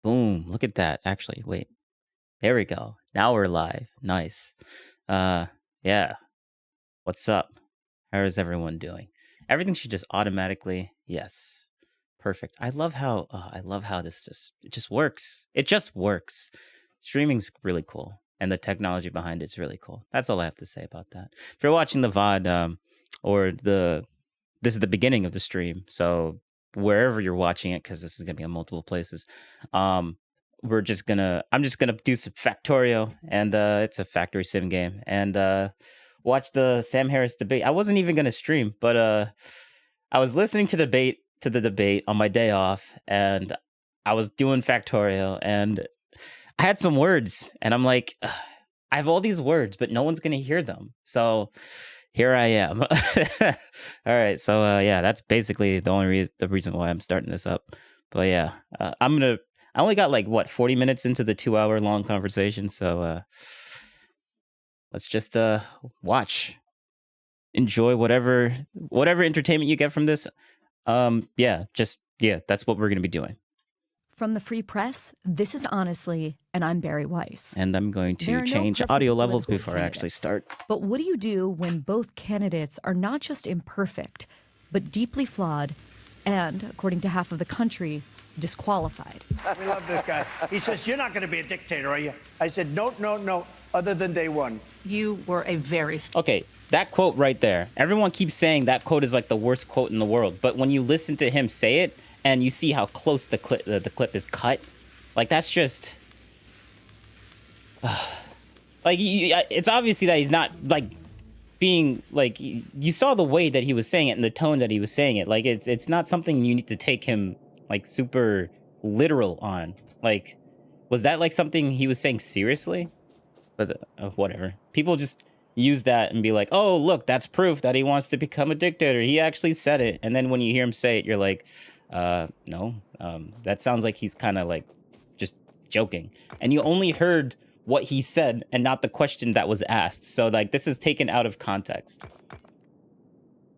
Boom. Look at that. Actually, wait. There we go. Now we're live. Nice. Yeah. What's up? How is everyone doing? Everything should just automatically. Yes. Perfect. I love how this just works. It just works. Streaming's really cool, and the technology behind it's really cool. That's all I have to say about that. If you're watching the VOD, or this is the beginning of the stream, so wherever you're watching it, because this is gonna be on multiple places, I'm just gonna do some Factorio, and it's a factory sim game, and watch the Sam Harris debate. I wasn't even gonna stream, but I was listening to the debate on my day off, and I was doing Factorio, and I had some words, and I'm like, "Ugh, I have all these words, but no one's gonna hear them. So here I am. All right, so yeah, that's basically the reason why I'm starting this up. But yeah, I only got like what 40 minutes into the 2 hour long conversation, so let's just watch, enjoy whatever entertainment you get from this. Yeah, that's what we're gonna be doing. From the Free Press, this is Honestly, and I'm Barry Weiss. And I'm going There are to no change perfect audio levels political before I actually candidates. start. But what do you do when both candidates are not just imperfect, but deeply flawed and, according to half of the country, disqualified? We love this guy. He says, "You're not going to be a dictator, are you?" I said, "No, no, no, other than day one." You were a very Okay, that quote right there. Everyone keeps saying that quote is like the worst quote in the world, but when you listen to him say it and you see how close the clip is cut, like that's just like it's obviously that he's not like being like, you saw the way that he was saying it and the tone that he was saying it. Like it's not something you need to take him like super literal on. Like, was that like something he was saying seriously? But whatever. People just use that and be like, oh, look, that's proof that he wants to become a dictator. He actually said it. And then when you hear him say it, you're like, no, that sounds like he's kind of like just joking. And you only heard what he said and not the question that was asked. So like this is taken out of context.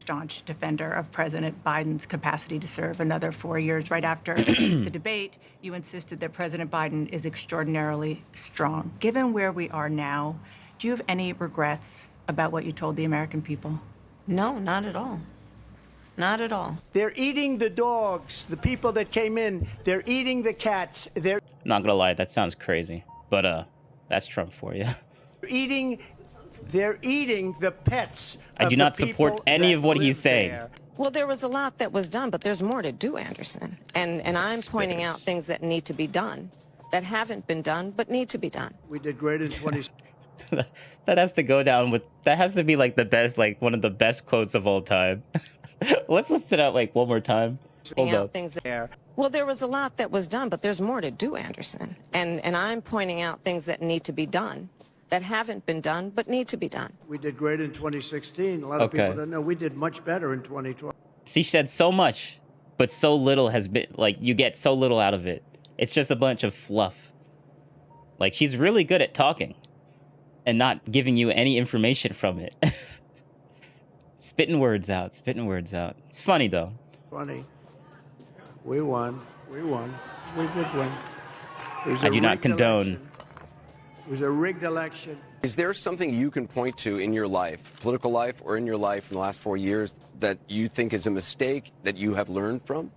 staunch defender of President Biden's capacity to serve another 4 years. Right after the debate, you insisted that President Biden is extraordinarily strong. Given where we are now, do you have any regrets about what you told the American people? No, not at all. Not at all. They're eating the dogs, the people that came in. They're eating the cats. They're Not gonna lie, that sounds crazy. But that's Trump for you. eating the pets. I of do the not support people any that of what he's live saying. there. Well, there was a lot that was done, but there's more to do, Anderson. And I'm pointing out Spitters. things that need to be done, that haven't been done, but need to be done. We did great in 20. That has to go down with, that has to be like the best, like one of the best quotes of all time. Let's list it out like one more time. Hold Pointing out up. things that, well, there was a lot that was done, but there's more to do, Anderson. And I'm pointing out things that need to be done, that haven't been done, but need to be done. We did great in 2016. A lot of Okay. people don't know we did much better in 2012. She said so much, but so little has been, like, you get so little out of it. It's just a bunch of fluff. Like, she's really good at talking and not giving you any information from it. Spitting words out, spitting words out. It's funny, though. 20. We won. We won. We did win. It was I a do not rigged condone. election. It was a rigged election. Is there something you can point to in your life, political life, or in your life in the last 4 years that you think is a mistake that you have learned from?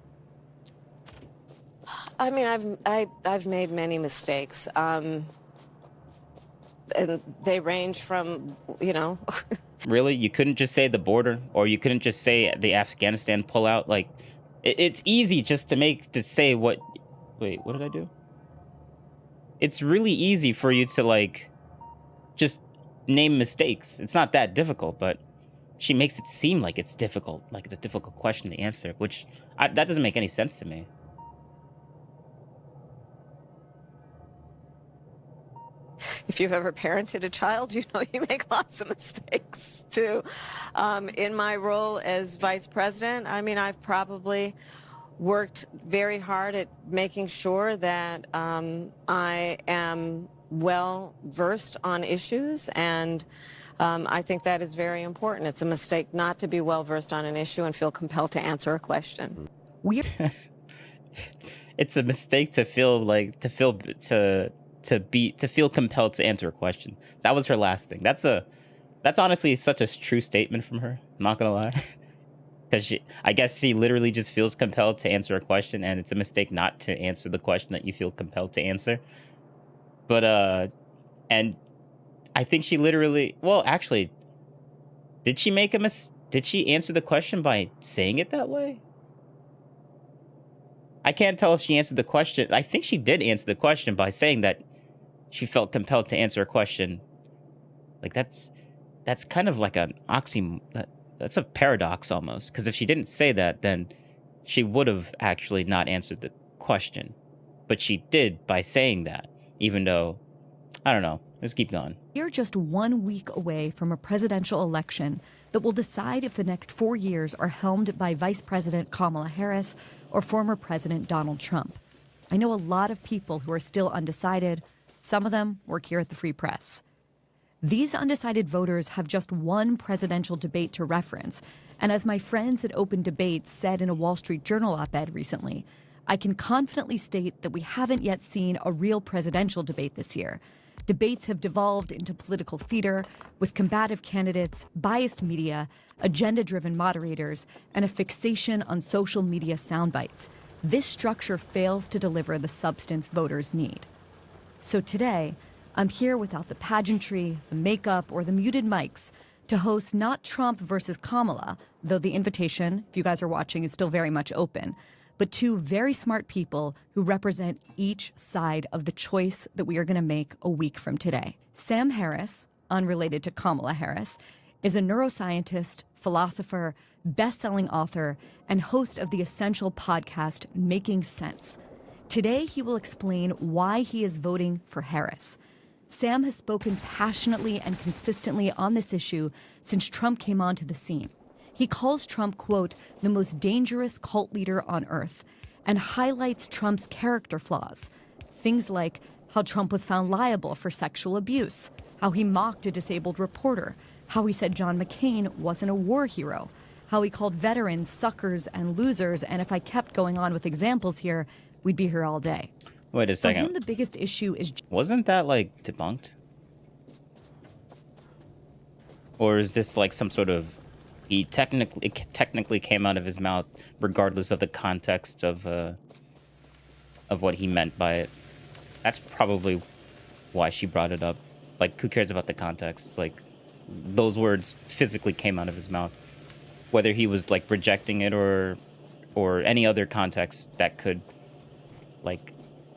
I mean, I've made many mistakes, and they range from, you know. Really? You couldn't just say the border, or you couldn't just say the Afghanistan pullout? Like, it's easy just to say what. Wait, what did I do? It's really easy for you to like just name mistakes. It's not that difficult, but she makes it seem like it's difficult, like it's a difficult question to answer, which that doesn't make any sense to me. If you've ever parented a child, you know you make lots of mistakes, too. In my role as vice president, I mean, I've probably worked very hard at making sure that I am well versed on issues, and I think that is very important. It's a mistake not to be well versed on an issue and feel compelled to answer a question. it's a mistake to feel like to feel compelled to answer a question. That was her last thing. That's honestly such a true statement from her. I'm not gonna lie. Because I guess she literally just feels compelled to answer a question, and it's a mistake not to answer the question that you feel compelled to answer. But and I think she literally, well, actually, did she did she answer the question by saying it that way? I can't tell if she answered the question. I think she did answer the question by saying that she felt compelled to answer a question. Like that's kind of like an that's a paradox almost. Because if she didn't say that, then she would have actually not answered the question. But she did by saying that, even though, I don't know. Let's keep going. We're just 1 week away from a presidential election that will decide if the next 4 years are helmed by Vice President Kamala Harris or former President Donald Trump. I know a lot of people who are still undecided. Some of them work here at the Free Press. These undecided voters have just one presidential debate to reference. And as my friends at Open Debates said in a Wall Street Journal op-ed recently, I can confidently state that we haven't yet seen a real presidential debate this year. Debates have devolved into political theater with combative candidates, biased media, agenda-driven moderators, and a fixation on social media soundbites. This structure fails to deliver the substance voters need. So today, I'm here without the pageantry, the makeup, or the muted mics to host not Trump versus Kamala, though the invitation, if you guys are watching, is still very much open, but two very smart people who represent each side of the choice that we are going to make a week from today. Sam Harris, unrelated to Kamala Harris, is a neuroscientist, philosopher, best-selling author, and host of the essential podcast Making Sense. Today, he will explain why he is voting for Harris. Sam has spoken passionately and consistently on this issue since Trump came onto the scene. He calls Trump, quote, the most dangerous cult leader on earth, and highlights Trump's character flaws. Things like how Trump was found liable for sexual abuse, how he mocked a disabled reporter, how he said John McCain wasn't a war hero, how he called veterans suckers and losers, and if I kept going on with examples here, we'd be here all day. Wait a second. For him, the biggest issue is... Wasn't that, like, debunked? Or is this, like, some sort of... It technically came out of his mouth, regardless of the context of what he meant by it. That's probably why she brought it up. Like, who cares about the context? Like, those words physically came out of his mouth. Whether he was, like, rejecting it or any other context that could, like,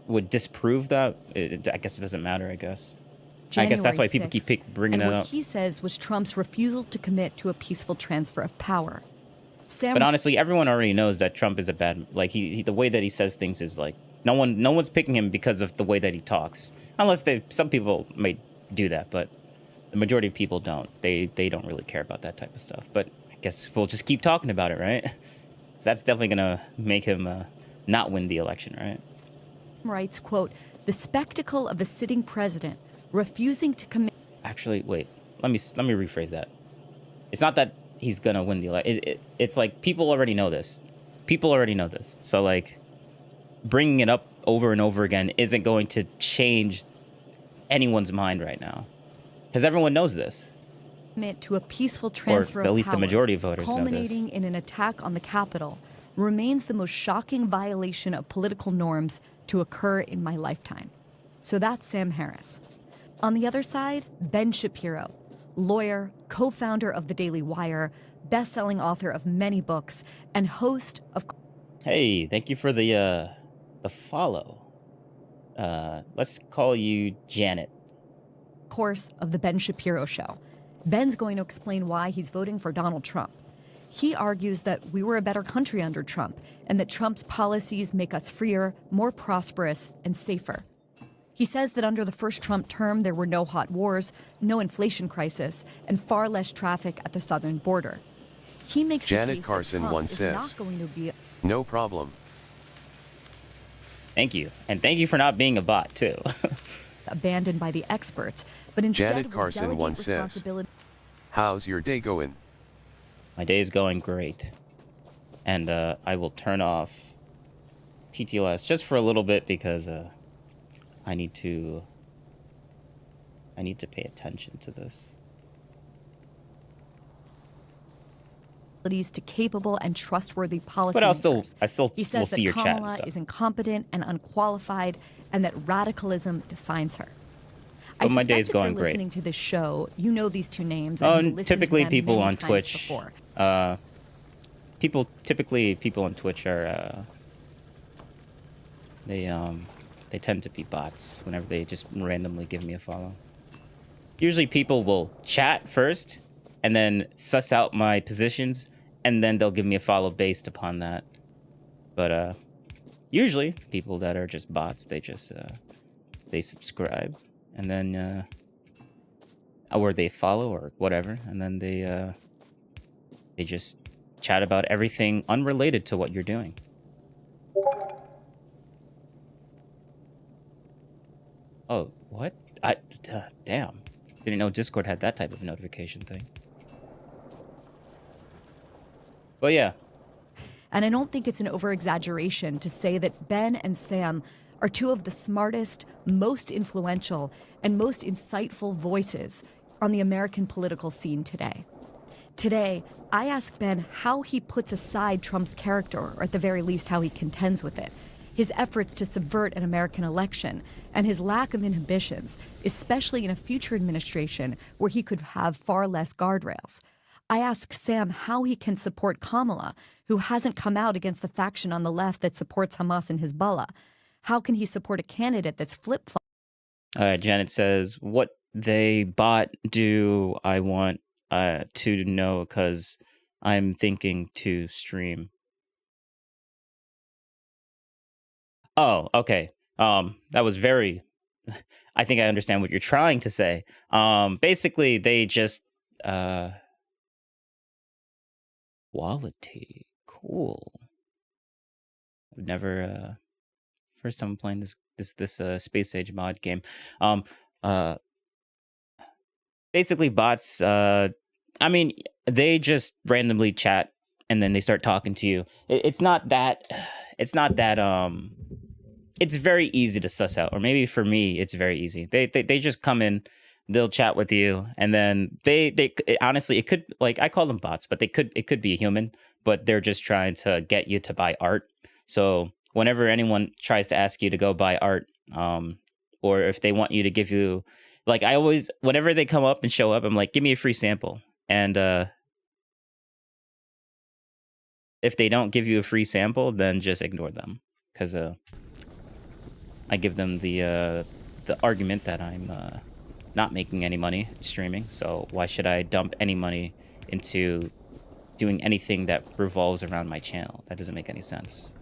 would disprove that, I guess it doesn't matter, I guess. I guess that's why people 6th, keep bringing it and up. what he says was Trump's refusal to commit to a peaceful transfer of power. Sam, But honestly, everyone already knows that Trump is a bad... Like, he the way that he says things is, like... No one's picking him because of the way that he talks. Unless some people may do that, but the majority of people don't. They don't really care about that type of stuff. But I guess we'll just keep talking about it, right? 'Cause that's definitely going to make him not win the election, right? writes, quote, the spectacle of a sitting president refusing to commit... Actually, wait. Let me rephrase that. It's not that he's going to win the election. It's like people already know this. People already know this. So, like, bringing it up over and over again isn't going to change anyone's mind right now. Because everyone knows this. ...to a peaceful transfer of power, at least the majority of voters know this. culminating in an attack on the Capitol, remains the most shocking violation of political norms to occur in my lifetime. So that's Sam Harris. On the other side, Ben Shapiro, lawyer, co-founder of The Daily Wire, best-selling author of many books, and host of... Hey, thank you for the follow. Let's call you Janet. ...course of The Ben Shapiro Show. Ben's going to explain why he's voting for Donald Trump. He argues that we were a better country under Trump and that Trump's policies make us freer, more prosperous, and safer. He says that under the first Trump term, there were no hot wars, no inflation crisis, and far less traffic at the southern border. He makes Janet Carson once says, not going to be no problem. Thank you. And thank you for not being a bot, too. abandoned by the experts, but instead Janet will Carson delegate once says, responsibility. How's your day going? My day is going great. And I will turn off TTS just for a little bit because I need to pay attention to this. To capable and trustworthy policymakers. But I still he will says see that your chat and Kamala stuff. is incompetent and unqualified, and that radicalism defines her. But my suspect day's if you're going great. listening to this show, you know these two names. And you've listened Typically to them people many on times Twitch. before. People on Twitch are they tend to be bots whenever they just randomly give me a follow. Usually people will chat first and then suss out my positions, and then they'll give me a follow based upon that. But usually people that are just bots, they just they subscribe and then or they follow or whatever, and then they just chat about everything unrelated to what you're doing. Oh, what? Damn. Didn't know Discord had that type of notification thing. But yeah. And I don't think it's an over-exaggeration to say that Ben and Sam are two of the smartest, most influential, and most insightful voices on the American political scene today. Today, I ask Ben how he puts aside Trump's character, or at the very least, how he contends with it, his efforts to subvert an American election, and his lack of inhibitions, especially in a future administration where he could have far less guardrails. I ask Sam how he can support Kamala, who hasn't come out against the faction on the left that supports Hamas and Hezbollah. How can he support a candidate that's flip-flop? Janet says, what they bot do I want to know, because I'm thinking to stream. Oh, okay. That was very... I think I understand what you're trying to say. Basically, they just... Quality. Cool. I've never... First time I'm playing this Space Age mod game. Basically, bots... I mean, they just randomly chat, and then they start talking to you. It's not that... It's not that... It's very easy to suss out, or maybe for me, it's very easy. They just come in, they'll chat with you, and then honestly, it could, like, I call them bots, but it could be a human, but they're just trying to get you to buy art. So whenever anyone tries to ask you to go buy art, or if they want you to give you, like, I always, whenever they come up and show up, I'm like, give me a free sample. And if they don't give you a free sample, then just ignore them, because I give them the argument that I'm not making any money streaming, so why should I dump any money into doing anything that revolves around my channel? That doesn't make any sense.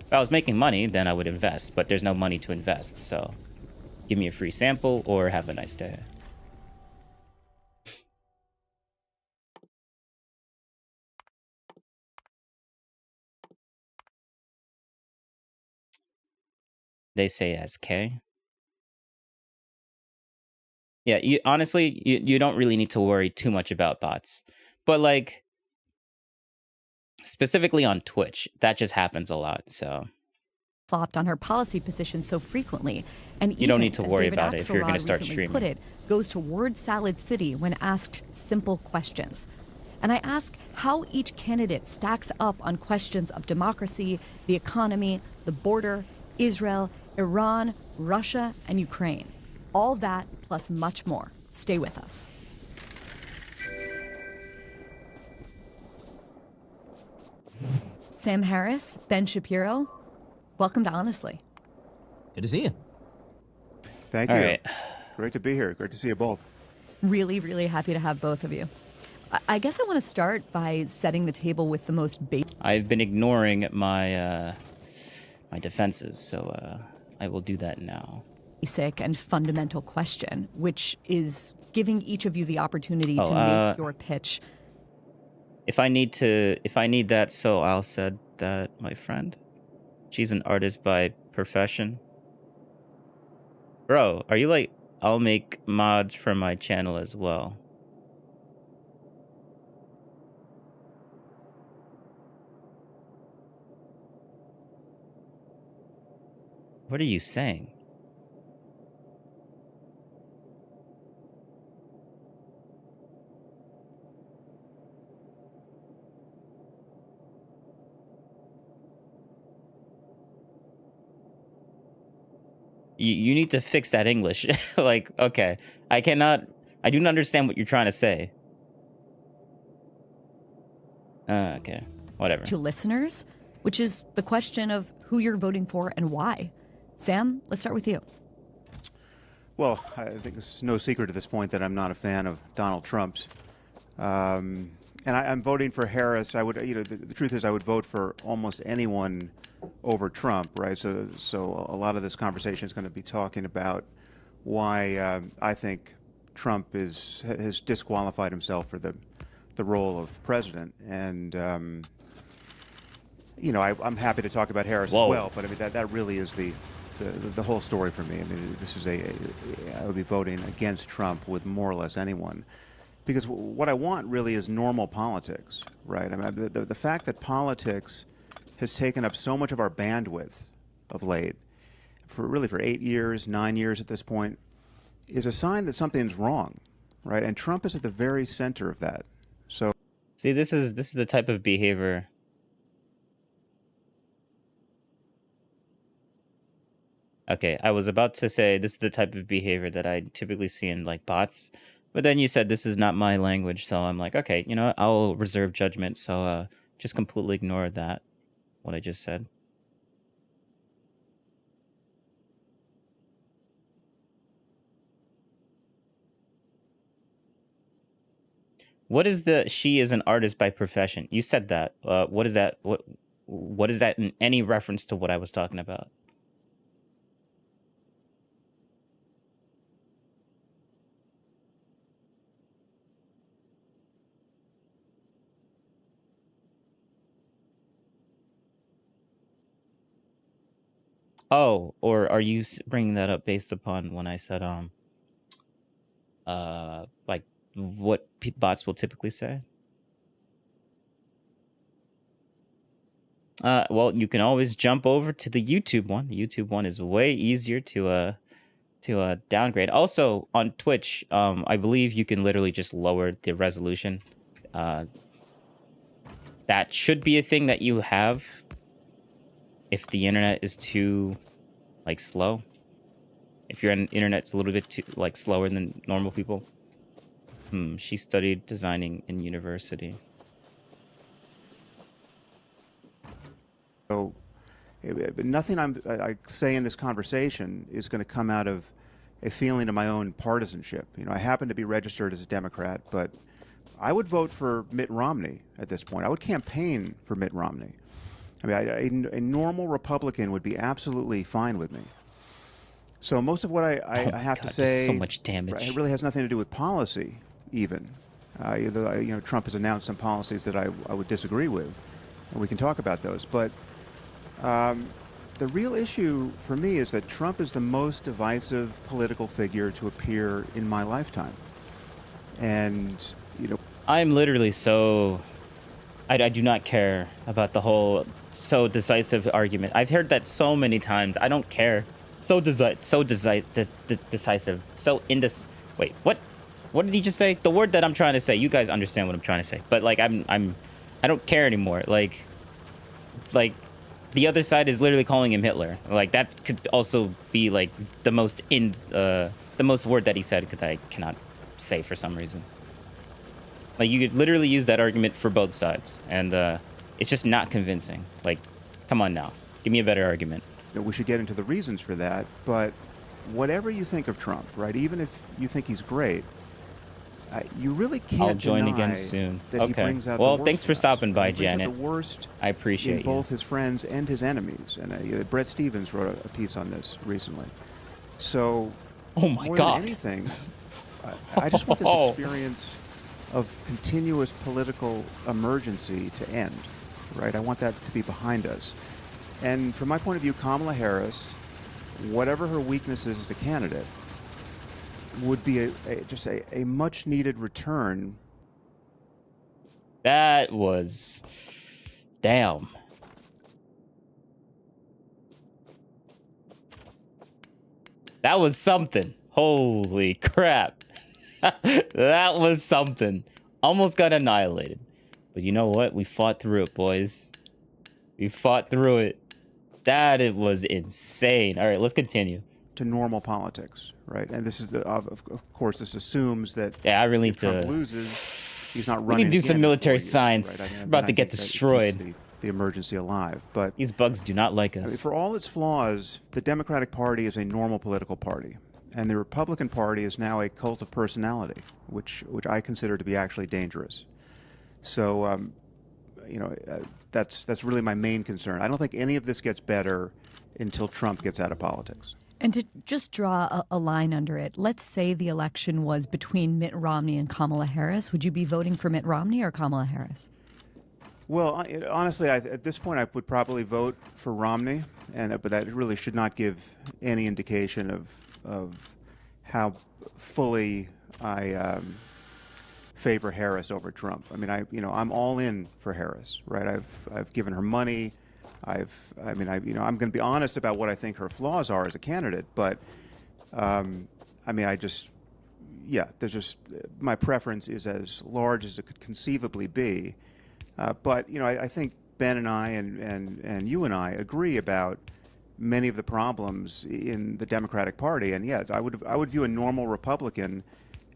If I was making money, then I would invest, but there's no money to invest, so give me a free sample or have a nice day. They say as K. Yeah, honestly, you don't really need to worry too much about bots. But, like, specifically on Twitch, that just happens a lot, so... Flopped on her policy position so frequently, and you don't need to worry about it if you're going to start recently streaming. Put it, goes to word salad city when asked simple questions. And I ask how each candidate stacks up on questions of democracy, the economy, the border, Israel, Iran, Russia, and Ukraine. All that plus much more. Stay with us. Sam Harris, Ben Shapiro, welcome to Honestly. Good to see you. Thank All you. right. Great to be here. Great to see you both. Really, really happy to have both of you. I guess I want to start by setting the table with the most I've been ignoring my my defenses, so I will do that now. Basic and fundamental question, which is giving each of you the opportunity to make your pitch. If I need that, so I'll said that, my friend. She's an artist by profession. Bro, are you like, I'll make mods for my channel as well. What are you saying? You need to fix that English. Like, okay, I do not understand what you're trying to say. Okay, whatever. To listeners, which is the question of who you're voting for and why. Sam, let's start with you. Well, I think it's no secret at this point that I'm not a fan of Donald Trump's. And I'm voting for Harris. I would, the truth is I would vote for almost anyone over Trump, right? So a lot of this conversation is going to be talking about why I think Trump has disqualified himself for the role of president. And, I'm happy to talk about Harris as well, but I mean, that really is the whole story for me. I mean, this is I would be voting against Trump with more or less anyone. Because what I want really is normal politics, right? I mean, the fact that politics has taken up so much of our bandwidth of late, for 8 years, 9 years at this point, is a sign that something's wrong, right? And Trump is at the very center of that. So, see, this is the type of behavior. Okay, I was about to say this is the type of behavior that I typically see in like bots. But then you said this is not my language, so I'm like, okay, you know what? I'll reserve judgment. So just completely ignore that, what I just said. What is the she is an artist by profession? You said that. What is that? What is that in any reference to what I was talking about? Oh, or are you bringing that up based upon when I said like what bots will typically say? Well, you can always jump over to the YouTube one. The YouTube one is way easier to downgrade. Also on Twitch, I believe you can literally just lower the resolution. That should be a thing that you have if the internet is too like slow. If your internet's a little bit too like slower than normal people. She studied designing in university. So nothing I say in this conversation is going to come out of a feeling of my own partisanship. You know, I happen to be registered as a Democrat, but I would vote for Mitt Romney at this point. I would campaign for Mitt Romney. I mean, a normal Republican would be absolutely fine with me. So most of what I have to say, so much damage. It really has nothing to do with policy, even. Trump has announced some policies that I would disagree with, and we can talk about those. But the real issue for me is that Trump is the most divisive political figure to appear in my lifetime. And, I'm literally so... I do not care about the whole so decisive argument. I've heard that so many times. I don't care. Decisive. So Wait, what? What did he just say? The word that I'm trying to say. You guys understand what I'm trying to say. But like, I don't care anymore. Like the other side is literally calling him Hitler. Like that could also be like the most word that he said that I cannot say for some reason. Like you could literally use that argument for both sides, and it's just not convincing. Like, come on now, give me a better argument. We should get into the reasons for that, but whatever you think of Trump, right? Even if you think he's great, you really can't. I'll join deny again soon. That Okay. he brings out Well, the worst thanks for in us, stopping by, right? He brings out Janet. the worst I appreciate in both his friends and his enemies. And Brett Stevens wrote a piece on this recently. So, oh my more God. than anything, I just want this experience of continuous political emergency to end, right? I want that to be behind us. And from my point of view, Kamala Harris, whatever her weakness is as a candidate, would be just a much-needed return. That was... Damn. That was something. Holy crap. That was something. Almost got annihilated. But you know what? We fought through it, boys. We fought through it. That it was insane. All right, let's continue. To normal politics, right? And this is of course, this assumes that I really need Trump to loses, he's not we running. need to do some again in military 4 years, science. right? I mean, About to I get think that it keeps destroyed. the emergency alive, but these bugs do not like us. I mean, for all its flaws, the Democratic Party is a normal political party, and the Republican Party is now a cult of personality, which I consider to be actually dangerous. So, that's really my main concern. I don't think any of this gets better until Trump gets out of politics. And to just draw a line under it, let's say the election was between Mitt Romney and Kamala Harris. Would you be voting for Mitt Romney or Kamala Harris? Well, honestly, at this point, I would probably vote for Romney, but that really should not give any indication of how fully I favor Harris over Trump. I mean, I'm all in for Harris, right? I've given her money. I'm going to be honest about what I think her flaws are as a candidate, but there's just my preference is as large as it could conceivably be. But I think Ben and I and you and I agree about many of the problems in the Democratic Party, and yes, I would view a normal Republican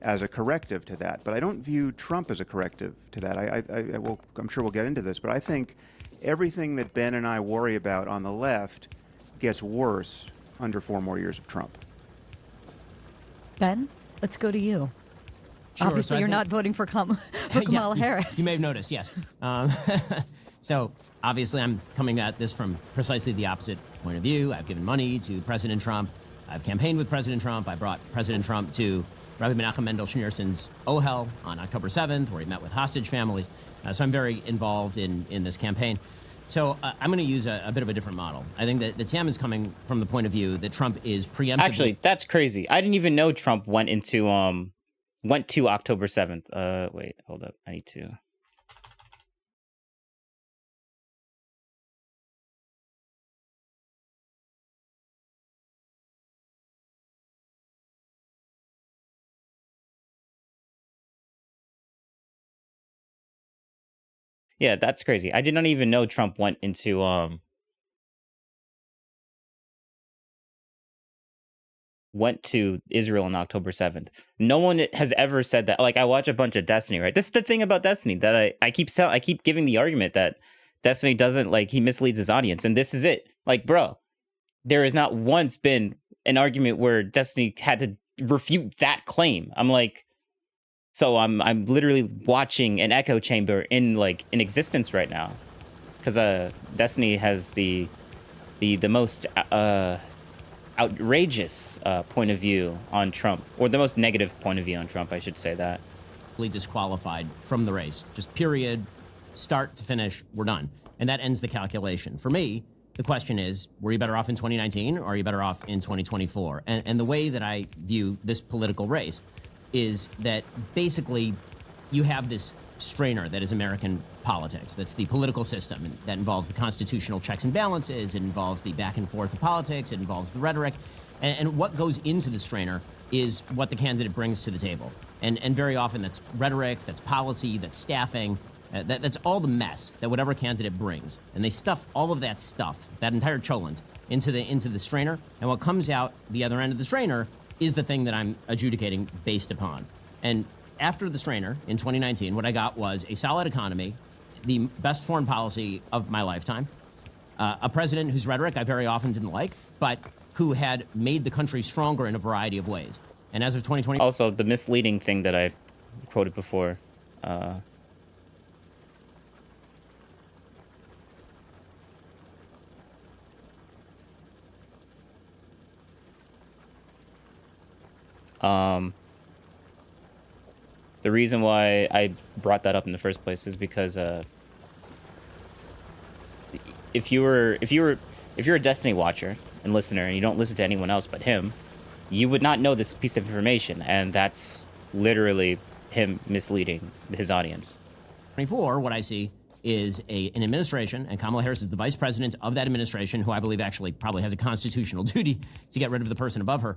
as a corrective to that, but I don't view Trump as a corrective to that. I'm sure we'll get into this, but I think everything that Ben and I worry about on the left gets worse under 4 more years of Trump. Ben, let's go to you. Sure, Obviously, you're not voting for Kamala Harris. You may have noticed, yes. So obviously, I'm coming at this from precisely the opposite point of view. I've given money to President Trump. I've campaigned with President Trump. I brought President Trump to Rabbi Menachem Mendel Schneerson's Ohel on October 7th, where he met with hostage families. So I'm very involved in this campaign. So I'm going to use a bit of a different model. I think that Sam is coming from the point of view that Trump is preemptively... Actually, that's crazy. I didn't even know Trump went to October 7th. Wait, hold up. I need to... Yeah, that's crazy. I did not even know Trump went to Israel on October 7th. No one has ever said that. Like, I watch a bunch of Destiny, right? This is the thing about Destiny that I keep giving the argument that Destiny doesn't, like, he misleads his audience, and this is it. Like, bro, there has not once been an argument where Destiny had to refute that claim. I'm like, so I'm literally watching an echo chamber in existence right now, because Destiny has the most outrageous point of view on Trump, or the most negative point of view on Trump, I should say that. Disqualified from the race, just period, start to finish, we're done, and that ends the calculation. For me, the question is, were you better off in 2019 or are you better off in 2024? And the way that I view this political race is that basically you have this strainer that is American politics. That's the political system, and that involves the constitutional checks and balances. It involves the back and forth of politics. It involves the rhetoric. And what goes into the strainer is what the candidate brings to the table. And very often that's rhetoric, that's policy, that's staffing. That's all the mess that whatever candidate brings. And they stuff all of that stuff, that entire cholent, into the strainer. And what comes out the other end of the strainer is the thing that I'm adjudicating based upon. And after the strainer in 2019, what I got was a solid economy, the best foreign policy of my lifetime, a president whose rhetoric I very often didn't like, but who had made the country stronger in a variety of ways. And as of 2020... Also, the misleading thing that I quoted before. The reason why I brought that up in the first place is because if you're a Destiny watcher and listener and you don't listen to anyone else but him, you would not know this piece of information, and that's literally him misleading his audience. 24, what I see is an administration, and Kamala Harris is the vice president of that administration, who I believe actually probably has a constitutional duty to get rid of the person above her,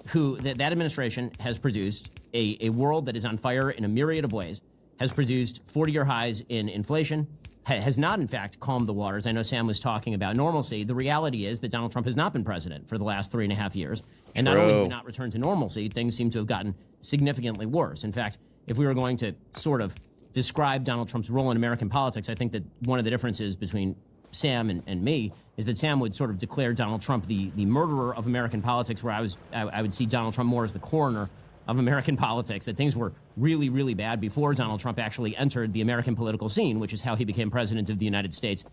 who that administration has produced a world that is on fire in a myriad of ways, has produced 40-year highs in inflation, has not, in fact, calmed the waters. I know Sam was talking about normalcy. The reality is that Donald Trump has not been president for the last 3.5 years. And not only have we not returned to normalcy, things seem to have gotten significantly worse. In fact, if we were going to sort of describe Donald Trump's role in American politics, I think that one of the differences between Sam and me is that Sam would sort of declare Donald Trump the murderer of American politics, where I would see Donald Trump more as the coroner of American politics, that things were really, really bad before Donald Trump actually entered the American political scene, which is how he became president of the United States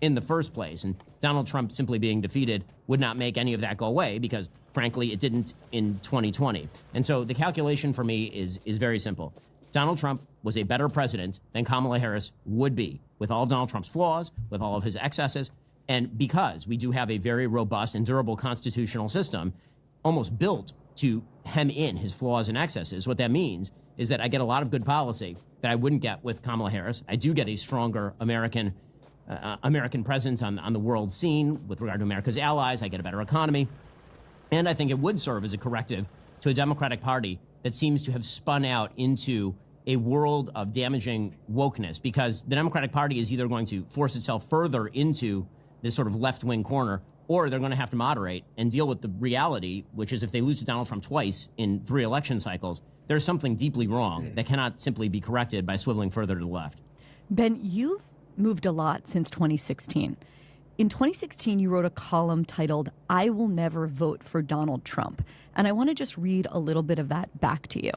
in the first place. And Donald Trump simply being defeated would not make any of that go away because, frankly, it didn't in 2020. And so the calculation for me is very simple. Donald Trump was a better president than Kamala Harris would be, with all of Donald Trump's flaws, with all of his excesses. And because we do have a very robust and durable constitutional system, almost built to hem in his flaws and excesses, what that means is that I get a lot of good policy that I wouldn't get with Kamala Harris. I do get a stronger American presence on the world scene with regard to America's allies. I get a better economy. And I think it would serve as a corrective to a Democratic Party that seems to have spun out into a world of damaging wokeness, because the Democratic Party is either going to force itself further into this sort of left-wing corner, or they're going to have to moderate and deal with the reality, which is if they lose to Donald Trump twice in 3 election cycles, there's something deeply wrong that cannot simply be corrected by swiveling further to the left. Ben, you've moved a lot since 2016. In 2016, you wrote a column titled, "I Will Never Vote for Donald Trump." And I want to just read a little bit of that back to you.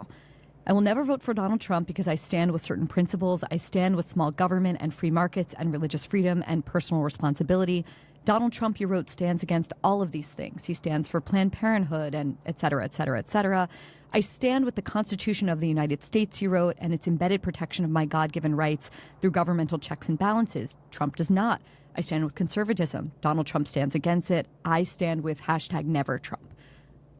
"I will never vote for Donald Trump because I stand with certain principles. I stand with small government and free markets and religious freedom and personal responsibility. Donald Trump," you wrote, "stands against all of these things. He stands for Planned Parenthood and et cetera, et cetera, et cetera. I stand with the Constitution of the United States," you wrote, "and its embedded protection of my God-given rights through governmental checks and balances. Trump does not. I stand with conservatism. Donald Trump stands against it. I stand with #NeverTrump."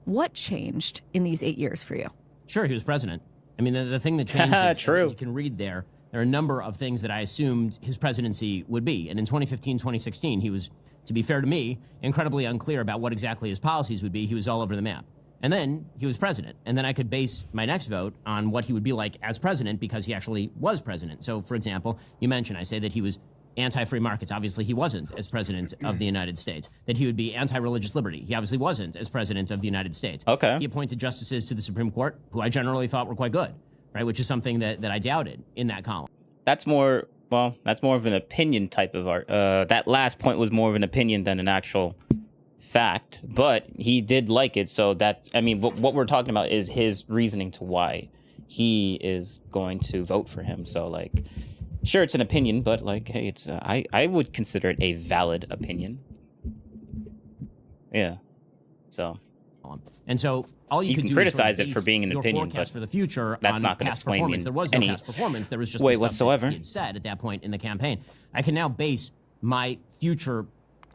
What changed in these 8 years for you? Sure, he was president. I mean, the thing that changed is, True. as you can read there are a number of things that I assumed his presidency would be. And in 2015, 2016, he was, to be fair to me, incredibly unclear about what exactly his policies would be. He was all over the map. And then he was president. And then I could base my next vote on what he would be like as president, because he actually was president. So, for example, you mentioned, I say that he was anti-free markets. Obviously, he wasn't as president of the United States. That he would be anti-religious liberty. He obviously wasn't as president of the United States. Okay. He appointed justices to the Supreme Court, who I generally thought were quite good, right? Which is something that I doubted in that column. That's more of an opinion type of art. That last point was more of an opinion than an actual fact, but he did like it. So that, I mean, what we're talking about is his reasoning to why he is going to vote for him. So, like, sure, it's an opinion, but, like, hey, it's I would consider it a valid opinion. Yeah. So. And so all you can do criticize is sort of it for being an your opinion, forecast but for the future that's on not going to past sway me performance. in There was no any past performance. There was just way the stuff whatsoever. that he had said at that point in the campaign. I can now base my future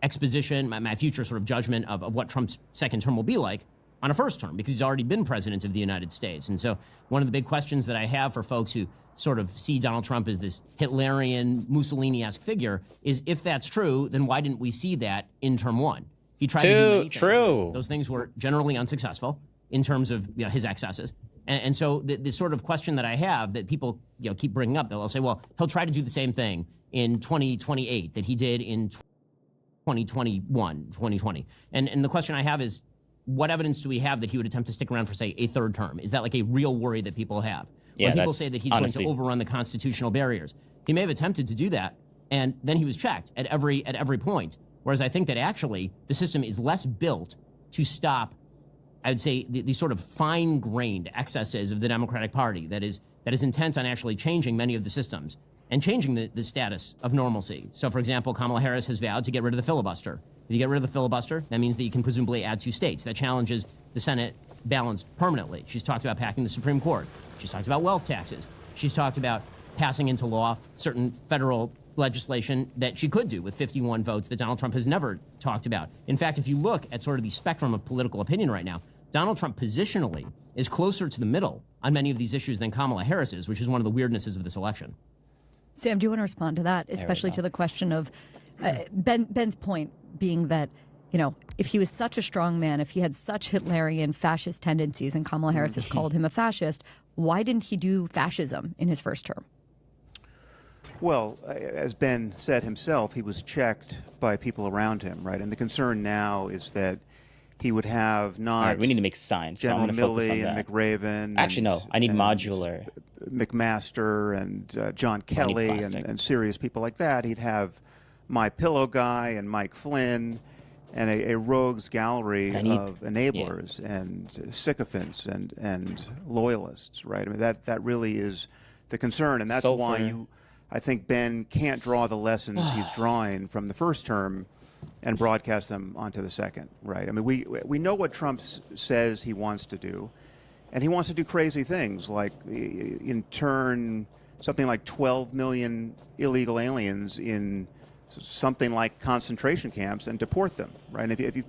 exposition, my future sort of judgment of what Trump's second term will be like on a first term, because he's already been president of the United States. And so one of the big questions that I have for folks who sort of see Donald Trump as this Hitlerian, Mussolini-esque figure is, if that's true, then why didn't we see that in term one? He tried to do many things. True. Those things were generally unsuccessful in terms of his excesses. And so the sort of question that I have that people keep bringing up, they'll say, well, he'll try to do the same thing in 2028 that he did in 2021, 2020. And the question I have is, what evidence do we have that he would attempt to stick around for, say, a third term? Is that like a real worry that people have? Yeah, when people say that he's honestly going to overrun the constitutional barriers. He may have attempted to do that, and then he was checked at every point. Whereas I think that actually the system is less built to stop, I would say, the sort of fine-grained excesses of the Democratic Party that is intent on actually changing many of the systems and changing the status of normalcy. So, for example, Kamala Harris has vowed to get rid of the filibuster. If you get rid of the filibuster, that means that you can presumably add 2 states. That challenges the Senate balance permanently. She's talked about packing the Supreme Court. She's talked about wealth taxes. She's talked about passing into law certain federal legislation that she could do with 51 votes that Donald Trump has never talked about. In fact, if you look at sort of the spectrum of political opinion right now, Donald Trump positionally is closer to the middle on many of these issues than Kamala Harris is, which is one of the weirdnesses of this election. Sam, do you want to respond to that, especially to the question of Ben's point being that if he was such a strong man, if he had such Hitlerian fascist tendencies, and Kamala Harris has called him a fascist, why didn't he do fascism in his first term? Well, as Ben said himself, he was checked by people around him, right? And the concern now is that he would have not. All right, we need to make signs. General so I'm focus on Milley and that. McRaven. Actually, no. I need modular. McMaster and John Kelly and serious people like that. He'd have My Pillow Guy and Mike Flynn and a rogues gallery of enablers and sycophants and loyalists, right? I mean, that really is the concern, and that's why I think Ben can't draw the lessons he's drawing from the first term and broadcast them onto the second, right? I mean, we know what Trump says he wants to do, and he wants to do crazy things, like in turn something like 12 million illegal aliens in something like concentration camps and deport them, right? And if you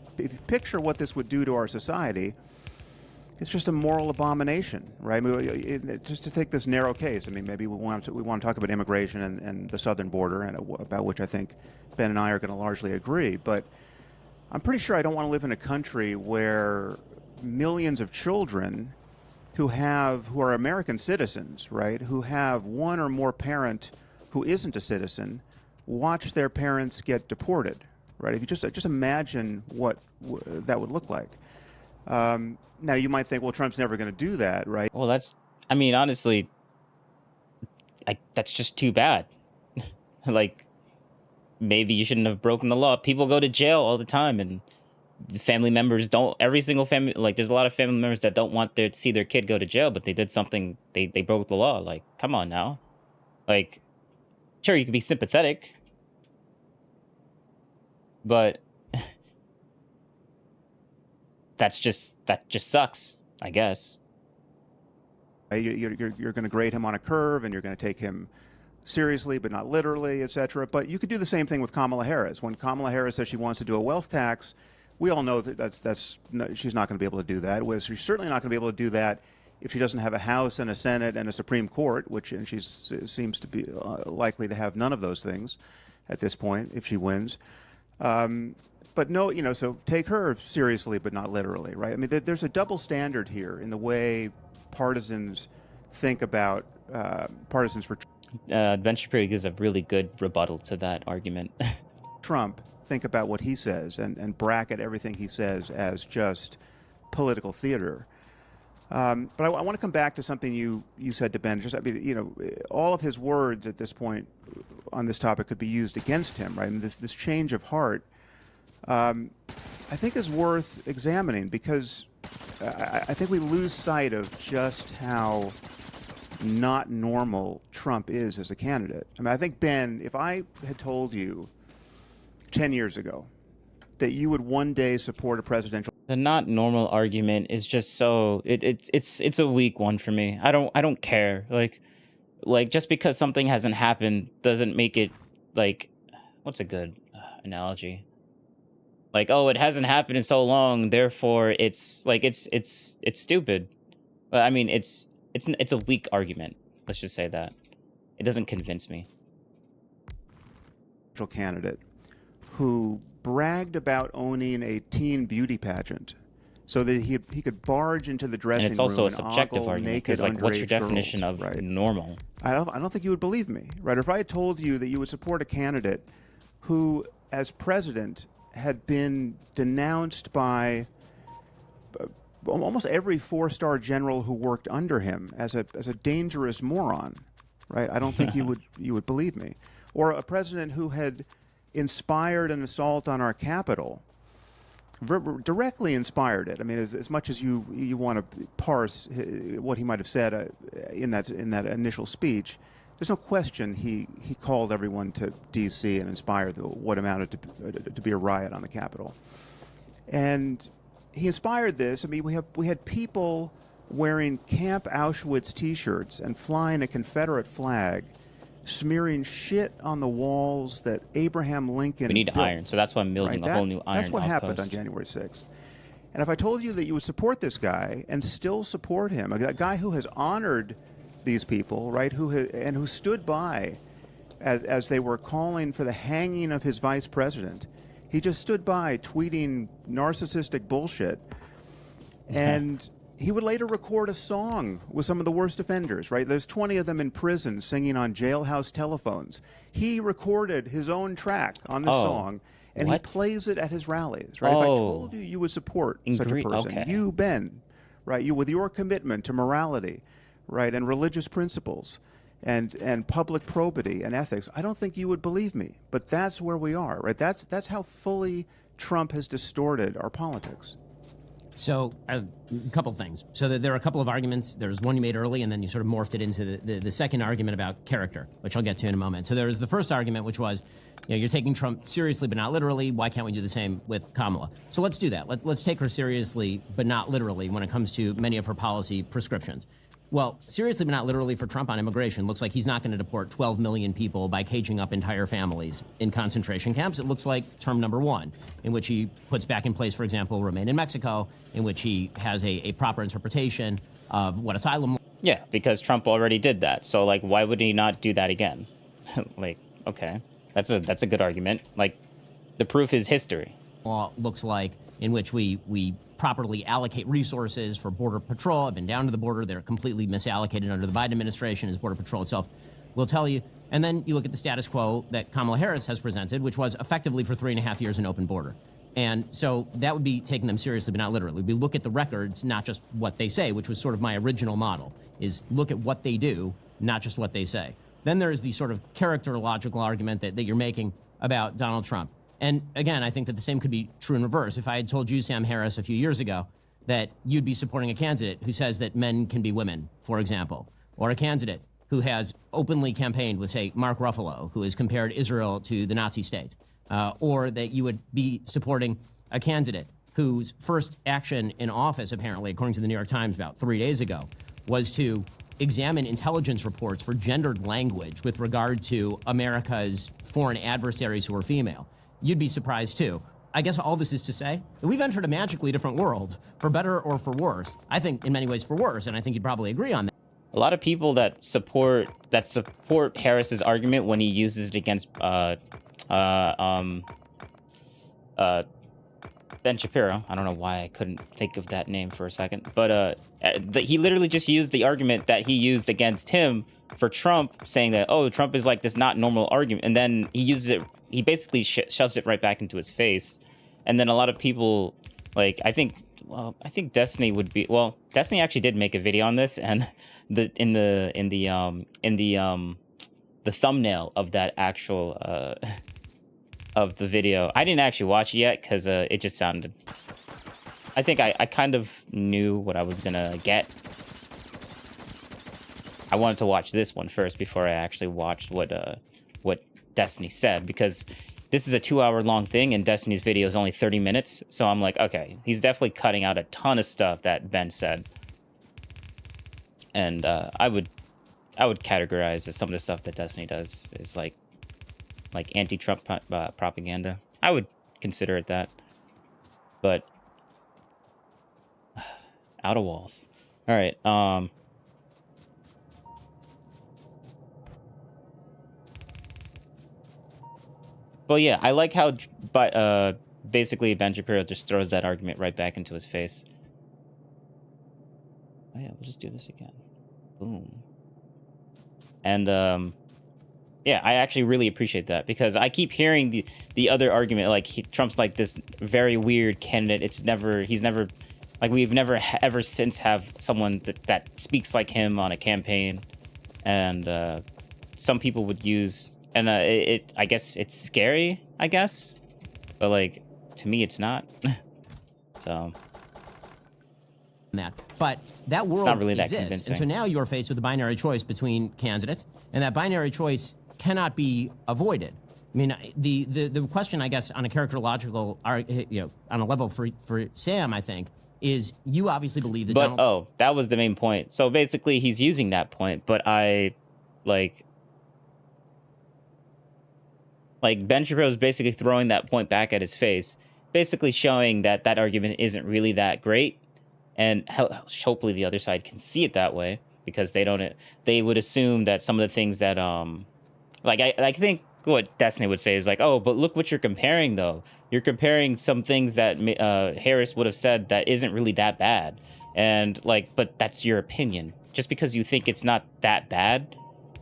picture what this would do to our society, it's just a moral abomination, right? I mean, just to take this narrow case, I mean, maybe we want to talk about immigration and the southern border, and about which I think Ben and I are going to largely agree. But I'm pretty sure I don't want to live in a country where millions of children who are American citizens, right, who have one or more parent who isn't a citizen, watch their parents get deported, right? If you just imagine what that would look like. Now, you might think, well, Trump's never going to do that, right? Well, honestly, that's just too bad. Like, maybe you shouldn't have broken the law. People go to jail all the time, and family members don't. Every single family, like, there's a lot of family members that don't want to see their kid go to jail, but they did something, they broke the law. Like, come on now. Like, sure, you can be sympathetic, but that just sucks, I guess. You're going to grade him on a curve, and you're going to take him seriously, but not literally, etc. But you could do the same thing with Kamala Harris. When Kamala Harris says she wants to do a wealth tax, we all know that she's not going to be able to do that. She's certainly not going to be able to do that if she doesn't have a House and a Senate and a Supreme Court, and she seems to be likely to have none of those things at this point if she wins. But no, so take her seriously, but not literally, right? I mean, there's a double standard here in the way partisans think about partisans for Ben Shapiro gives a really good rebuttal to that argument. Trump think about what he says and bracket everything he says as just political theater. But I want to come back to something you said to Ben. All of his words at this point on this topic could be used against him, right? And this change of heart, I think, is worth examining, because I think we lose sight of just how not normal Trump is as a candidate. I mean, I think, Ben, if I had told you 10 years ago that you would one day support a presidential... The not normal argument is just so it's a weak one for me. I don't care. Like just because something hasn't happened doesn't make it, like, what's a good analogy? Like, oh, it hasn't happened in so long, therefore it's like it's stupid. I mean, it's a weak argument. Let's just say that. It doesn't convince me. Candidate who bragged about owning a teen beauty pageant so that he could barge into the dressing room. And it's also a subjective argument, because, like, what's your definition of normal? I don't think you would believe me, right? If I had told you that you would support a candidate who, as president, had been denounced by almost every four-star general who worked under him as a dangerous moron, right? I don't think you would believe me. Or a president who had inspired an assault on our Capitol, directly inspired it. I mean, as much as you want to parse what he might have said in that initial speech, there's no question he called everyone to D.C. and inspired what amounted to be a riot on the Capitol. And he inspired this. I mean, we had people wearing Camp Auschwitz T-shirts and flying a Confederate flag, smearing shit on the walls that Abraham Lincoln We need built. iron, so that's why I'm building a whole new iron That's what happened on outpost. January 6th. And if I told you that you would support this guy and still support him, a guy who has honored these people, right, who stood by as they were calling for the hanging of his vice president. He just stood by tweeting narcissistic bullshit. And he would later record a song with some of the worst offenders, right? There's 20 of them in prison singing on jailhouse telephones. He recorded his own track on this song, and he plays it at his rallies, right? If I told you you would support such a person, you, Ben, right, you with your commitment to morality, right, and religious principles, and public probity and ethics, I don't think you would believe me. But that's where we are, right? That's how fully Trump has distorted our politics. So a couple of things. So there are a couple of arguments. There's one you made early, and then you sort of morphed it into the second argument about character, which I'll get to in a moment. So there was the first argument, which was, you're taking Trump seriously but not literally. Why can't we do the same with Kamala? So let's do that. Let's take her seriously but not literally when it comes to many of her policy prescriptions. Well, seriously but not literally for Trump on immigration, looks like he's not going to deport 12 million people by caging up entire families in concentration camps. It looks like term number one, in which he puts back in place, for example, Remain in Mexico, in which he has a proper interpretation of what asylum... Yeah, because Trump already did that. So, like, why would he not do that again? Like, okay, that's a good argument. Like, the proof is history. Law looks like, in which we properly allocate resources for Border Patrol. I've been down to the border. They're completely misallocated under the Biden administration, as Border Patrol itself will tell you. And then you look at the status quo that Kamala Harris has presented, which was effectively for 3.5 years an open border. And so that would be taking them seriously, but not literally. We look at the records, not just what they say, which was sort of my original model, is look at what they do, not just what they say. Then there is the sort of characterological argument that you're making about Donald Trump. And again, I think that the same could be true in reverse. If I had told you, Sam Harris, a few years ago, that you'd be supporting a candidate who says that men can be women, for example, or a candidate who has openly campaigned with, say, Mark Ruffalo, who has compared Israel to the Nazi state, or that you would be supporting a candidate whose first action in office, apparently, according to the New York Times about 3 days ago, was to examine intelligence reports for gendered language with regard to America's foreign adversaries who are female. You'd be surprised, too. I guess all this is to say that we've entered a magically different world, for better or for worse. I think in many ways for worse, and I think you'd probably agree on that. A lot of people that support Harris's argument when he uses it against Ben Shapiro. I don't know why I couldn't think of that name for a second, but he literally just used the argument that he used against him for Trump, saying that, oh, Trump is like this not normal argument, and then he uses it. He basically shoves it right back into his face, and then a lot of people, like, I think Destiny would be, well, Destiny actually did make a video on this, and in the thumbnail of that actual of the video, I didn't actually watch it yet because it just sounded, I think I kind of knew what I was gonna get. I wanted to watch this one first before I actually watched what Destiny said, because this is a 2-hour-long thing and Destiny's video is only 30 minutes. So I'm like, okay, he's definitely cutting out a ton of stuff that Ben said. And I would categorize that some of the stuff that Destiny does is like anti-Trump propaganda. I would consider it that. But out of walls. All right. But yeah, I like how basically Ben Shapiro just throws that argument right back into his face. Oh yeah, we'll just do this again. Boom. And yeah, I actually really appreciate that, because I keep hearing the other argument, like Trump's like this very weird candidate. He's never, like, we've never ever since have someone that speaks like him on a campaign. And some people would use, and I guess it's scary, I guess, but like, to me, it's not. So but that world not really that exists, convincing. and so now you're faced with a binary choice between candidates, and that binary choice cannot be avoided. I mean, the question, I guess, on a characterological, on a level for Sam, I think, is you obviously believe that. But that was the main point. So basically, he's using that point, but I like Ben Shapiro is basically throwing that point back at his face, basically showing that argument isn't really that great. And hopefully the other side can see it that way, because they would assume that some of the things that, I think what Destiny would say is like, oh, but look what you're comparing though. You're comparing some things that Harris would have said that isn't really that bad, and like, but that's your opinion. Just because you think it's not that bad,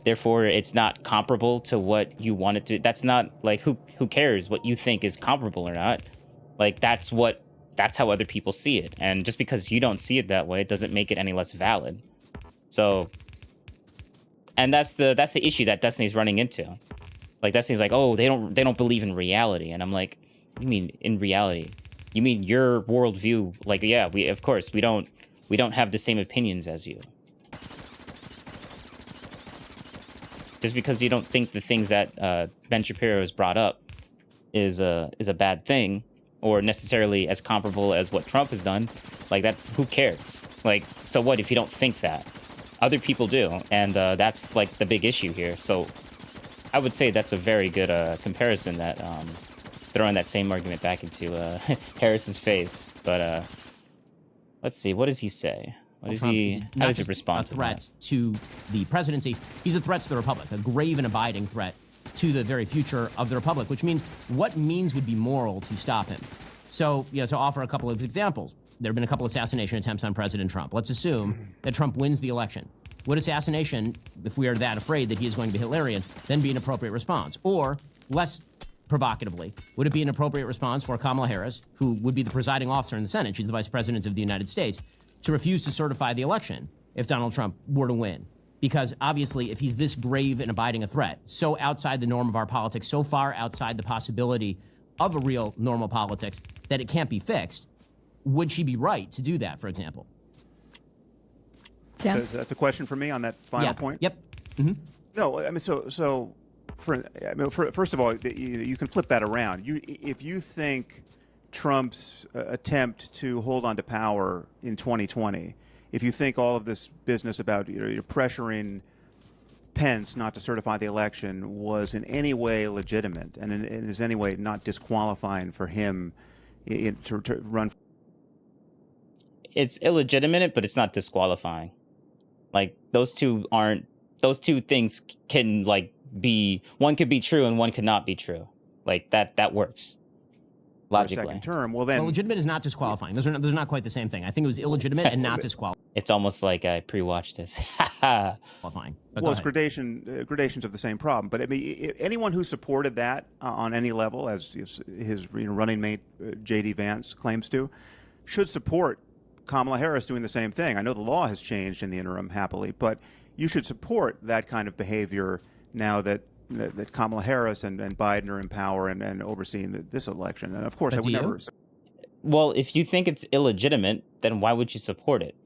therefore it's not comparable to what you want it to. That's not like who cares what you think is comparable or not. Like that's how other people see it, and just because you don't see it that way, it doesn't make it any less valid. So, and that's the issue that Destiny's running into. Like Destiny's like, oh, they don't believe in reality, and I'm like, you mean in reality? You mean your worldview? Like, yeah, we don't have the same opinions as you. Just because you don't think the things that Ben Shapiro has brought up is a bad thing, or necessarily as comparable as what Trump has done, like that, who cares? Like, so what if you don't think that? Other people do, and that's like the big issue here. So I would say that's a very good comparison, that throwing that same argument back into Harris's face. But let's see, what does he say? What does he? How does he respond to that? A threat to the presidency. He's a threat to the republic, a grave and abiding threat to the very future of the republic. Which means, what means would be moral to stop him? So, to offer a couple of examples, there have been a couple assassination attempts on President Trump. Let's assume that Trump wins the election. Would assassination, if we are that afraid that he is going to be Hitlerian, then be an appropriate response? Or, less provocatively, would it be an appropriate response for Kamala Harris, who would be the presiding officer in the Senate, she's the vice president of the United States, to refuse to certify the election if Donald Trump were to win? Because obviously, if he's this grave and abiding a threat, so outside the norm of our politics, so far outside the possibility of a real normal politics that it can't be fixed, would she be right to do that, for example? Sam? That's a question for me on that final point? Yep. Mm-hmm. No, I mean, first of all, you can flip that around. If you think Trump's attempt to hold on to power in 2020, if you think all of this business about you're pressuring Pence not to certify the election was in any way legitimate and is any way not disqualifying for him to run. It's illegitimate, but it's not disqualifying. Like those two things can like be, one could be true and one could not be true. Like that works logically. Second term. Well, then legitimate is not disqualifying. Those are not quite the same thing. I think it was illegitimate and not disqualifying. It's almost like I pre-watched this. Qualifying. Well, it's gradations of the same problem. But I mean, anyone who supported that on any level, as his running mate J.D. Vance claims to, should support Kamala Harris doing the same thing. I know the law has changed in the interim, happily, but you should support that kind of behavior now that Kamala Harris and Biden are in power and overseeing this election. And of course, I would never. Well, if you think it's illegitimate, then why would you support it?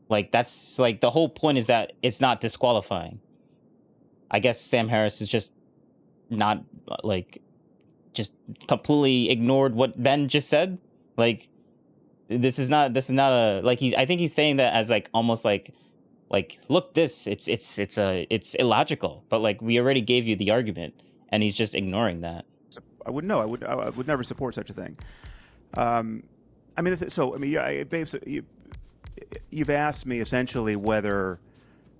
Like, that's like the whole point is that it's not disqualifying. I guess Sam Harris is just not just completely ignored what Ben just said. Like, this is not a, like, I think he's saying that as like almost like look, it's illogical, but like we already gave you the argument and he's just ignoring that. I would never support such a thing. You've asked me essentially whether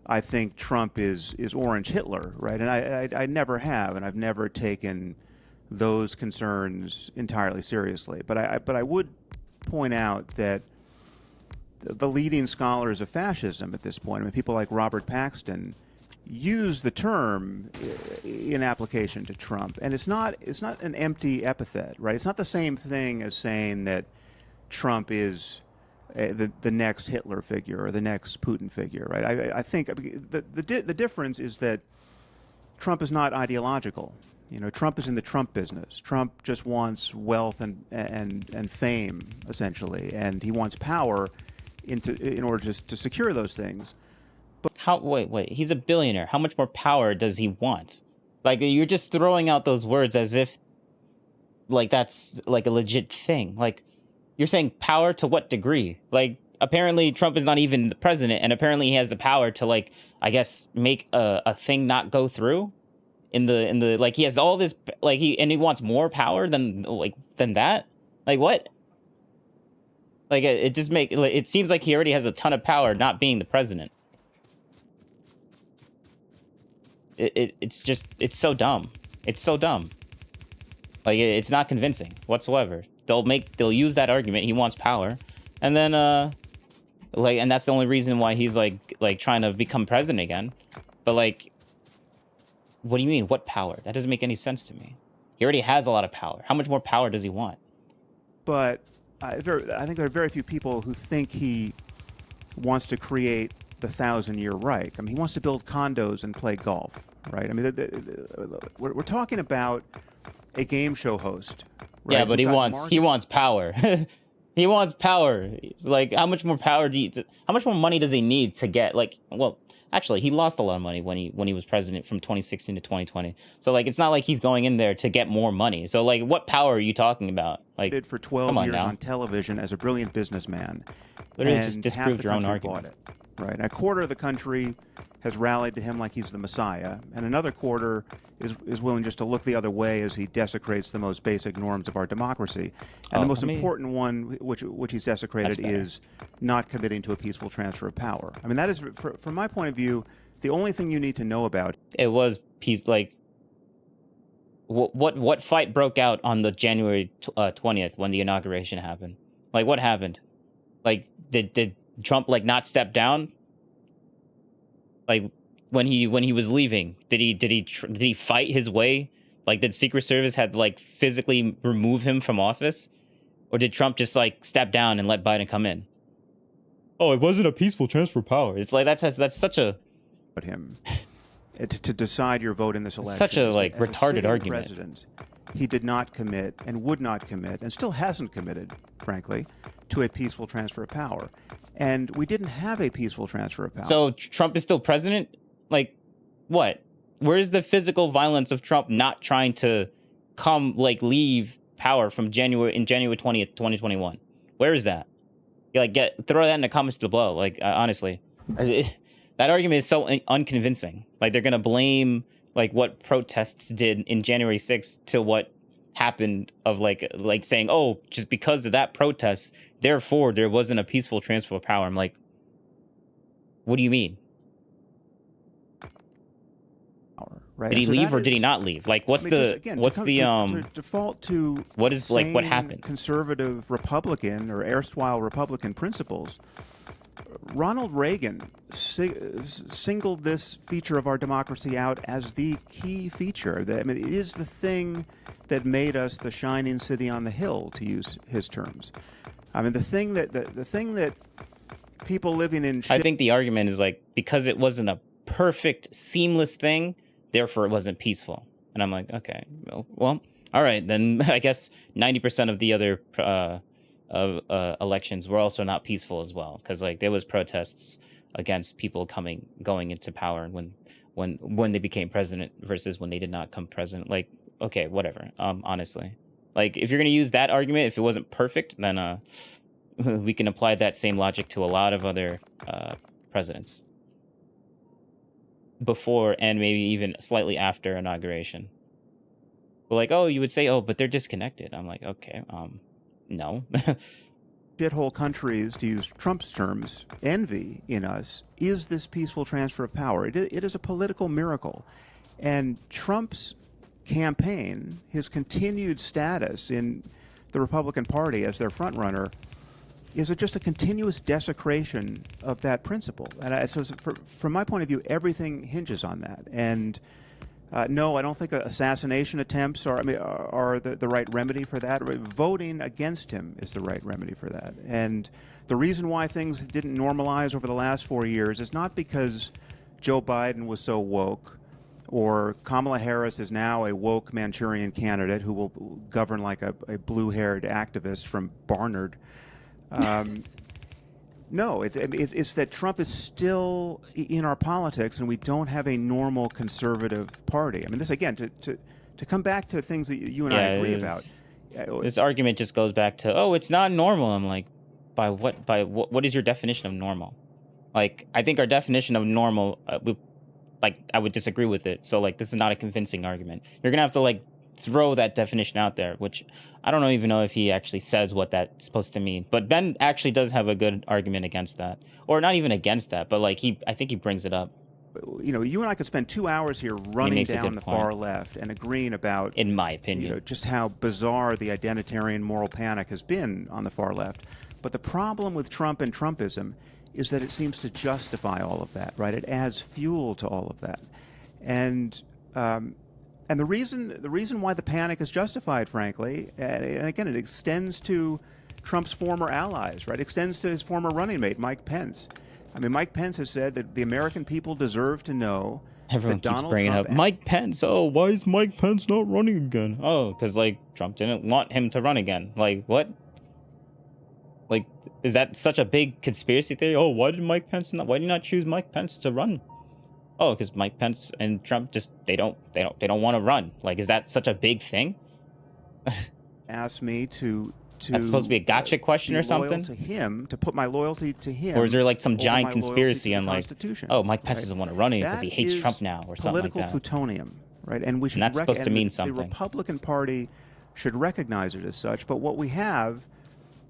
I think Trump is Orange Hitler, right? And I never have, and I've never taken those concerns entirely seriously. But I would point out that the leading scholars of fascism at this point, I mean, people like Robert Paxton, use the term in application to Trump, and it's not an empty epithet, right? It's not the same thing as saying that Trump is the next Hitler figure or the next Putin figure, right? I think the difference is that Trump is not ideological. Trump is in the Trump business. Trump just wants wealth and fame, essentially, and he wants power in order to secure those things. But wait, he's a billionaire. How much more power does he want? Like, you're just throwing out those words as if like that's like a legit thing. Like, you're saying power to what degree? Like, apparently Trump is not even the president, and apparently he has the power to, like, I guess, make a thing not go through in the like, he has all this, like, he wants more power than that. Like, what? Like, it seems like he already has a ton of power not being the president. it's so dumb. It's so dumb. Like it's not convincing whatsoever. They'll use that argument. He wants power, and then and that's the only reason why he's like trying to become president again. But like, what do you mean? What power? That doesn't make any sense to me. He already has a lot of power. How much more power does he want? But I think there are very few people who think he wants to create the 1,000-year Reich. I mean, he wants to build condos and play golf, right? I mean, we're talking about a game show host. Right? Yeah, but he wants power. He wants power. Like, how much more power how much more money does he need to get? Like, well, actually, he lost a lot of money when he was president from 2016 to 2020. So like, it's not like he's going in there to get more money. So like, what power are you talking about? Like, did for 12 years on television as a brilliant businessman. Literally just disproved your own argument. Right. A quarter of the country has rallied to him like he's the Messiah, and another quarter is willing just to look the other way as he desecrates the most basic norms of our democracy. And the most important one, which he's desecrated, is not committing to a peaceful transfer of power. I mean, that is, from my point of view, the only thing you need to know about it was peace. Like, what fight broke out on the January 20th when the inauguration happened? Like, what happened? Like, did Trump like not step down? Like when he was leaving, did he fight his way? Like, did Secret Service had to like physically remove him from office, or did Trump just like step down and let Biden come in? Oh, it wasn't a peaceful transfer of power. It's like that's such a him to decide your vote in this election. Such a like as retarded a argument. President, he did not commit and would not commit, and still hasn't committed, frankly, to a peaceful transfer of power. And we didn't have a peaceful transfer of power. So Trump is still president? Like, what? Where's the physical violence of Trump not trying to leave power from January 20th, 2021? Where is that? Like, throw that in the comments below. Like, honestly, that argument is so unconvincing. Like, they're gonna blame like what protests did in January 6th to what happened of like saying, oh, just because of that protest, therefore there wasn't a peaceful transfer of power. I'm like, what do you mean? Right. Did he leave or did he not leave? Like, what's to default to what is like what happened? Conservative Republican or erstwhile Republican principles. Ronald Reagan singled this feature of our democracy out as the key feature. I mean, it is the thing that made us the shining city on the hill, to use his terms. I mean, the thing that people living in. I think the argument is like, because it wasn't a perfect, seamless thing, therefore it wasn't peaceful. And I'm like, okay, well, all right, then I guess 90% of the other elections were also not peaceful as well, because like there was protests against people going into power when they became president versus when they did not come president. Like, okay, whatever. Honestly, like if you're gonna use that argument, if it wasn't perfect, then we can apply that same logic to a lot of other presidents before and maybe even slightly after inauguration. But like, oh, you would say, oh, but they're disconnected. I'm like, okay, no. Shithole countries, to use Trump's terms, envy in us is this peaceful transfer of power. It is a political miracle. And Trump's campaign, his continued status in the Republican Party as their frontrunner, is just a continuous desecration of that principle. And so from my point of view, everything hinges on that. And no, I don't think assassination attempts are the right remedy for that. Voting against him is the right remedy for that. And the reason why things didn't normalize over the last 4 years is not because Joe Biden was so woke, or Kamala Harris is now a woke Manchurian candidate who will govern like a blue-haired activist from Barnard. No, it's that Trump is still in our politics, and we don't have a normal conservative party. I mean, this again to come back to things that you and I agree about. This argument just goes back to, oh, it's not normal. I'm like, by what is your definition of normal? Like, I think our definition of normal, I would disagree with it. So like, this is not a convincing argument. You're gonna have to like throw that definition out there, which I don't even know if he actually says what that's supposed to mean. But Ben actually does have a good argument against that, or not even against that, but like I think he brings it up. you and I could spend 2 hours here running down the far left and agreeing about, in my opinion, just how bizarre the identitarian moral panic has been on the far left. But the problem with Trump and Trumpism is that it seems to justify all of that, right? It adds fuel to all of that. And the reason why the panic is justified, frankly, and again, it extends to Trump's former allies, right? It extends to his former running mate, Mike Pence. I mean, Mike Pence has said that the American people deserve to know everyone that keeps Donald bringing Trump up Mike Pence. Oh, why is Mike Pence not running again? Oh, because like Trump didn't want him to run again. Like what? Like, is that such a big conspiracy theory? Oh, why did Mike Pence not? Why did you not choose Mike Pence to run? Oh, because Mike Pence and Trump just they don't want to run. Like, is that such a big thing? asked me to that's supposed to be a gotcha question or something? To him, to put my loyalty to him. Or is there like some giant conspiracy on like, oh, Mike Pence right? doesn't want to run because he hates Trump now or something like that? Political plutonium, right? And we should. And that's supposed to mean something. The Republican Party should recognize it as such. But what we have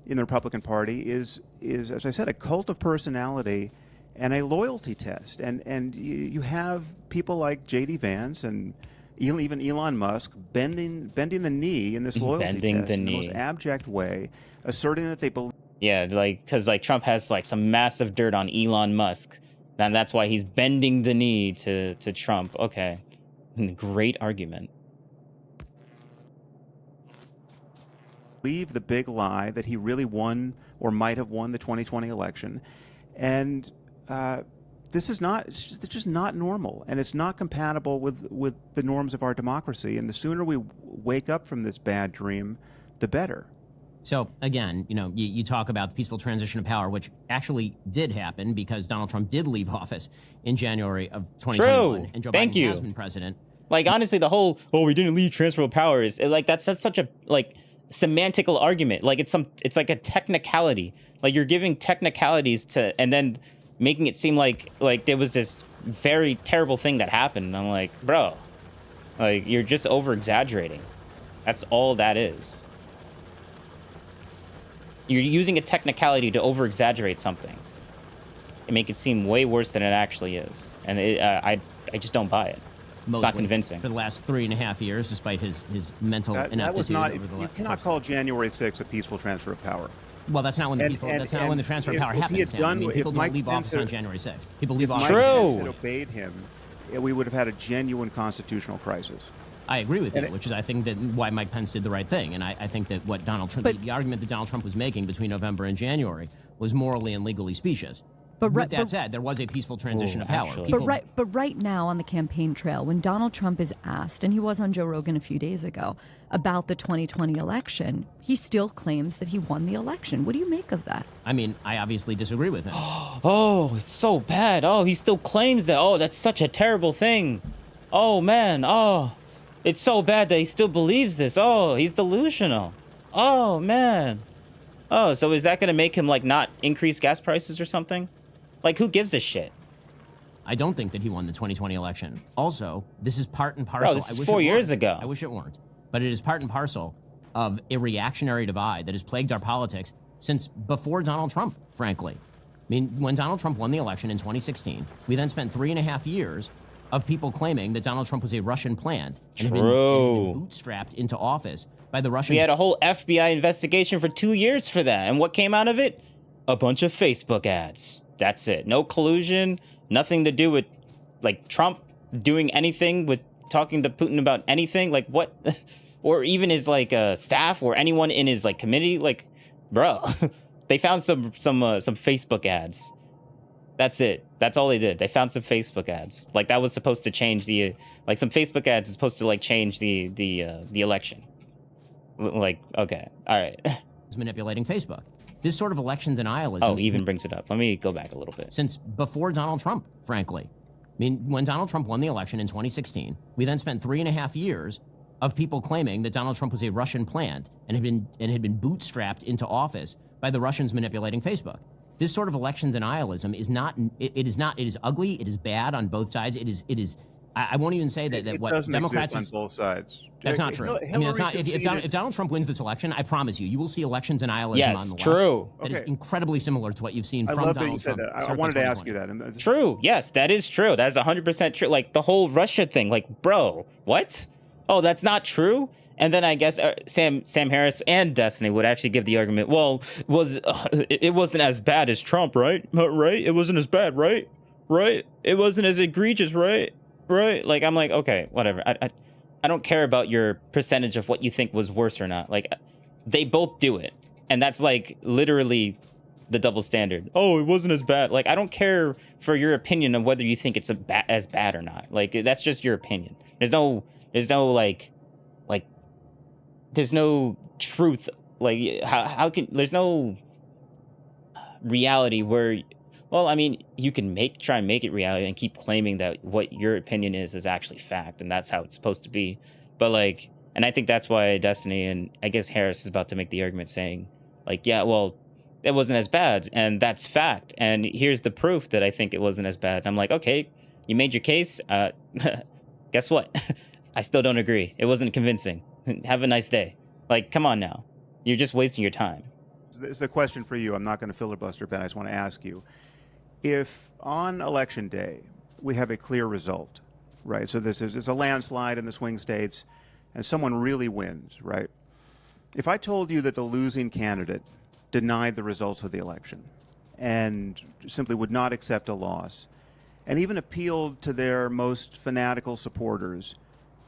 in the Republican Party is as I said, a cult of personality and a loyalty test. And you have people like J.D. Vance and even Elon Musk bending the knee in this loyalty test in the most abject way, asserting that they believe. Yeah, like because like Trump has like some massive dirt on Elon Musk, and that's why he's bending the knee to Trump. Okay, great argument. Believe the big lie that he really won or might have won the 2020 election, and this is not. It's just not normal, and it's not compatible with the norms of our democracy. And the sooner we wake up from this bad dream, the better. So again, you talk about the peaceful transition of power, which actually did happen because Donald Trump did leave office in January of 2021, True. and Joe Thank Biden you. has been president. Like honestly, the whole we didn't leave transfer of power is like that's such a like semantical argument. Like it's like a technicality. Like you're giving technicalities to and then making it seem like there was this very terrible thing that happened. And I'm like, bro, like you're just over exaggerating. That's all that is. You're using a technicality to over exaggerate something and make it seem way worse than it actually is. And I just don't buy it. It's not convincing. For the last 3.5 years, despite his mental inaptitude. That was not. Over the You cannot call January 6th a peaceful transfer of power. Well, that's not when the when the transfer of power happens. People don't leave office on January 6th. People leave office. If Mike Pence had obeyed him, we would have had a genuine constitutional crisis. I agree with you, which is I think that why Mike Pence did the right thing, and I think that what Donald Trump, the argument that Donald Trump was making between November and January was morally and legally specious. But with that said, there was a peaceful transition of power. But right now on the campaign trail, when Donald Trump is asked, and he was on Joe Rogan a few days ago, about the 2020 election, he still claims that he won the election. What do you make of that? I mean, I obviously disagree with him. Oh, it's so bad. Oh, he still claims that. Oh, that's such a terrible thing. Oh, man. Oh, it's so bad that he still believes this. Oh, he's delusional. Oh, man. Oh, so is that going to make him, like, not increase gas prices or something? Like, who gives a shit? I don't think that he won the 2020 election. Also, this is part and parcel. Bro, this is 4 years ago. I wish it weren't. But it is part and parcel of a reactionary divide that has plagued our politics since before Donald Trump, frankly. I mean, when Donald Trump won the election in 2016, we then spent 3.5 years of people claiming that Donald Trump was a Russian plant and had been bootstrapped into office by the Russians. We had a whole FBI investigation for 2 years for that. And what came out of it? A bunch of Facebook ads. That's it. No collusion, nothing to do with, like, Trump doing anything with talking to Putin about anything. Like, what? Or even his, like, staff or anyone in his, like, committee. Like, bro, they found some Facebook ads. That's it. That's all they did. They found some Facebook ads. Like, that was supposed to change the, like, some Facebook ads is supposed to, like, change the election. Like, okay. All right. Manipulating Facebook. This sort of election denialism. Oh, even brings it up. Let me go back a little bit. Since before Donald Trump, frankly. I mean, when Donald Trump won the election in 2016, we then spent 3.5 years of people claiming that Donald Trump was a Russian plant and had been bootstrapped into office by the Russians manipulating Facebook. This sort of election denialism is not. It is ugly. It is bad on both sides. It is I won't even say that It what doesn't Democrats exist on both sides. That's not true. I mean, it's not. If Donald Trump wins this election, I promise you will see elections denialism on the left. True. That is incredibly similar to what you've seen from Donald Trump. I wanted to ask you that. True. Yes, that is true. That is 100% true. Like the whole Russia thing. Like, bro, what? Oh, that's not true. And then I guess Sam Harris and Destiny would actually give the argument. Well, it wasn't as bad as Trump, right? Right? It wasn't as bad, right? Right? It wasn't as egregious, right? Right? Like I'm like, okay, whatever. I don't care about your percentage of what you think was worse or not. Like they both do it, and that's like literally the double standard. Oh, it wasn't as bad. Like I don't care for your opinion of whether you think it's as bad or not. Like that's just your opinion. There's no there's no truth. Like how can there's no reality where, well, I mean, you can try and make it reality and keep claiming that what your opinion is actually fact, and that's how it's supposed to be. But like, and I think that's why Destiny and I guess Harris is about to make the argument saying, like, yeah, well, it wasn't as bad, and that's fact, and here's the proof that I think it wasn't as bad. I'm like, okay, you made your case. Guess what? I still don't agree. It wasn't convincing. Have a nice day. Like, come on now. You're just wasting your time. This is a question for you. I'm not going to filibuster, Ben. I just want to ask you. If on election day we have a clear result, right? So there's a landslide in the swing states and someone really wins, right? If I told you that the losing candidate denied the results of the election and simply would not accept a loss and even appealed to their most fanatical supporters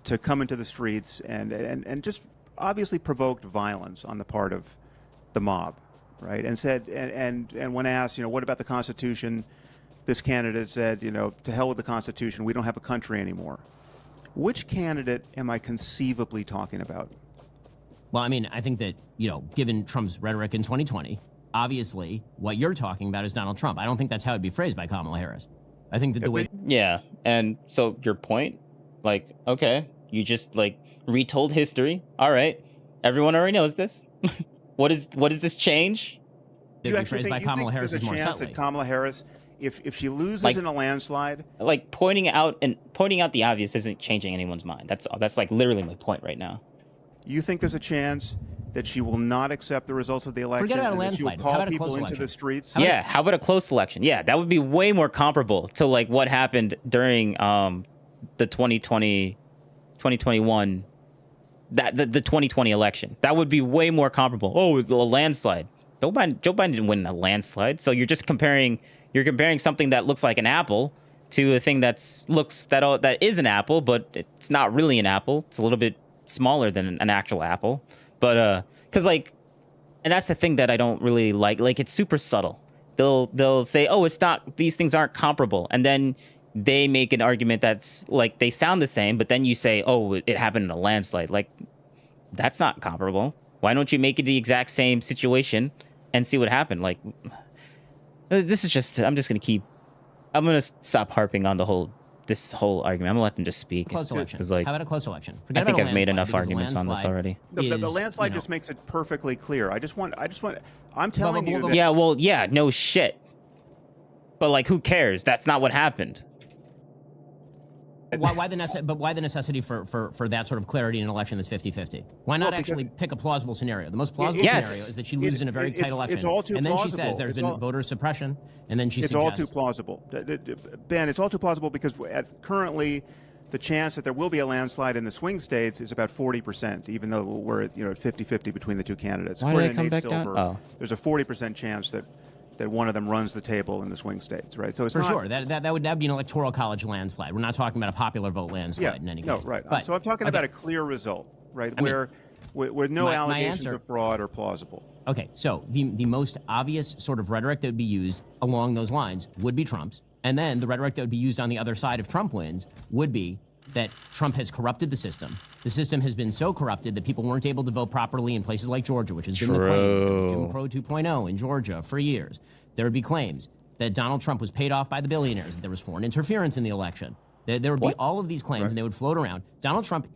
to come into the streets and just obviously provoked violence on the part of the mob, right? And said, and when asked, what about the Constitution? This candidate said, to hell with the Constitution. We don't have a country anymore. Which candidate am I conceivably talking about? Well, I mean, I think that, given Trump's rhetoric in 2020, obviously what you're talking about is Donald Trump. I don't think that's how it'd be phrased by Kamala Harris. I think that the way... Yeah, and so your point, like, okay, you just, like, retold history. All right, everyone already knows this. What is this change? It'd be phrased by Kamala Harris is more chance subtly. that Kamala Harris, if she loses in a landslide, like pointing out the obvious isn't changing anyone's mind. That's like literally my point right now. You think there's a chance that she will not accept the results of the election? Forget about a and landslide. That she will How call about a people close into election? the streets? How about a close election? Yeah, that would be way more comparable to like what happened during the 2021 the 2020 election. That would be way more comparable. Oh, a landslide. Joe Biden didn't win a landslide. So you're comparing something that looks like an apple to a thing that is an apple, but it's not really an apple. It's a little bit smaller than an actual apple. But because like, and that's the thing that I don't really like. Like it's super subtle. They'll say, oh, it's not. These things aren't comparable, and then they make an argument that's like they sound the same, but then you say, oh, it happened in a landslide. Like that's not comparable. Why don't you make it the exact same situation and see what happened? Like this is just, I'm going to stop harping on this whole argument. I'm going to let them just speak. Close election. Like, how about a close election? I think I've made enough arguments on this already. The landslide just makes it perfectly clear. I'm telling you that. Yeah, well, yeah, no shit. But like, who cares? That's not what happened. Why the necessity for that sort of clarity in an election that's 50-50? Why not actually pick a plausible scenario? The most plausible scenario is that she loses in a very tight election. It's all too and then plausible. She says there's been voter suppression, and then she suggests... It's all too plausible. Ben, it's all too plausible because currently the chance that there will be a landslide in the swing states is about 40%, even though we're at 50-50 between the two candidates. Why did I come back down? Oh. There's a 40% chance that one of them runs the table in the swing states, right? So it's for not, sure that would be an electoral college landslide. We're not talking about a popular vote landslide in any case. No, right. But, so I'm talking about a clear result, right? Where no allegations of fraud are plausible. Okay, so the most obvious sort of rhetoric that would be used along those lines would be Trump's, and then the rhetoric that would be used on the other side if Trump wins would be that Trump has corrupted the system. The system has been so corrupted that people weren't able to vote properly in places like Georgia, which has been the claim. There was Jim Crow 2.0 in Georgia for years. There would be claims that Donald Trump was paid off by the billionaires, that there was foreign interference in the election. There would be all of these claims, and they would float around. Donald Trump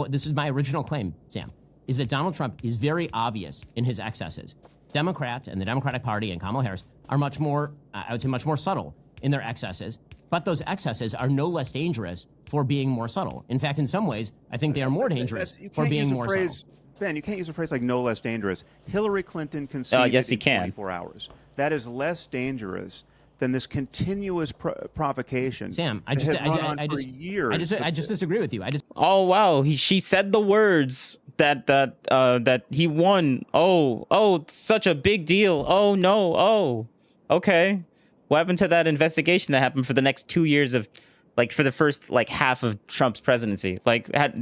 this is my original claim, Sam, is that Donald Trump is very obvious in his excesses. Democrats and the Democratic Party and Kamala Harris are much more, I would say much more subtle in their excesses. but those excesses are no less dangerous for being more subtle. In fact, in some ways, I think they are more dangerous for being more subtle. Ben, you can't use a phrase like no less dangerous. Hillary Clinton conceded yes, you in can. 24 hours. That is less dangerous than this continuous provocation. Sam, I that just has run on for years. I just disagree with you. Oh wow, she said the words that he won. Oh, such a big deal. Oh no. Oh, okay. What happened to that investigation that happened for the next 2 years of, like, for the first like half of Trump's presidency? Like that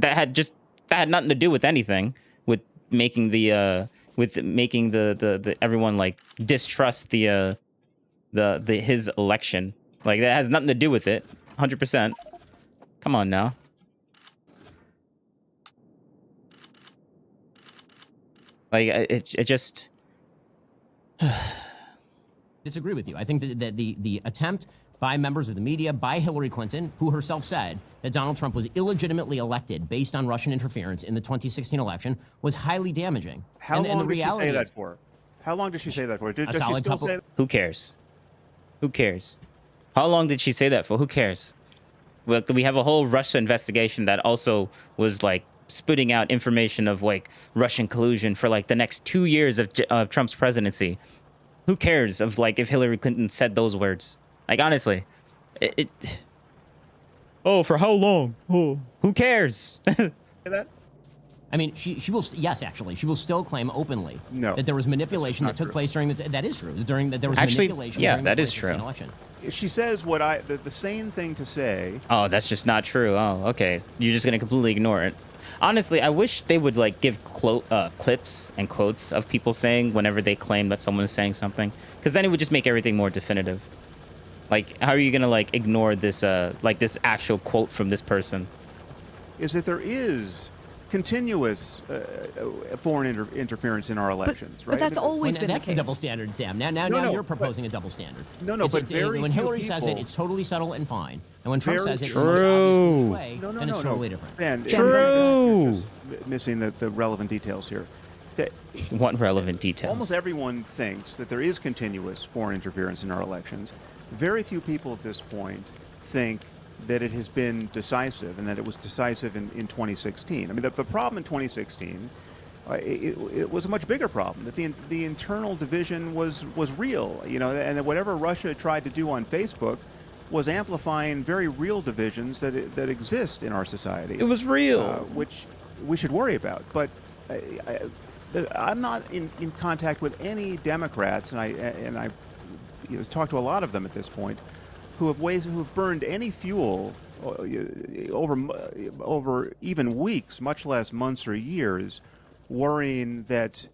had nothing to do with anything, with making the everyone like distrust the his election. Like, that has nothing to do with it. 100%. Come on now. Like, it just disagree with you. I think that the attempt by members of the media, by Hillary Clinton, who herself said that Donald Trump was illegitimately elected based on Russian interference in the 2016 election, was highly damaging. How long did she say that for? How long did she say that for? Does she still say that? Who cares? Who cares? How long did she say that for? Who cares? Look, we have a whole Russia investigation that also was like spitting out information of like Russian collusion for like the next 2 years of Trump's presidency. Who cares of like if Hillary Clinton said those words? Like, honestly, oh, for how long? Oh, who cares? That? I mean, she will, yes, actually, she will still claim openly that there was manipulation that took place during that is true, that there was manipulation during the 2016 election. She says the same thing to say. Oh, that's just not true. Oh, okay. You're just going to completely ignore it. Honestly, I wish they would like give clips and quotes of people saying whenever they claim that someone is saying something, because then it would just make everything more definitive. Like, how are you going to like ignore this like this actual quote from this person? Is that there is continuous foreign interference in our elections, right? But that's always been that's the case. The double standard, Sam. Now you're proposing a double standard. When Hillary says it, it's totally subtle and fine, and when Trump says it in the most obvious way, then it's totally different. Ben, True. You're just missing the relevant details here. What relevant details? Almost everyone thinks that there is continuous foreign interference in our elections. Very few people at this point think that it has been decisive, and that it was decisive in 2016. I mean, the problem in 2016, it was a much bigger problem. That the internal division was real, and that whatever Russia tried to do on Facebook was amplifying very real divisions that exist in our society. It was real, which we should worry about. But I'm not in contact with any Democrats, and I talked to a lot of them at this point, who have burned any fuel over even weeks, much less months or years, worrying that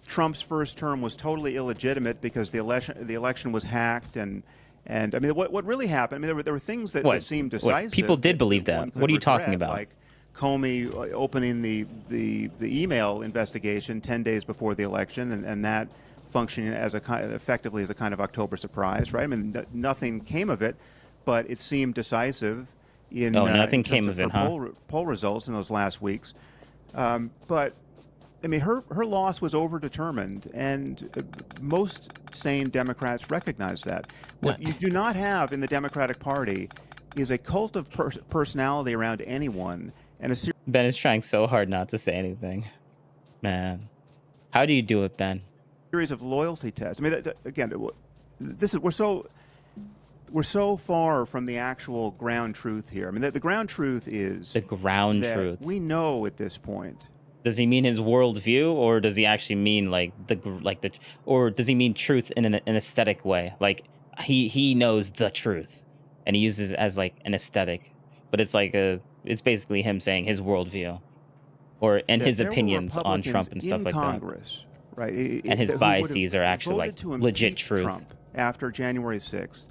Trump's first term was totally illegitimate because the election was hacked, and I mean, what really happened? I mean, there were things that seemed decisive. People did believe that. What are you talking about? Like Comey opening the email investigation 10 days before the election, and that functioning as effectively as a kind of October surprise, right? I mean, nothing came of it, but it seemed decisive in nothing came of it, poll results in those last weeks. But I mean, her loss was overdetermined, and most sane Democrats recognize that. What you do not have in the Democratic Party is a cult of personality around anyone, and a Ben is trying so hard not to say anything. Man, how do you do it, Ben? Series of loyalty tests. I mean, again, we're so far from the actual ground truth here. I mean, the ground truth is the ground truth. We know at this point. Does he mean his worldview, or does he actually mean or does he mean truth in an aesthetic way? Like he knows the truth, and he uses it as like an aesthetic, but it's like it's basically him saying his worldview, and his opinions on Trump and stuff like Congress, that. Right, and his biases are actually like legit truth. Trump after January 6th,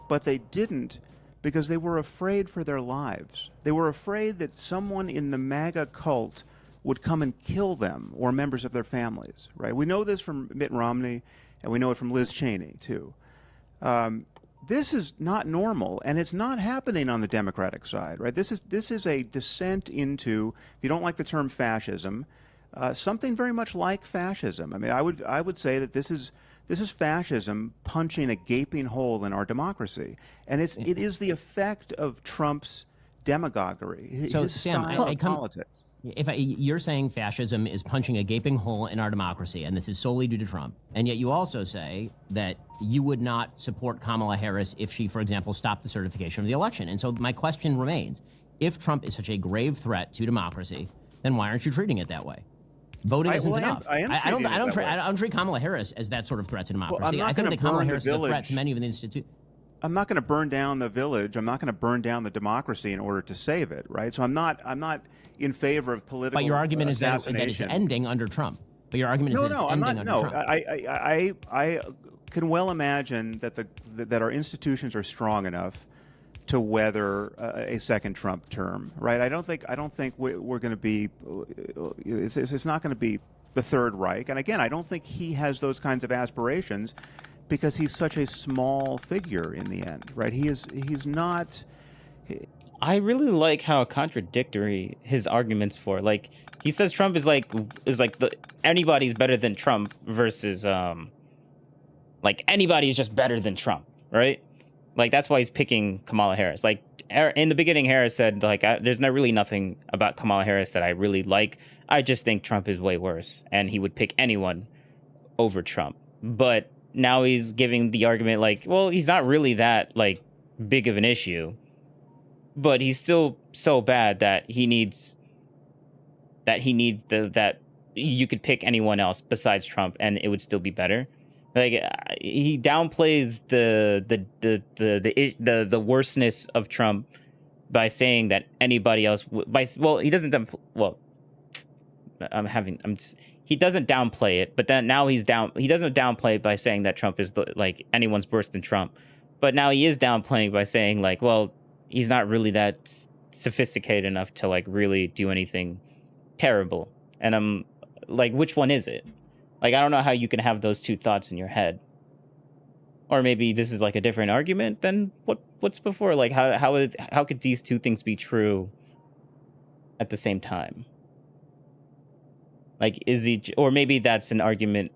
but they didn't because they were afraid for their lives. They were afraid that someone in the MAGA cult would come and kill them or members of their families. Right? We know this from Mitt Romney, and we know it from Liz Cheney too. This is not normal, and it's not happening on the Democratic side. Right? This is a descent into, if you don't like the term fascism, something very much like fascism. I mean, I would say that this is This is fascism punching a gaping hole in our democracy, and it is the effect of Trump's demagoguery. So, his Sam, style I of come. politics. You're saying fascism is punching a gaping hole in our democracy, and this is solely due to Trump, and yet you also say that you would not support Kamala Harris if she, for example, stopped the certification of the election. And so my question remains: if Trump is such a grave threat to democracy, then why aren't you treating it that way? Voting isn't enough. I don't treat Kamala Harris as that sort of threat to democracy. Well, I think that Kamala Harris is a threat to many of the institutions. I'm not going to burn down the village. I'm not going to burn down the democracy in order to save it, right? So I'm not in favor of political. But your argument is that it's ending under Trump. But your argument is that it's ending under Trump. I can well imagine that our institutions are strong enough to weather a second Trump term, right? I don't think we're going to be. It's not going to be the Third Reich, and again, I don't think he has those kinds of aspirations, because he's such a small figure in the end, right? He's not. I really like how contradictory his arguments for. Like, he says Trump is like anybody's better than Trump versus like anybody's just better than Trump, right? Like, that's why he's picking Kamala Harris. Like, in the beginning, Harris said, like, there's not really nothing about Kamala Harris that I really like. I just think Trump is way worse, and he would pick anyone over Trump. But now he's giving the argument like, well, he's not really that like big of an issue, but he's still so bad that he needs that you could pick anyone else besides Trump and it would still be better. Like, he downplays the worstness of Trump by saying that anybody else he doesn't he doesn't downplay it, but then now he doesn't downplay it by saying that Trump is like anyone's worse than Trump. But now he is downplaying by saying like, well, he's not really that sophisticated enough to like really do anything terrible. And I'm like, which one is it? Like, I don't know how you can have those two thoughts in your head. Or maybe this is like a different argument than what's before. Like, how could these two things be true at the same time? Like, or maybe that's an argument.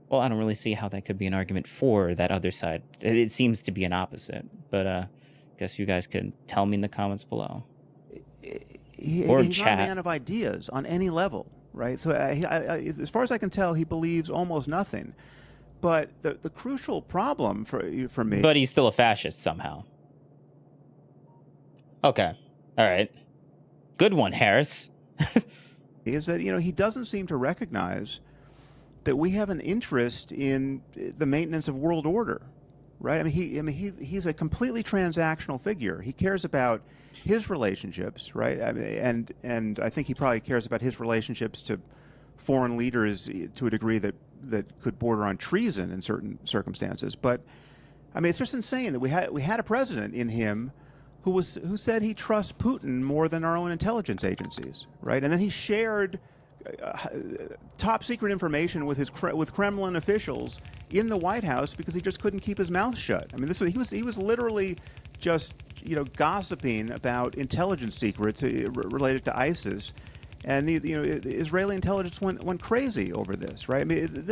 Well, I don't really see how that could be an argument for that other side. It seems to be an opposite, but I guess you guys can tell me in the comments below. He's chat. not a man of ideas on any level, right? So as far as I can tell, he believes almost nothing. But the crucial problem for me... But he's still a fascist somehow. Okay. All right. Good one, Harris. Is that, he doesn't seem to recognize that we have an interest in the maintenance of world order, right? I mean, he's a completely transactional figure. He cares about his relationships, right? I mean, and I think he probably cares about his relationships to foreign leaders to a degree that could border on treason in certain circumstances. But I mean, it's just insane that we had a president in him who said he trusts Putin more than our own intelligence agencies, right? And then he shared top secret information with Kremlin officials in the White House because he just couldn't keep his mouth shut. I mean, he was literally just gossiping about intelligence secrets related to ISIS, and the Israeli intelligence went crazy over this, right? I mean,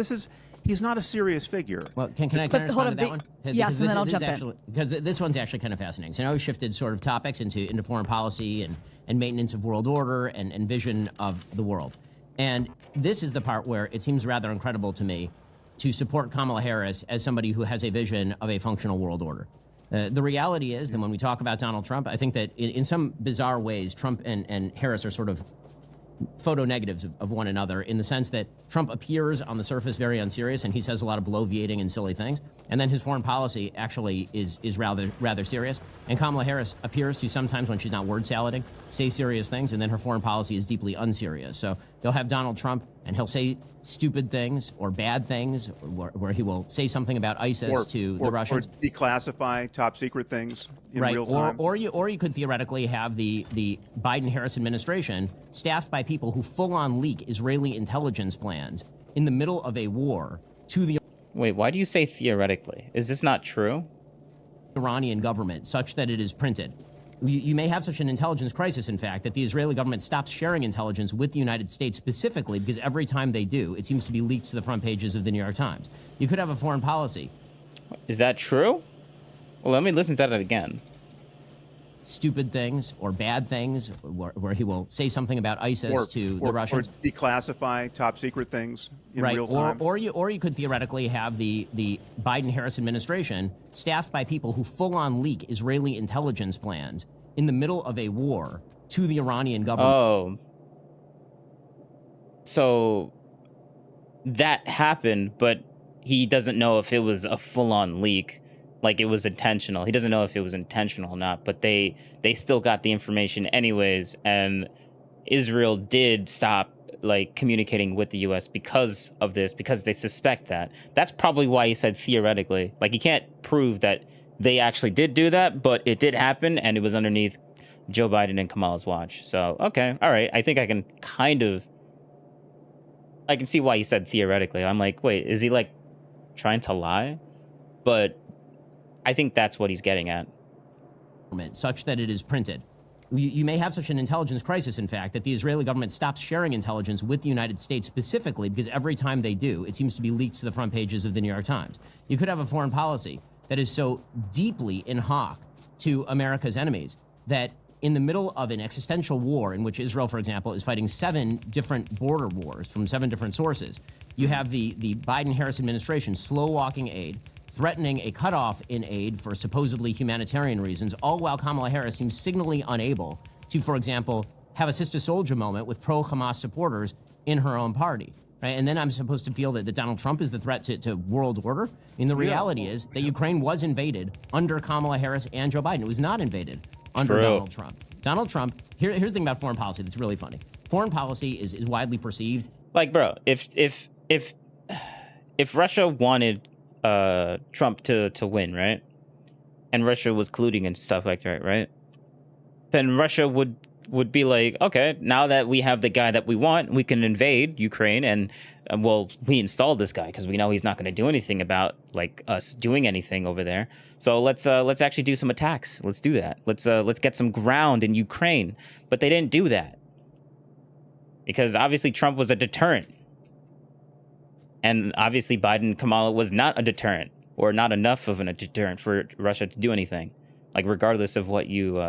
he's not a serious figure. Well, can I respond to that one? Yes, and then I'll jump in. Because this one's actually kind of fascinating. So now we've shifted sort of topics into foreign policy and maintenance of world order and vision of the world. And this is the part where it seems rather incredible to me to support Kamala Harris as somebody who has a vision of a functional world order. The reality is that when we talk about Donald Trump, I think that in some bizarre ways, Trump and Harris are sort of photo negatives of one another, in the sense that Trump appears on the surface very unserious and he says a lot of bloviating and silly things, and then his foreign policy actually is rather serious. And Kamala Harris appears to sometimes, when she's not word salading, say serious things, and then her foreign policy is deeply unserious. So they'll have Donald Trump and he'll say stupid things or bad things, where he will say something about ISIS to the Russians, or declassify top secret things in right, real time. Or you could theoretically have the Biden-Harris administration staffed by people who full-on leak Israeli intelligence plans in the middle of a war to the Wait, why do you say theoretically? Is this not true? Iranian government, such that it is printed. You may have such an intelligence crisis, in fact, that the Israeli government stops sharing intelligence with the United States specifically because every time they do, it seems to be leaked to the front pages of the New York Times. You could have a foreign policy. Is that true? Well, let me listen to that again. Stupid things or bad things where he will say something about ISIS to the Russians. Or declassify top secret things in right. real time. Or you could theoretically have the Biden-Harris administration staffed by people who full-on leak Israeli intelligence plans in the middle of a war to the Iranian government. Oh. So that happened, but he doesn't know if it was a full-on leak. Like it was intentional. He doesn't know if it was intentional or not, but they still got the information anyways, and Israel did stop like communicating with the US because of this, because they suspect that. That's probably why he said theoretically. Like he can't prove that they actually did do that, but it did happen and it was underneath Joe Biden and Kamala's watch. So, okay, all right. I think I can see why he said theoretically. I'm like, wait, is he like trying to lie? But I think that's what he's getting at. Such that it is printed. You may have such an intelligence crisis, in fact, that the Israeli government stops sharing intelligence with the United States specifically because every time they do, it seems to be leaked to the front pages of the New York Times. You could have a foreign policy that is so deeply in hock to America's enemies that in the middle of an existential war in which Israel, for example, is fighting 7 different border wars from 7 different sources, you have the Biden-Harris administration slow-walking aid, threatening a cutoff in aid for supposedly humanitarian reasons, all while Kamala Harris seems signally unable to, for example, have a Sister Soldier moment with pro-Hamas supporters in her own party. Right? And then I'm supposed to feel that Donald Trump is the threat to world order? And the reality is that Ukraine was invaded under Kamala Harris and Joe Biden. It was not invaded under Donald Trump. Donald Trump, here's the thing about foreign policy that's really funny. Foreign policy is widely perceived. Like, bro, if Russia wanted Trump to win, right? And Russia was colluding and stuff like that, right? Then Russia would be like, okay, now that we have the guy that we want, we can invade Ukraine and well, we installed this guy because we know he's not going to do anything about like us doing anything over there. So let's actually do some attacks. Let's do that. Let's get some ground in Ukraine. But they didn't do that because obviously Trump was a deterrent. And obviously Biden, Kamala was not a deterrent or not enough of a deterrent for Russia to do anything. Like regardless of what you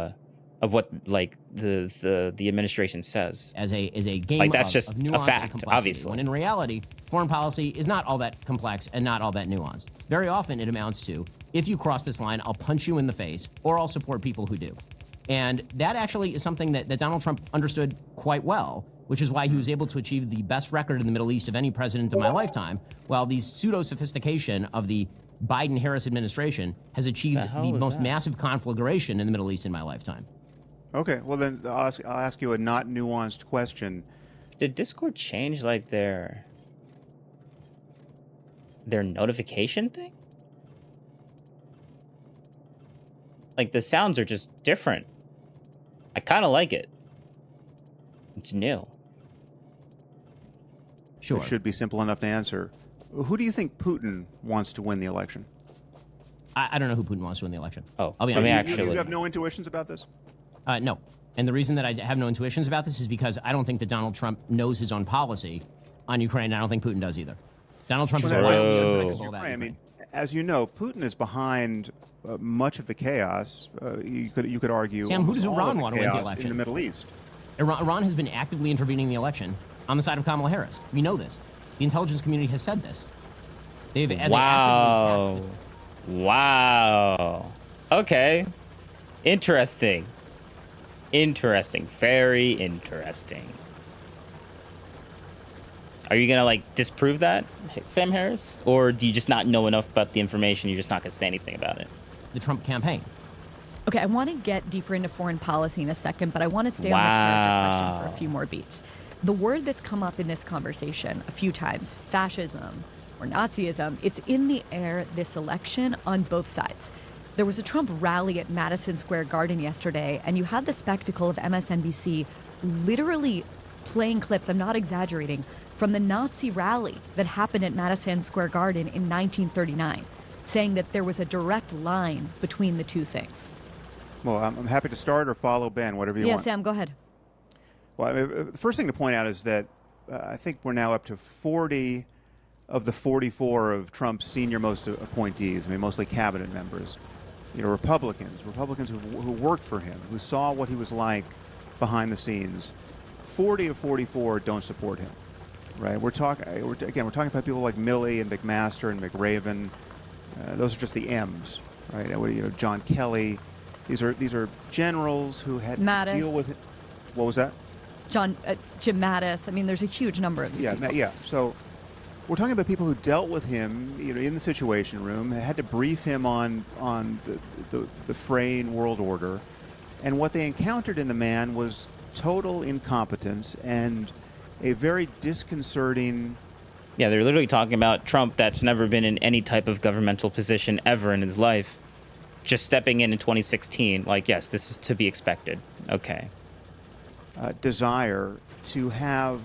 of what like the administration says. As a game like that's of, just of nuance a fact, and complexity. obviously. When in reality, foreign policy is not all that complex and not all that nuanced. Very often it amounts to, if you cross this line, I'll punch you in the face or I'll support people who do. And that actually is something that Donald Trump understood quite well, which is why he was able to achieve the best record in the Middle East of any president in my lifetime, while the pseudo-sophistication of the Biden-Harris administration has achieved the most massive conflagration in the Middle East in my lifetime. Okay, well then I'll ask you a not nuanced question. Did Discord change like their notification thing? Like the sounds are just different. I kind of like it. It's new. Sure. It should be simple enough to answer. Who do you think Putin wants to win the election? I don't know who Putin wants to win the election. Oh, I'll be honest. You have no intuitions about this? No. And the reason that I have no intuitions about this is because I don't think that Donald Trump knows his own policy on Ukraine, and I don't think Putin does either. Donald Trump is wildly unpredictable about Ukraine. I mean, as you know, Putin is behind much of the chaos. You could argue. Sam, who does Iran want to win the election? In the Middle East. Iran has been actively intervening in the election on the side of Kamala Harris. We know this. The intelligence community has said this. Wow. Wow. Okay. Interesting. Interesting. Very interesting. Are you gonna like disprove that, Sam Harris? Or do you just not know enough about the information, you're just not gonna say anything about it? The Trump campaign. Okay, I want to get deeper into foreign policy in a second, but I want to stay on the character question for a few more beats. The word that's come up in this conversation a few times, fascism or Nazism, it's in the air this election on both sides. There was a Trump rally at Madison Square Garden yesterday, and you had the spectacle of MSNBC literally playing clips, I'm not exaggerating, from the Nazi rally that happened at Madison Square Garden in 1939, saying that there was a direct line between the two things. Well, I'm happy to start or follow Ben, whatever you Yeah, want. Sam, go ahead. Well, I mean, the first thing to point out is that I think we're now up to 40 of the 44 of Trump's senior-most appointees, I mean, mostly cabinet members, Republicans who worked for him, who saw what he was like behind the scenes. 40 of 44 don't support him, right? We're talking about people like Milley and McMaster and McRaven. Those are just the M's, right? John Kelly. These are generals who had to deal with it. What was that? Jim Mattis. I mean, there's a huge number of these people. Yeah. So we're talking about people who dealt with him, in the Situation Room, had to brief him on the fraying world order, and what they encountered in the man was total incompetence and a very disconcerting. Yeah, they're literally talking about Trump that's never been in any type of governmental position ever in his life, just stepping in 2016. Like, yes, this is to be expected. Okay. Desire to have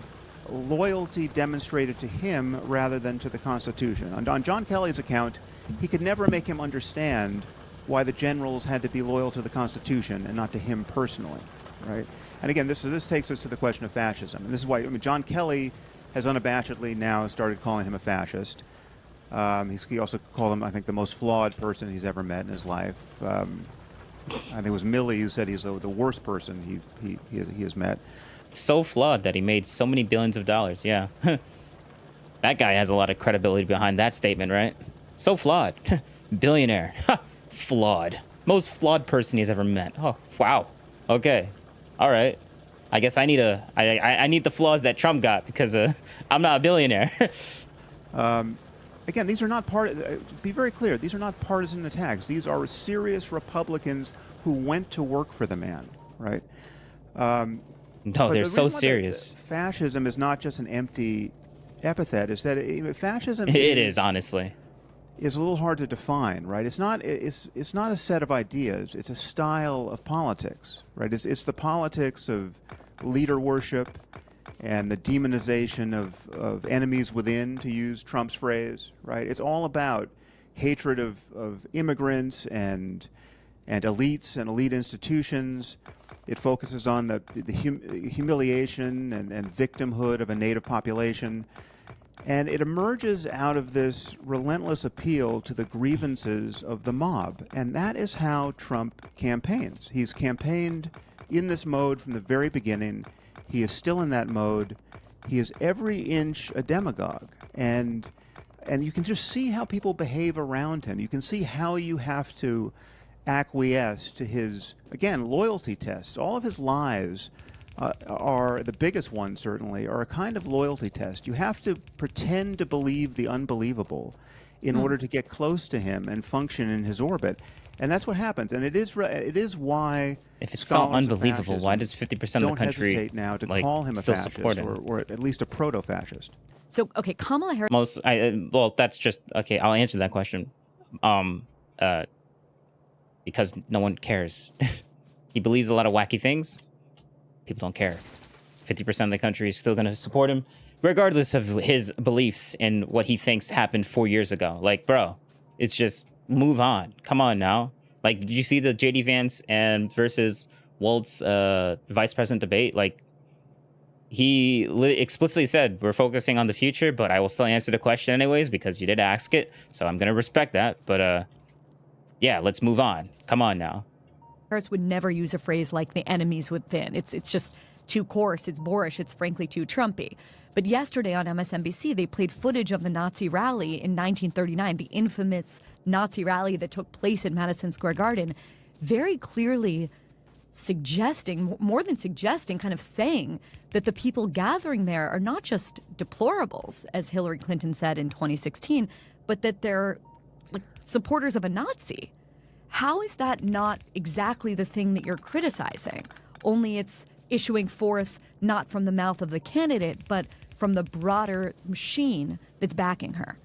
loyalty demonstrated to him rather than to the Constitution. On John Kelly's account, he could never make him understand why the generals had to be loyal to the Constitution and not to him personally, right? And again, this takes us to the question of fascism. And this is why, John Kelly has unabashedly now started calling him a fascist. He also called him, I think, the most flawed person he's ever met in his life. I think it was Milley who said he's the worst person he has met. So flawed that he made so many billions of dollars. Yeah. That guy has a lot of credibility behind that statement, right? So flawed. Billionaire. Flawed. Most flawed person he's ever met. Oh, wow. Okay. All right. I guess I need the flaws that Trump got because I'm not a billionaire. Again, these are not be very clear, these are not partisan attacks. These are serious Republicans who went to work for the man, right? No, they're so serious. Fascism is not just an empty epithet. Is that fascism? It is, honestly. Is a little hard to define, right? It's not a set of ideas. It's a style of politics, right? It's the politics of leader worship and the demonization of enemies within, to use Trump's phrase, right? It's all about hatred of immigrants and elites and elite institutions. It focuses on the humiliation and victimhood of a native population. And it emerges out of this relentless appeal to the grievances of the mob. And that is how Trump campaigns. He's campaigned in this mode from the very beginning. He is still in that mode. He is every inch a demagogue. And you can just see how people behave around him. You can see how you have to acquiesce to his, again, loyalty tests. All of his lies are, the biggest ones certainly, are a kind of loyalty test. You have to pretend to believe the unbelievable in order to get close to him and function in his orbit. And that's what happens. And it is why, if it's so unbelievable, why does 50% of the country hesitate now to call him a fascist or at least a proto-fascist? So, okay, Kamala Harris. Well, that's just okay. I'll answer that question. Because no one cares. He believes a lot of wacky things. People don't care. 50% of the country is still going to support him, regardless of his beliefs and what he thinks happened 4 years ago. Like, bro, it's just move on. Come on now. Like, did you see the JD Vance and versus Waltz vice president debate? Like, he explicitly said, we're focusing on the future, but I will still answer the question anyways because you did ask it. So I'm going to respect that. But yeah, let's move on. Come on now. Harris would never use a phrase like the enemies within. It's just too coarse, it's boorish, it's frankly too Trumpy. But yesterday on MSNBC, they played footage of the Nazi rally in 1939, the infamous Nazi rally that took place in Madison Square Garden, very clearly suggesting, more than suggesting, kind of saying that the people gathering there are not just deplorables, as Hillary Clinton said in 2016, but that they're like supporters of a Nazi. How is that not exactly the thing that you're criticizing? Only it's issuing forth not from the mouth of the candidate, but from the broader machine that's backing her.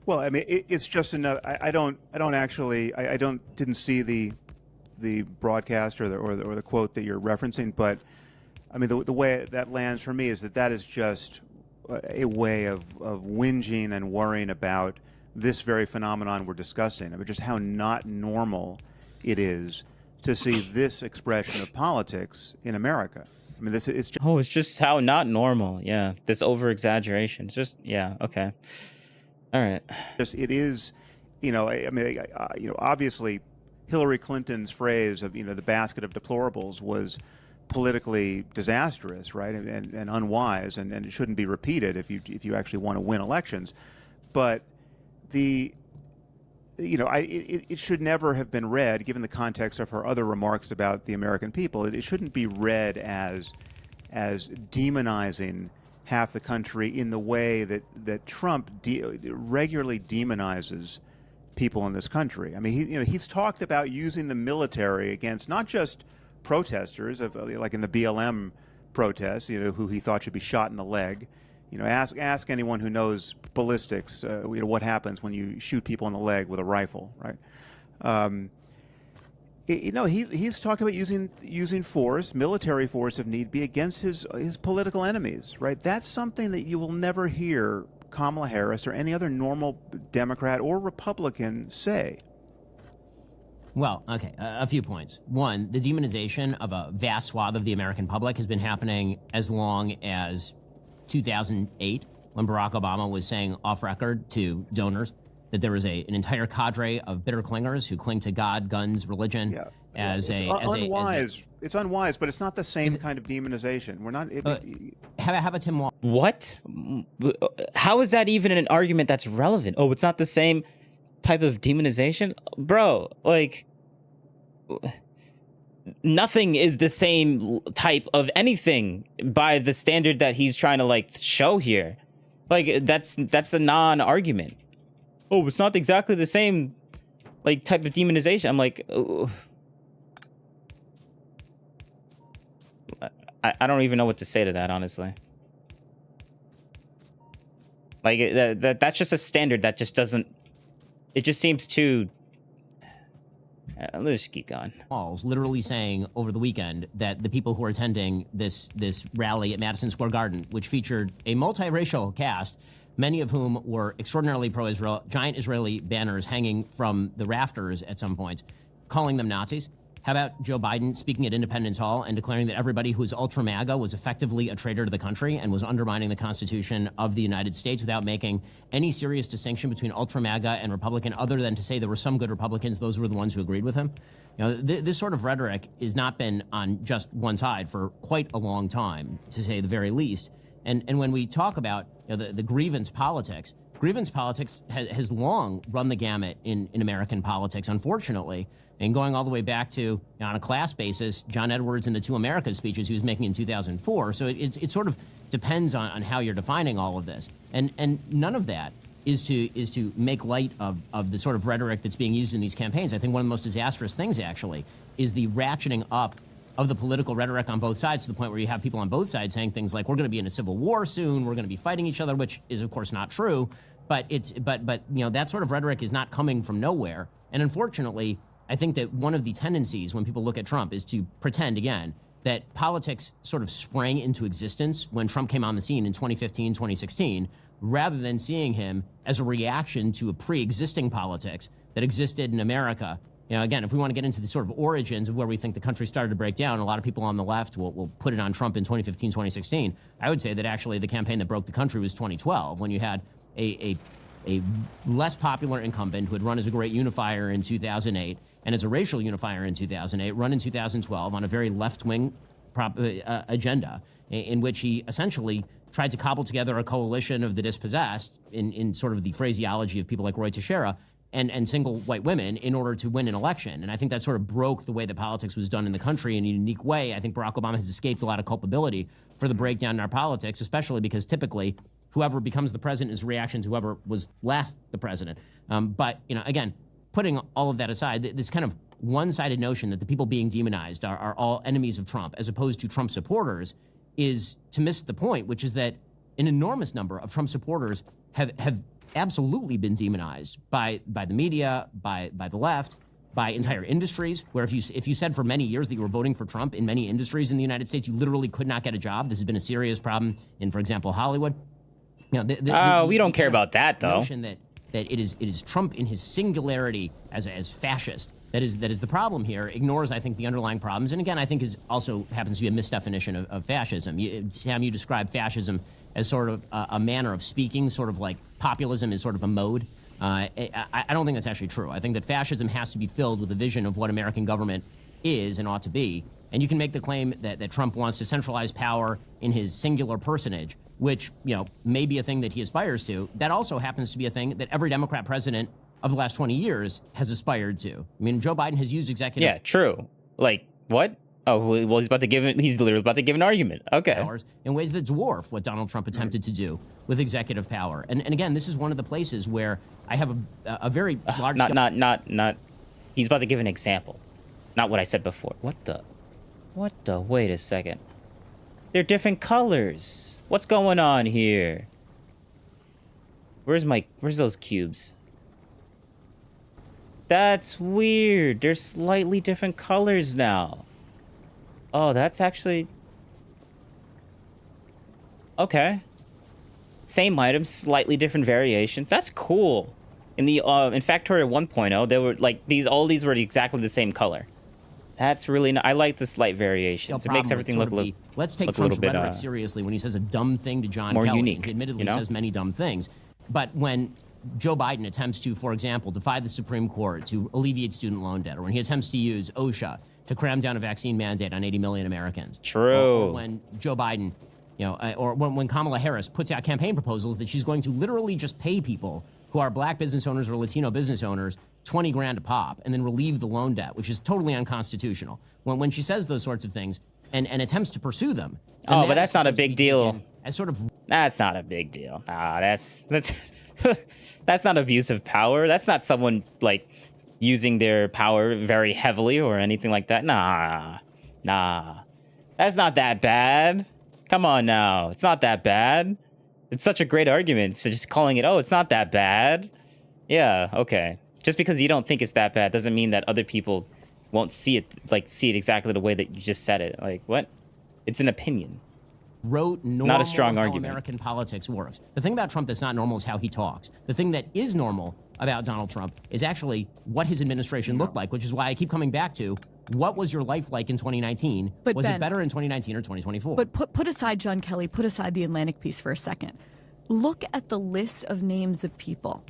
Well, I mean, it's just another. I didn't see the broadcast or the quote that you're referencing, but I mean, the way that lands for me is that is just a way of whinging and worrying about this very phenomenon we're discussing. I mean, just how not normal it is to see this expression of politics in America. I mean, this is just, it's just how not normal. Yeah, this over exaggeration. It's just okay. All right. it is, obviously, Hillary Clinton's phrase of the basket of deplorables was politically disastrous, right, and unwise, and it shouldn't be repeated if you actually want to win elections. But it should never have been read, given the context of her other remarks about the American people. It shouldn't be read as demonizing half the country in the way that Trump regularly demonizes people in this country. I mean, he's talked about using the military against not just protesters, like in the BLM protests, who he thought should be shot in the leg. Ask anyone who knows ballistics, what happens when you shoot people in the leg with a rifle, right? He's talked about using force, military force if need be, against his political enemies, right? That's something that you will never hear Kamala Harris or any other normal Democrat or Republican say. Well, okay, a few points. One, the demonization of a vast swath of the American public has been happening as long as 2008, when Barack Obama was saying off record to donors that there was an entire cadre of bitter clingers who cling to God, guns, religion It's unwise, but it's not the same kind of demonization. We're not. How about Tim Walz? What? How is that even an argument that's relevant? Oh, it's not the same type of demonization, bro. Like, nothing is the same type of anything by the standard that he's trying to show here. Like, that's a non-argument. Oh, it's not exactly the same type of demonization. I'm like, I don't even know what to say to that, honestly. Like, that's just a standard that just doesn't. It just seems too. Let's just keep going. Walz literally saying over the weekend that the people who are attending this rally at Madison Square Garden, which featured a multiracial cast, many of whom were extraordinarily pro-Israel, giant Israeli banners hanging from the rafters at some points, calling them Nazis. How about Joe Biden speaking at Independence Hall and declaring that everybody who is ultra-MAGA was effectively a traitor to the country and was undermining the Constitution of the United States without making any serious distinction between ultra-MAGA and Republican, other than to say there were some good Republicans, those were the ones who agreed with him? This sort of rhetoric has not been on just one side for quite a long time, to say the very least. And when we talk about the grievance politics has long run the gamut in American politics, unfortunately. And going all the way back to, on a class basis, John Edwards in the Two Americas speeches he was making in 2004. So it sort of depends on how you're defining all of this. And none of that is to make light of the sort of rhetoric that's being used in these campaigns. I think one of the most disastrous things, actually, is the ratcheting up of the political rhetoric on both sides, to the point where you have people on both sides saying things like, we're going to be in a civil war soon, we're going to be fighting each other, which is, of course, not true. But that sort of rhetoric is not coming from nowhere. And unfortunately, I think that one of the tendencies when people look at Trump is to pretend, again, that politics sort of sprang into existence when Trump came on the scene in 2015, 2016, rather than seeing him as a reaction to a pre-existing politics that existed in America. Again, if we want to get into the sort of origins of where we think the country started to break down, a lot of people on the left will put it on Trump in 2015, 2016. I would say that actually the campaign that broke the country was 2012, when you had a less popular incumbent who had run as a great unifier in 2008 and as a racial unifier in 2008, run in 2012 on a very left-wing agenda in which he essentially tried to cobble together a coalition of the dispossessed in sort of the phraseology of people like Roy Teixeira and single white women in order to win an election. And I think that sort of broke the way that politics was done in the country in a unique way. I think Barack Obama has escaped a lot of culpability for the breakdown in our politics, especially because typically whoever becomes the president is a reaction to whoever was last the president. But, again, putting all of that aside, this kind of one-sided notion that the people being demonized are all enemies of Trump, as opposed to Trump supporters, is to miss the point, which is that an enormous number of Trump supporters have absolutely been demonized by the media, by the left, by entire industries, where if you said for many years that you were voting for Trump in many industries in the United States, you literally could not get a job. This has been a serious problem in, for example, Hollywood. We don't care about that, though. Notion that it is Trump in his singularity as fascist that is the problem here. Ignores, I think, the underlying problems, and again, I think is also happens to be a misdefinition of fascism. Sam, you describe fascism as sort of a manner of speaking, sort of like populism is sort of a mode. I don't think that's actually true. I think that fascism has to be filled with a vision of what American government is and ought to be. And you can make the claim that Trump wants to centralize power in his singular personage, which, may be a thing that he aspires to. That also happens to be a thing that every Democrat president of the last 20 years has aspired to. I mean, Joe Biden has used executive... Yeah, true. Like, what? Oh, well, he's literally about to give an argument. Okay. Powers in ways that dwarf what Donald Trump attempted to do with executive power. And again, this is one of the places where I have a very large... Not... He's about to give an example. Not what I said before. What the... Wait a second. They're different colors. What's going on here? Where's those cubes? That's weird. They're slightly different colors now. Oh, that's actually... Okay. Same items, slightly different variations. That's cool. In Factorio 1.0, they were like all these were exactly the same color. That's really I like the slight variations. It makes everything look let's take Trump's rhetoric seriously when he says a dumb thing to John more Kelly. Unique, he admittedly says many dumb things. But when Joe Biden attempts to, for example, defy the Supreme Court to alleviate student loan debt, or when he attempts to use OSHA to cram down a vaccine mandate on 80 million Americans. True. Or when Joe Biden, or when Kamala Harris puts out campaign proposals that she's going to literally just pay people who are black business owners or Latino business owners $20 grand a pop and then relieve the loan debt, which is totally unconstitutional. When she says those sorts of things and attempts to pursue them. Oh, but that's not a big deal. That's not a big deal. That's that's not abuse of power. That's not someone like using their power very heavily or anything like that. Nah. That's not that bad. Come on now. It's not that bad. It's such a great argument. So just calling it, oh, it's not that bad. Yeah, okay. Just because you don't think it's that bad doesn't mean that other people won't see it exactly the way that you just said it. Like, what? It's an opinion. Not a strong argument. American politics works. The thing about Trump that's not normal is how he talks. The thing that is normal about Donald Trump is actually what his administration looked like, which is why I keep coming back to what was your life like in 2019? Was it better in 2019 or 2024? But put aside John Kelly, put aside the Atlantic piece for a second. Look at the list of names of people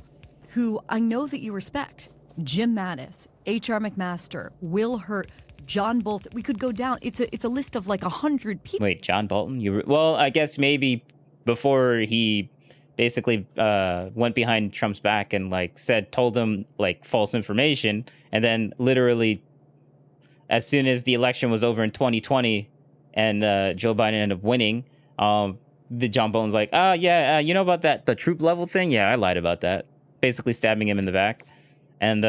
who I know that you respect. Jim Mattis, H.R. McMaster, Will Hurt, John Bolton. We could go down. It's a list of like 100 people. Wait, John Bolton? Well, I guess maybe before he basically went behind Trump's back and told him false information, and then literally as soon as the election was over in 2020 and Joe Biden ended up winning, the John Bolton's like, you know about the troop level thing? Yeah, I lied about that. Basically stabbing him in the back. And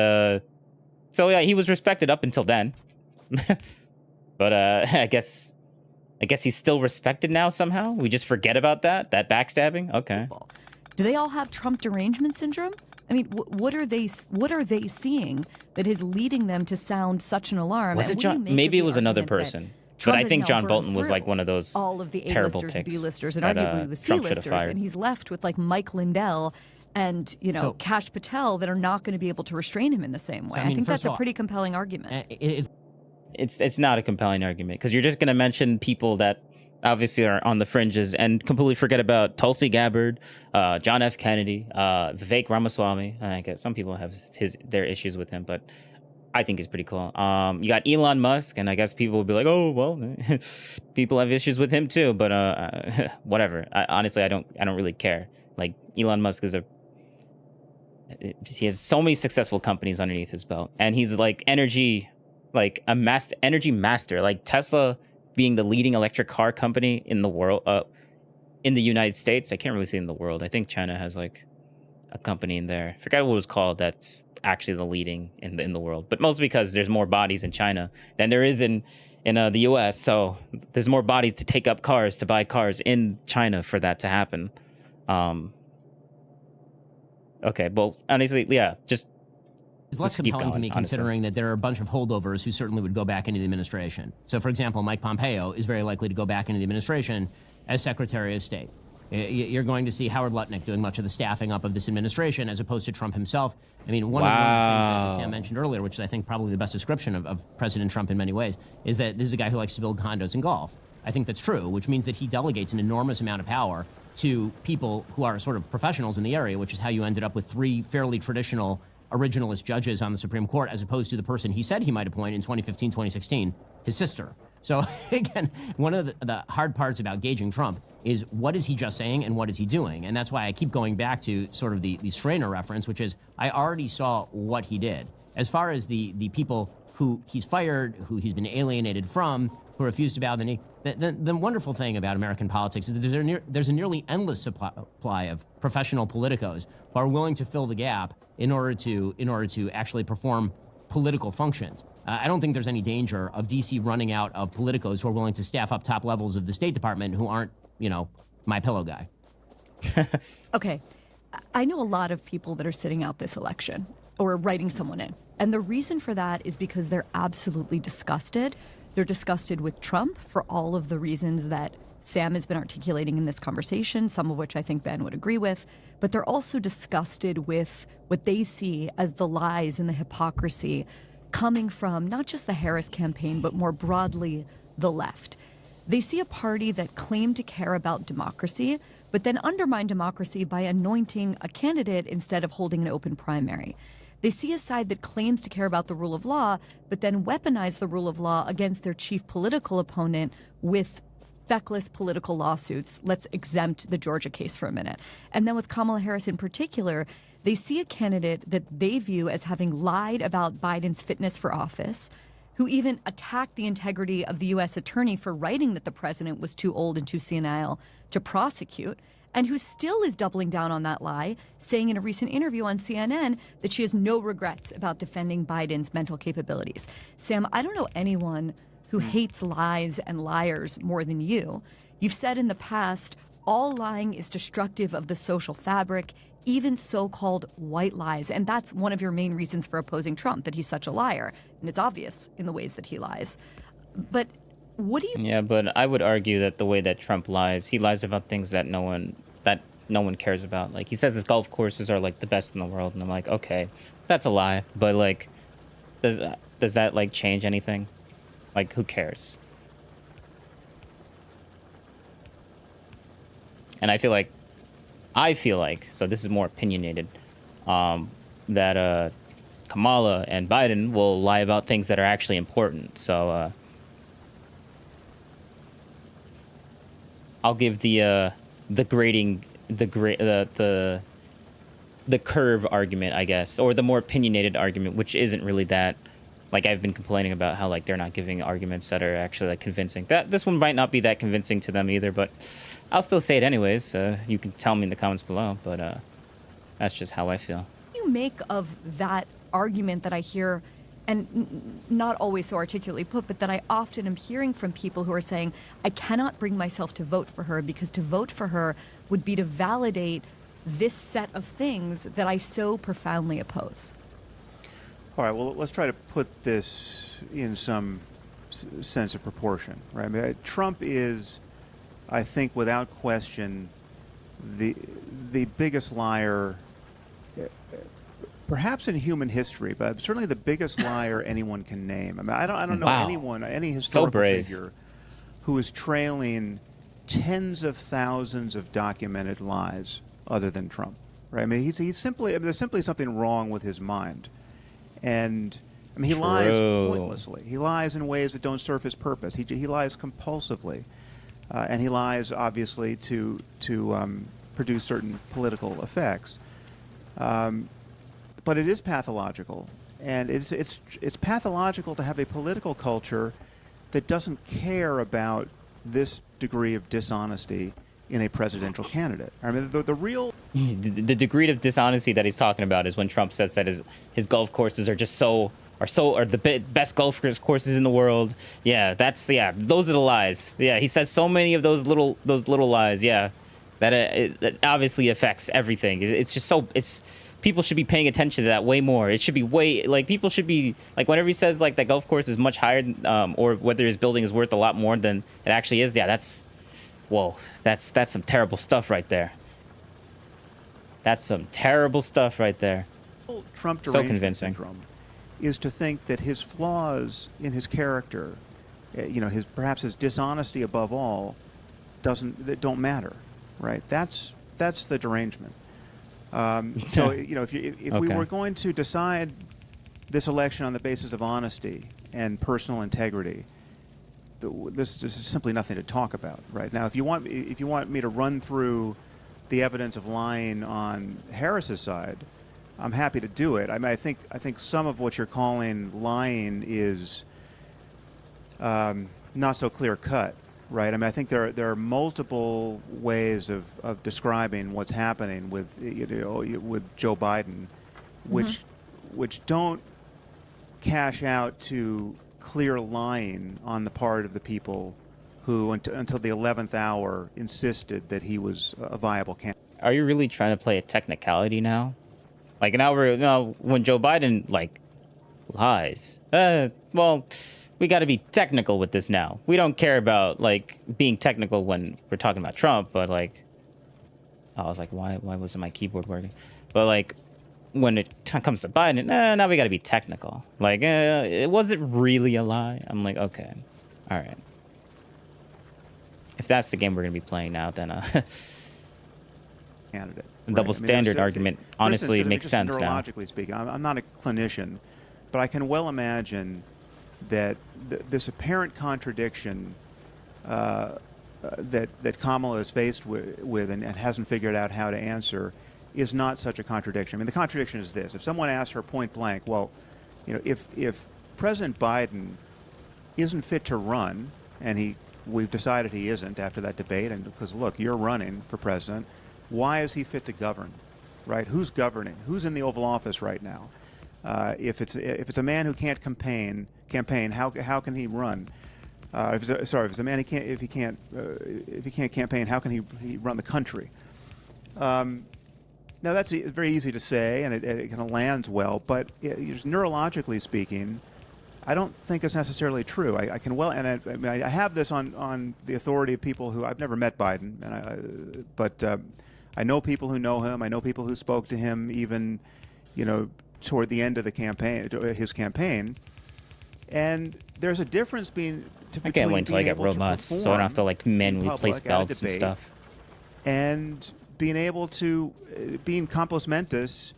so yeah, he was respected up until then. But I guess he's still respected now somehow. We just forget about that backstabbing. Okay. Do they all have Trump derangement syndrome? I mean, what are they seeing that is leading them to sound such an alarm? Was it John? Maybe it was another person. But I think John Bolton was like one of those all of the terrible A-listers, picks B-listers, and arguably the C-listers, and he's left with Mike Lindell and Kash Patel that are not going to be able to restrain him in the same way. I think that's a pretty compelling argument. It's not a compelling argument because you're just going to mention people that obviously are on the fringes and completely forget about Tulsi Gabbard, John F. Kennedy, Vivek Ramaswamy. I guess some people have their issues with him, but I think he's pretty cool. You got Elon Musk, and I guess people will be like, oh, well, people have issues with him too, but whatever. Honestly, I don't really care. Like, Elon Musk he has so many successful companies underneath his belt, and he's energy master, like Tesla being the leading electric car company in the world, in the United States. I can't really say in the world. I think China has a company in there. I forgot what it was called. That's actually the leading in the world, but mostly because there's more bodies in China than there is in the U.S. So there's more bodies to take up cars, to buy cars in China for that to happen. Okay, well, honestly, yeah, just it's less compelling to me considering that there are a bunch of holdovers who certainly would go back into the administration. So, for example, Mike Pompeo is very likely to go back into the administration as Secretary of State. You're going to see Howard Lutnick doing much of the staffing up of this administration, as opposed to Trump himself. I mean, one of the things that Sam mentioned earlier, which is I think probably the best description of President Trump in many ways, is that this is a guy who likes to build condos and golf. I think that's true, which means that he delegates an enormous amount of power to people who are sort of professionals in the area, which is how you ended up with 3 fairly traditional originalist judges on the Supreme Court, as opposed to the person he said he might appoint in 2015, 2016, his sister. So again, one of the hard parts about gauging Trump is what is he just saying and what is he doing? And that's why I keep going back to sort of the Strainer reference, which is I already saw what he did. As far as the people who he's fired, who he's been alienated from, who refuse to bow the knee, the wonderful thing about American politics is that there's a nearly endless supply of professional politicos who are willing to fill the gap in order to actually perform political functions. I don't think there's any danger of D.C. running out of politicos who are willing to staff up top levels of the State Department who aren't, my pillow guy. Okay. I know a lot of people that are sitting out this election or writing someone in. And the reason for that is because they're absolutely disgusted. They're disgusted with Trump for all of the reasons that Sam has been articulating in this conversation, some of which I think Ben would agree with. But they're also disgusted with what they see as the lies and the hypocrisy coming from not just the Harris campaign, but more broadly, the left. They see a party that claimed to care about democracy, but then undermine democracy by anointing a candidate instead of holding an open primary. They see a side that claims to care about the rule of law, but then weaponize the rule of law against their chief political opponent with feckless political lawsuits. Let's exempt the Georgia case for a minute. And then with Kamala Harris in particular, they see a candidate that they view as having lied about Biden's fitness for office, who even attacked the integrity of the U.S. attorney for writing that the president was too old and too senile to prosecute, and who still is doubling down on that lie, saying in a recent interview on CNN that she has no regrets about defending Biden's mental capabilities. Sam, I don't know anyone who hates lies and liars more than you. You've said in the past, all lying is destructive of the social fabric, even so-called white lies. And that's one of your main reasons for opposing Trump, that he's such a liar. And it's obvious in the ways that he lies. But what do you... Yeah, but I would argue that the way that Trump lies, he lies about things that no one cares about. Like, he says his golf courses are, like, the best in the world. And I'm like, okay, that's a lie. But, like, does that, like, change anything? Like, who cares? And I feel like, so this is more opinionated, that Kamala and Biden will lie about things that are actually important. So I'll give the curve argument, I guess, or the more opinionated argument, which isn't really that. Like, I've been complaining about how, like, they're not giving arguments that are actually, like, convincing. This one might not be that convincing to them either, but I'll still say it anyways. You can tell me in the comments below, but that's just how I feel. What do you make of that argument that I hear, and not always so articulately put, but that I often am hearing from people who are saying, I cannot bring myself to vote for her because to vote for her would be to validate this set of things that I so profoundly oppose? All right, well, let's try to put this in some sense of proportion, right? I mean, Trump is, I think, without question, the biggest liar, perhaps in human history, but certainly the biggest liar anyone can name. I mean, I don't know anyone, any historical figure who is trailing tens of thousands of documented lies other than Trump, right? I mean, he's simply, there's simply something wrong with his mind. And I mean, he lies pointlessly. He lies in ways that don't serve his purpose. He lies compulsively, and he lies obviously to produce certain political effects. But it is pathological, and it's pathological to have a political culture that doesn't care about this degree of dishonesty in a presidential candidate. I mean, the real... The degree of dishonesty that he's talking about is when Trump says that his golf courses are just are the best golf courses in the world. Yeah, those are the lies. Yeah, he says so many of those little lies. Yeah, that it obviously affects everything. It's just so people should be paying attention to that way more. It should be people should be like, whenever he says like that golf course is much higher, or whether his building is worth a lot more than it actually is. Yeah, Whoa, that's some terrible stuff right there. That's some terrible stuff right there. Trump So derangement convincing. syndrome is to think that his flaws in his character, his perhaps his dishonesty above all, don't matter, right? That's the derangement. So if we Okay. were going to decide this election on the basis of honesty and personal integrity, this is simply nothing to talk about right now. If you want me to run through the evidence of lying on Harris's side, I'm happy to do it. I mean, I think some of what you're calling lying is not so clear cut, right? I mean, I think there are multiple ways of describing what's happening with with Joe Biden, which don't cash out to clear lying on the part of the people who, until the 11th hour, insisted that he was a viable candidate. Are you really trying to play a technicality now? Like now when Joe Biden lies, well, we got to be technical with this now. We don't care about being technical when we're talking about Trump, but I was like, why wasn't my keyboard working? But when it comes to Biden, now we got to be technical. Was it really a lie? I'm like, okay, all right. If that's the game we're gonna be playing now, then Candidate. double standard argument honestly makes sense now. Neurologically speaking, I'm not a clinician, but I can well imagine that this apparent contradiction that Kamala is faced with and hasn't figured out how to answer is not such a contradiction. I mean, the contradiction is this: if someone asks her point blank, well, if President Biden isn't fit to run, and we've decided he isn't after that debate, and because look, you're running for president, why is he fit to govern, right? Who's governing? Who's in the Oval Office right now? If it's a man who can't campaign, how can he run? If it's a man if he can't campaign, how can he run the country? Now that's very easy to say, and it kind of lands well, but neurologically speaking, I don't think it's necessarily true. I can well, and I have this on the authority of people who I've never met Biden, but I know people who know him. I know people who spoke to him even, toward the end of his campaign, and there's a difference I can't wait until I get robots, so I don't have to manually place belts and stuff. And being able to being compos mentis,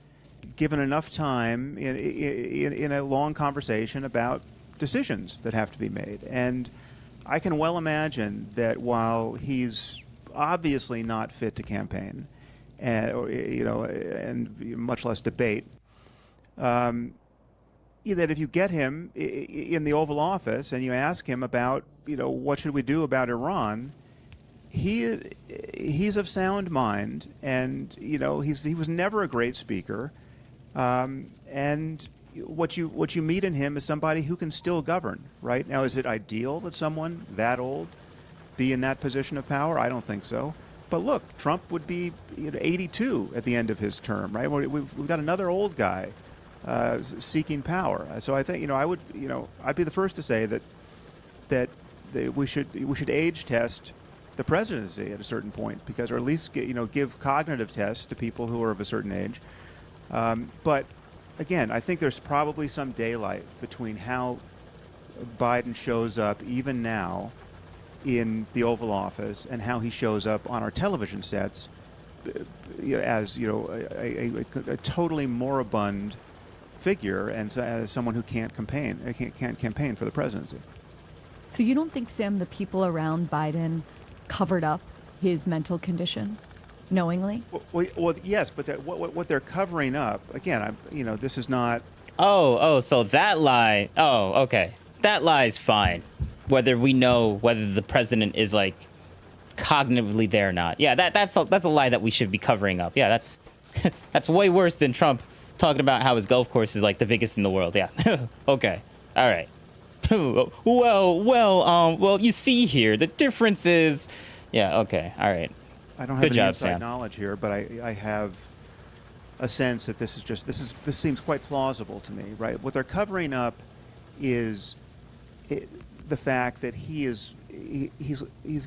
given enough time in a long conversation about decisions that have to be made. And I can well imagine that while he's obviously not fit to campaign, and much less debate, that if you get him in the Oval Office and you ask him about, what should we do about Iran, he's of sound mind, and he was never a great speaker. And what you meet in him is somebody who can still govern. Right now, is it ideal that someone that old be in that position of power? I don't think so. But look, Trump would be 82 at the end of his term, right? We've got another old guy seeking power. So I think I'd be the first to say that we should age test the presidency at a certain point, or at least give cognitive tests to people who are of a certain age. But again, I think there's probably some daylight between how Biden shows up even now in the Oval Office and how he shows up on our television sets as a totally moribund figure, and as someone who can't campaign for the presidency. So you don't think, Sam, the people around Biden covered up his mental condition knowingly? Well, yes, but what they're covering up, again, this is not... So that lie... Oh, okay. That lie is fine. Whether we know whether the president is, cognitively there or not. Yeah, that's a lie that we should be covering up. Yeah, that's way worse than Trump talking about how his golf course is, the biggest in the world. Yeah. Okay. All right. Well, you see here, the difference is... Yeah, okay. All right. I don't have any inside knowledge here, but I have a sense that this seems quite plausible to me, right? What they're covering up is the fact that he's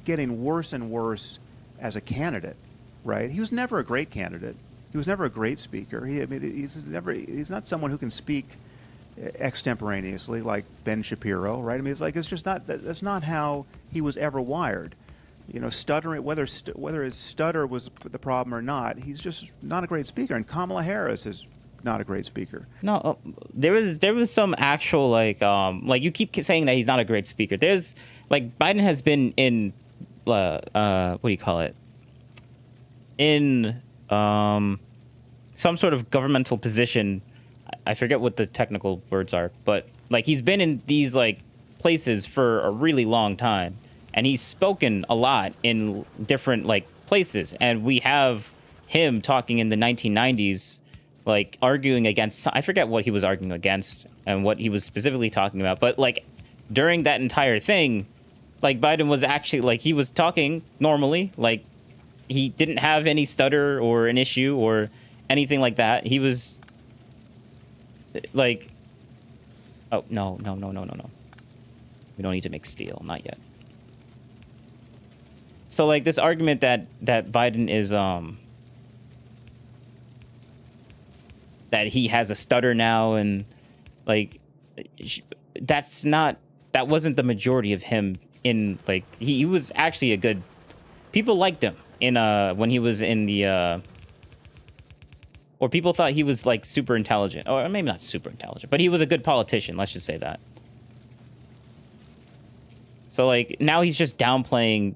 getting worse and worse as a candidate, right? He was never a great candidate. He was never a great speaker. He's not someone who can speak extemporaneously like Ben Shapiro, right? I mean, it's just not, that's not how he was ever wired. You know, stuttering, whether his stutter was the problem or not, he's just not a great speaker. And Kamala Harris is not a great speaker. No, there was some actual like you keep saying that he's not a great speaker. There's like Biden has been in what do you call it? In some sort of governmental position. I forget what the technical words are, but like he's been in these like places for a really long time, and he's spoken a lot in different like places. And we have him talking in the 1990s, like arguing against, I forget what he was arguing against and what he was specifically talking about, but like during that entire thing, like Biden was actually like, he was talking normally, like he didn't have any stutter or an issue or anything like that. He was like, oh, no. We don't need to make steel, not yet. So like this argument that Biden is, that he has a stutter now, and like, that wasn't the majority of him in like, he was actually a good, people liked him in, when he was in the, or people thought he was like super intelligent, or maybe not super intelligent, but he was a good politician. Let's just say that. So like now he's just downplaying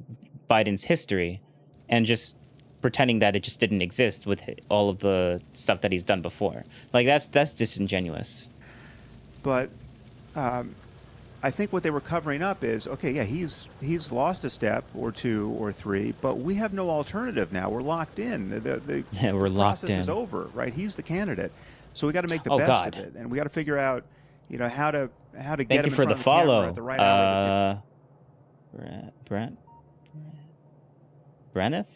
Biden's history and just pretending that it just didn't exist with all of the stuff that he's done before. Like that's disingenuous. But I think what they were covering up is, okay, yeah, he's lost a step or two or three, but we have no alternative now. We're locked in. The process is over, right? He's the candidate, so we got to make the best of it, and we got to figure out, you know, how to get Thank him you in for front the of the camera follow, at the right hour. Branneth.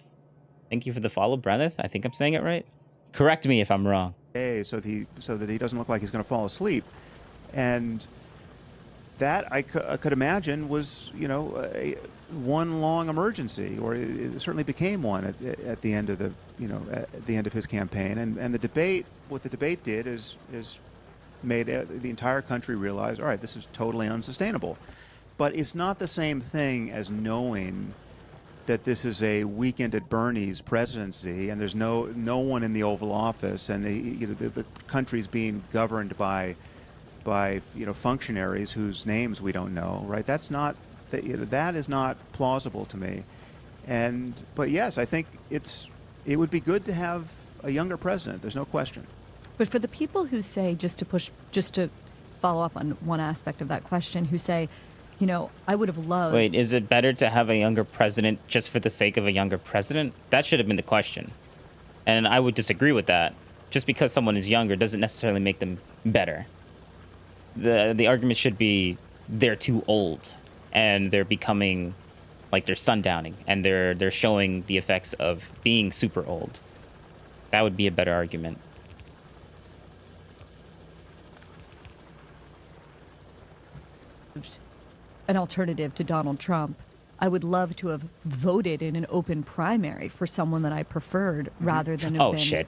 Thank you for the follow, Branneth. I think I'm saying it right. Correct me if I'm wrong. So that he doesn't look like he's going to fall asleep, and that I could imagine was, you know, one long emergency, or it certainly became one at the end of the, you know, at the end of his campaign. And the debate, what the debate did is made the entire country realize, all right, this is totally unsustainable. But it's not the same thing as knowing that this is a weekend at Bernie's presidency, and there's no one in the Oval Office, and the country's being governed by functionaries whose names we don't know, right? That's not that is not plausible to me. But yes, I think it would be good to have a younger president. There's no question. But for the people who say, just to follow up on one aspect of that question, who say, you know, I would have loved. Wait, is it better to have a younger president just for the sake of a younger president? That should have been the question. And I would disagree with that. Just because someone is younger doesn't necessarily make them better. The argument should be they're too old and they're becoming like they're sundowning and they're showing the effects of being super old. That would be a better argument. An alternative to Donald Trump. I would love to have voted in an open primary for someone that I preferred rather than have been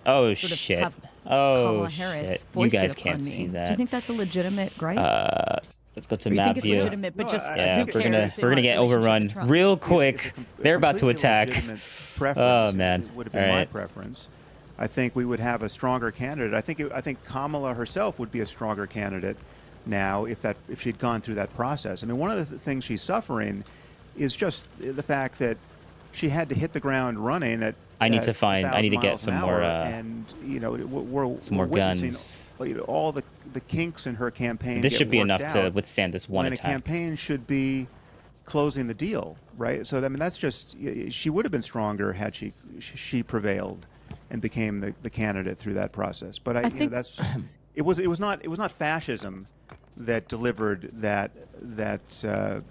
Kamala Harris you guys it can't upon see me. that. Do you think that's a legitimate gripe? Let's go to or you map think it's view. legitimate, but just Yeah, who we're cares gonna get overrun real quick. They're about to attack. Oh man! It would have been my preference. I think we would have a stronger candidate. I think Kamala herself would be a stronger candidate now if she'd gone through that process. I mean, one of the things she's suffering is just the fact that she had to hit the ground running at. I need to get some more. And you know, we're more guns. All the kinks in her campaign. This should be enough to withstand this one attack. And a campaign should be closing the deal, right? So I mean, that's just, she would have been stronger had she prevailed and became the candidate through that process. But I think that's it was not fascism that delivered that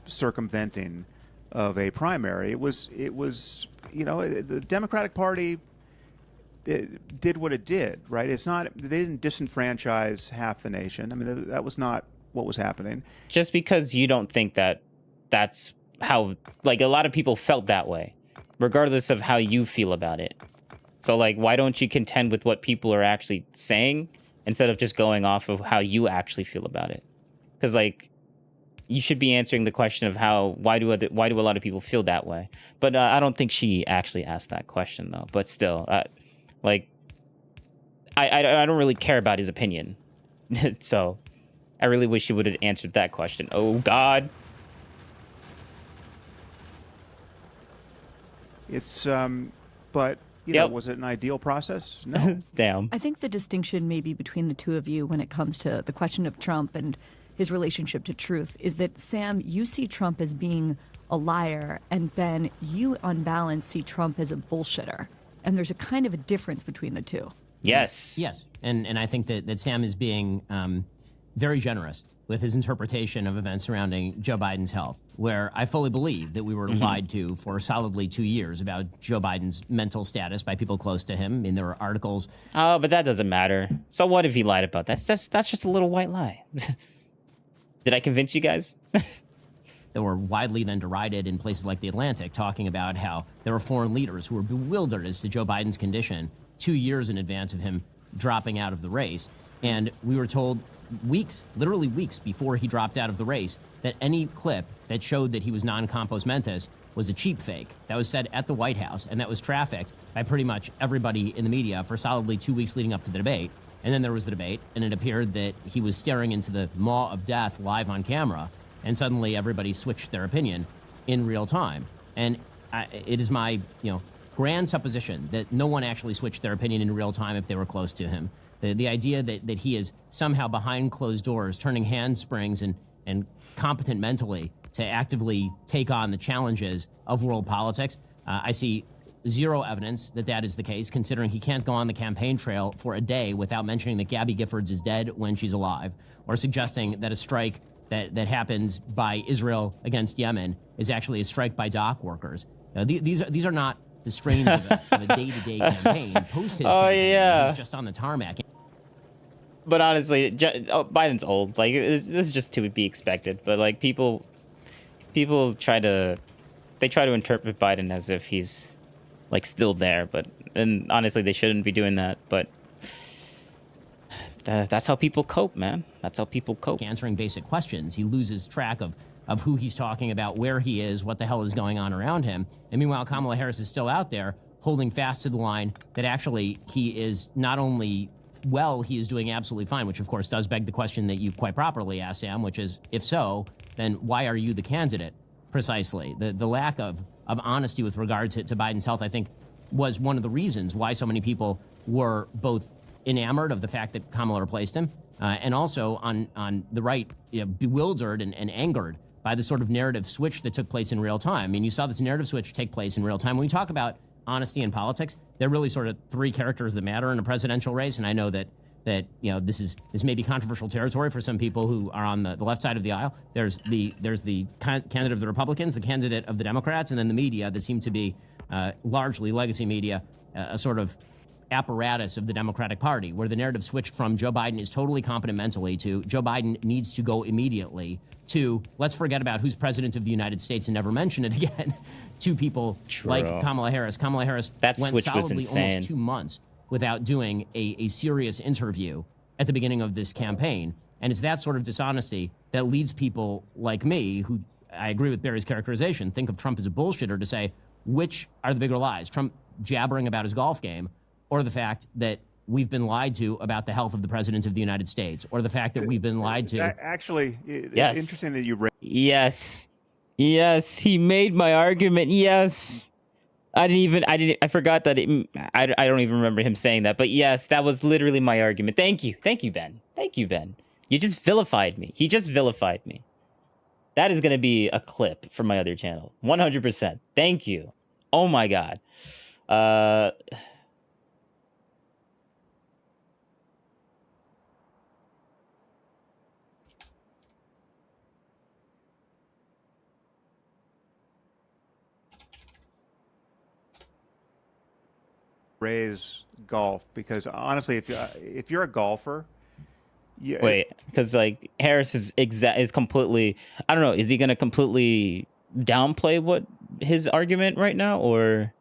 circumventing of a primary. It was the Democratic Party did what it did, right? It's not, they didn't disenfranchise half the nation. I mean, that was not what was happening. Just because you don't think that that's how, like, a lot of people felt that way, regardless of how you feel about it. So, like, why don't you contend with what people are actually saying instead of just going off of how you actually feel about it? Because, like, you should be answering the question of why do a lot of people feel that way? But I don't think she actually asked that question, though. But still, like, I don't really care about his opinion. So I really wish he would have answered that question. Oh, God. It's, but, you know, was it an ideal process? No. Damn. I think the distinction maybe between the two of you when it comes to the question of Trump and his relationship to truth is that, Sam, you see Trump as being a liar, and Ben, you on balance see Trump as a bullshitter. And there's a kind of a difference between the two. Yes. Yes. And I think that Sam is being very generous with his interpretation of events surrounding Joe Biden's health, where I fully believe that we were lied to for solidly 2 years about Joe Biden's mental status by people close to him. I mean, there were articles. Oh, but that doesn't matter. So what if he lied about that? That's just a little white lie. Did I convince you guys? That were widely then derided in places like The Atlantic, talking about how there were foreign leaders who were bewildered as to Joe Biden's condition 2 years in advance of him dropping out of the race. And we were told literally weeks before he dropped out of the race, that any clip that showed that he was non-compos mentis was a cheap fake. That was said at the White House, and that was trafficked by pretty much everybody in the media for solidly 2 weeks leading up to the debate. And then there was the debate, and it appeared that he was staring into the maw of death live on camera, and suddenly everybody switched their opinion in real time. And it is my, grand supposition that no one actually switched their opinion in real time if they were close to him. The idea that he is somehow behind closed doors, turning handsprings and competent mentally to actively take on the challenges of world politics, I see zero evidence that that is the case, considering he can't go on the campaign trail for a day without mentioning that Gabby Giffords is dead when she's alive, or suggesting that a strike that happens by Israel against Yemen is actually a strike by dock workers. These are not the strains of a day-to-day campaign. Post his campaign, he's just on the tarmac. But honestly, Biden's old. Like, this is just to be expected. But, like, people try to interpret Biden as if he's, like, still there. And honestly, they shouldn't be doing that. But that's how people cope, man. That's how people cope. Answering basic questions, he loses track of who he's talking about, where he is, what the hell is going on around him. And meanwhile, Kamala Harris is still out there holding fast to the line that actually he is not only he is doing absolutely fine, which of course does beg the question that you quite properly asked, Sam, which is, if so, then why are you the candidate? Precisely. The lack of honesty with regard to Biden's health, I think, was one of the reasons why so many people were both enamored of the fact that Kamala replaced him, and also on the right, bewildered and angered by the sort of narrative switch that took place in real time. I mean, you saw this narrative switch take place in real time. When we talk about honesty in politics, there are really sort of three characters that matter in a presidential race, and I know that this may be controversial territory for some people who are on the left side of the aisle. There's the candidate of the Republicans, the candidate of the Democrats, and then the media that seem to be largely legacy media, a sort of apparatus of the Democratic Party, where the narrative switched from Joe Biden is totally competent mentally to Joe Biden needs to go immediately to let's forget about who's president of the United States and never mention it again to people like Kamala Harris. Kamala Harris went solidly almost 2 months without doing a serious interview at the beginning of this campaign. And it's that sort of dishonesty that leads people like me, who I agree with Barry's characterization, think of Trump as a bullshitter, to say, which are the bigger lies? Trump jabbering about his golf game, or the fact that we've been lied to about the health of the president of the United States, or the fact that we've been lied to? Actually, it's interesting that you read. Yes, he made my argument. Yes. I forgot that I don't even remember him saying that, but yes, that was literally my argument. Thank you, Ben. You just vilified me. He just vilified me. That is going to be a clip from my other channel. 100%. Thank you. Oh my God. Raise golf, because honestly, if you're a golfer, Yeah, Wait, because like Harris is completely. I don't know. Is he going to completely downplay what his argument right now, or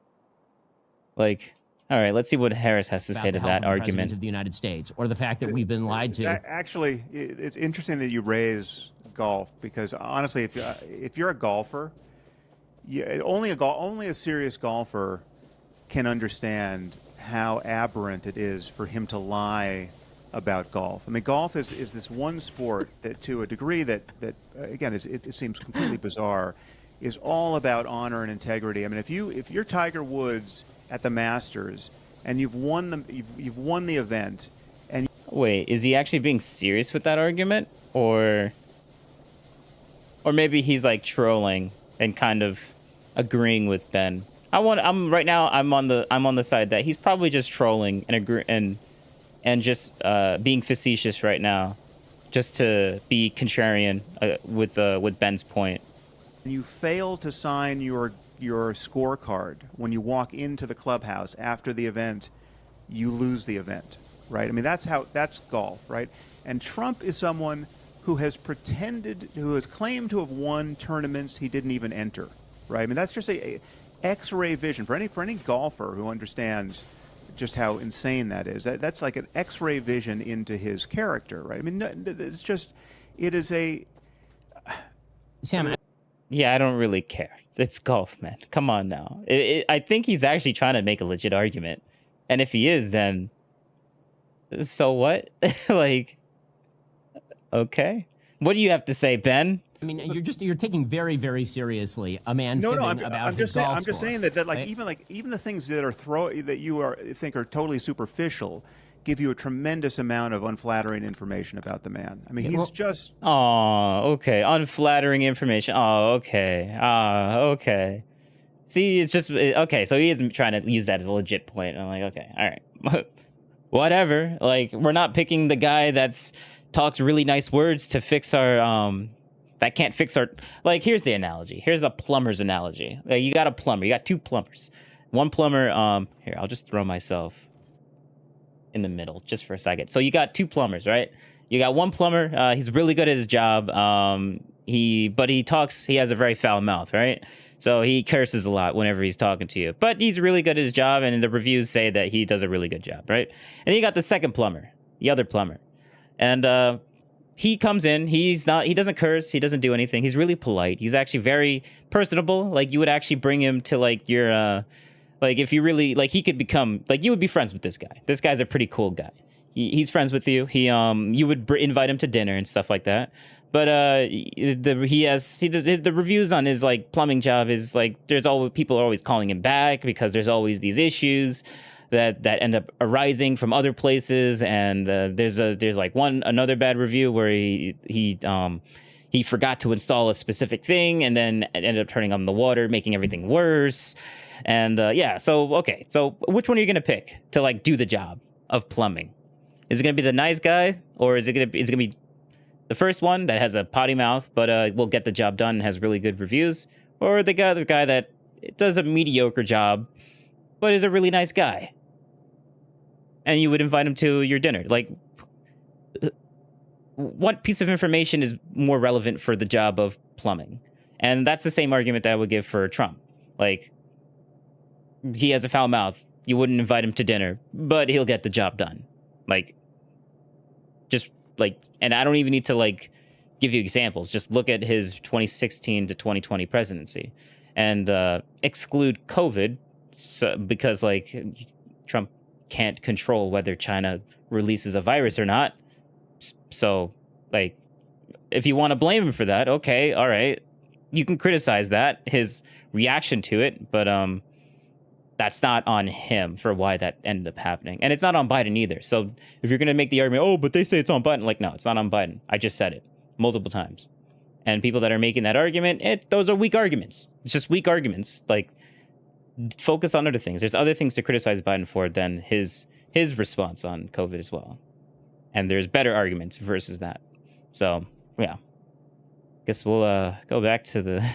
like? All right, let's see what Harris has to about say the to health that of the president argument. of the United States, or the fact that we've been lied it's to. actually, it's interesting that you raise golf because honestly, if you're a golfer, only a serious golfer can understand how aberrant it is for him to lie about golf. I mean, golf is this one sport that, to a degree that again, it seems completely bizarre, is all about honor and integrity. I mean, if you're Tiger Woods at the Masters and you've won the event, and wait, is he actually being serious with that argument, or maybe he's like trolling and kind of agreeing with Ben? I'm on the side that he's probably just trolling and just being facetious right now, just to be contrarian with Ben's point. you fail to sign your scorecard when you walk into the clubhouse after the event, you lose the event, right? I mean, that's golf, right? And Trump is someone who has claimed to have won tournaments he didn't even enter, right? I mean, that's just a X-ray vision for any golfer who understands just how insane that is. That's like an X-ray vision into his character, right? I mean, it is a. Sam, yeah, I don't really care. It's golf, man. Come on now. I think he's actually trying to make a legit argument, and if he is, then so what? Like, okay, what do you have to say, Ben? I mean, you're taking very, very seriously a man fibbing about his golf I'm just score. saying that even the things that think are totally superficial give you a tremendous amount of unflattering information about the man. I mean, he's just. Oh, okay. Unflattering information. Oh, okay. Okay. See, it's just okay. So he isn't trying to use that as a legit point. I'm like, okay, all right, whatever. Like, we're not picking the guy that's talks really nice words to fix our that can't fix our. Like, here's the analogy. Here's the plumber's analogy. Like, you got a plumber. You got two plumbers. One plumber. Here, I'll just throw myself in the middle just for a second. So you got two plumbers, right? You got one plumber. He's really good at his job. He has a very foul mouth, right? So he curses a lot whenever he's talking to you. But he's really good at his job, and the reviews say that he does a really good job, right? And then you got the second plumber, the other plumber. And he comes in, he doesn't curse, he doesn't do anything. He's really polite. He's actually very personable. Like, you would actually bring him to like your like, if you really, like, he could become, like, you would be friends with this guy. This guy's a pretty cool guy. He's friends with you. You would invite him to dinner and stuff like that. But the reviews on his, like, plumbing job is, like, people are always calling him back because there's always these issues that end up arising from other places. And there's like another bad review where he forgot to install a specific thing and then it ended up turning on the water, making everything worse. And so which one are you gonna pick to, like, do the job of plumbing? Is it gonna be the nice guy, or is it gonna be the first one that has a potty mouth but will get the job done and has really good reviews, or the guy that does a mediocre job but is a really nice guy, and you would invite him to your dinner? Like, what piece of information is more relevant for the job of plumbing? And that's the same argument that I would give for Trump. Like, he has a foul mouth. You wouldn't invite him to dinner, but he'll get the job done. Like, just like, and I don't even need to, like, give you examples. Just look at his 2016 to 2020 presidency and exclude COVID because, like, Trump can't control whether China releases a virus or not. So, like, if you want to blame him for that, okay, all right. You can criticize that, his reaction to it, but that's not on him for why that ended up happening. And it's not on Biden either. So if you're going to make the argument, oh, but they say it's on Biden. Like, no, it's not on Biden. I just said it multiple times. And people that are making that argument, those are weak arguments. It's just weak arguments. Like, focus on other things. There's other things to criticize Biden for than his response on COVID as well. And there's better arguments versus that. So, yeah. Guess we'll go back to the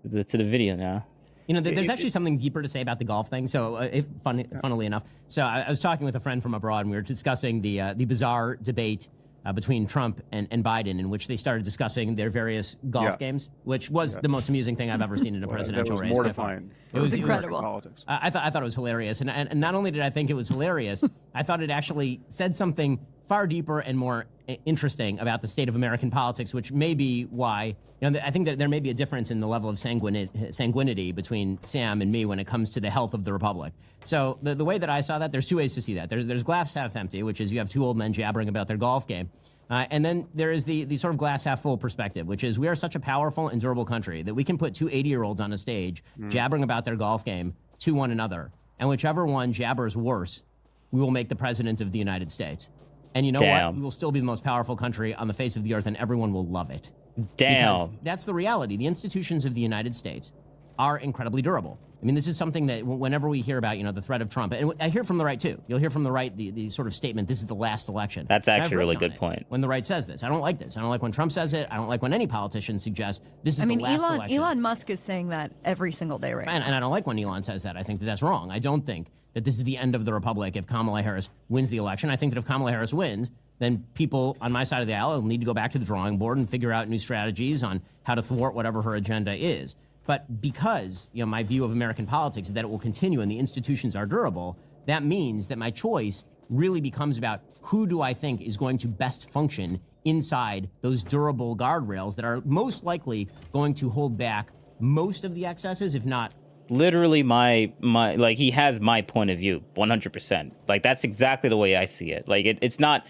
video now. You know, there's actually something deeper to say about the golf thing. So, funnily enough, so I was talking with a friend from abroad, and we were discussing the bizarre debate between Trump and Biden, in which they started discussing their various golf games, which was the most amusing thing I've ever seen in a presidential race. Mortifying. It was incredible. Politics. I thought it was hilarious, and not only did I think it was hilarious, I thought it actually said something far deeper and more interesting about the state of American politics, which may be why, you know, I think that there may be a difference in the level of sanguinity between Sam and me when it comes to the health of the republic. So the way that I saw that, there's two ways to see that. There's glass half empty, which is you have two old men jabbering about their golf game. And then there is the sort of glass half full perspective, which is we are such a powerful and durable country that we can put two 80-year-olds on a stage jabbering about their golf game to one another. And whichever one jabbers worse, we will make the president of the United States. And you know what? We will still be the most powerful country on the face of the earth, and everyone will love it. Because that's the reality. The institutions of the United States are incredibly durable. I mean, this is something that whenever we hear about, you know, the threat of Trump, and I hear from the right too. You'll hear from the right the sort of statement, this is the last election. That's actually a really good point. When the right says this, I don't like this. I don't like when Trump says it. I don't like when any politician suggests this is the last election. Elon Musk is saying that every single day right now. And I don't like when Elon says that. I think that that's wrong. I don't think that this is the end of the republic if Kamala Harris wins the election. I think that if Kamala Harris wins, then people on my side of the aisle need to go back to the drawing board and figure out new strategies on how to thwart whatever her agenda is. But because, you know, my view of American politics is that it will continue and the institutions are durable, that means that my choice really becomes about who do I think is going to best function inside those durable guardrails that are most likely going to hold back most of the excesses, if not. Literally my like, he has my point of view 100%. Like, that's exactly the way I see it. Like, it's not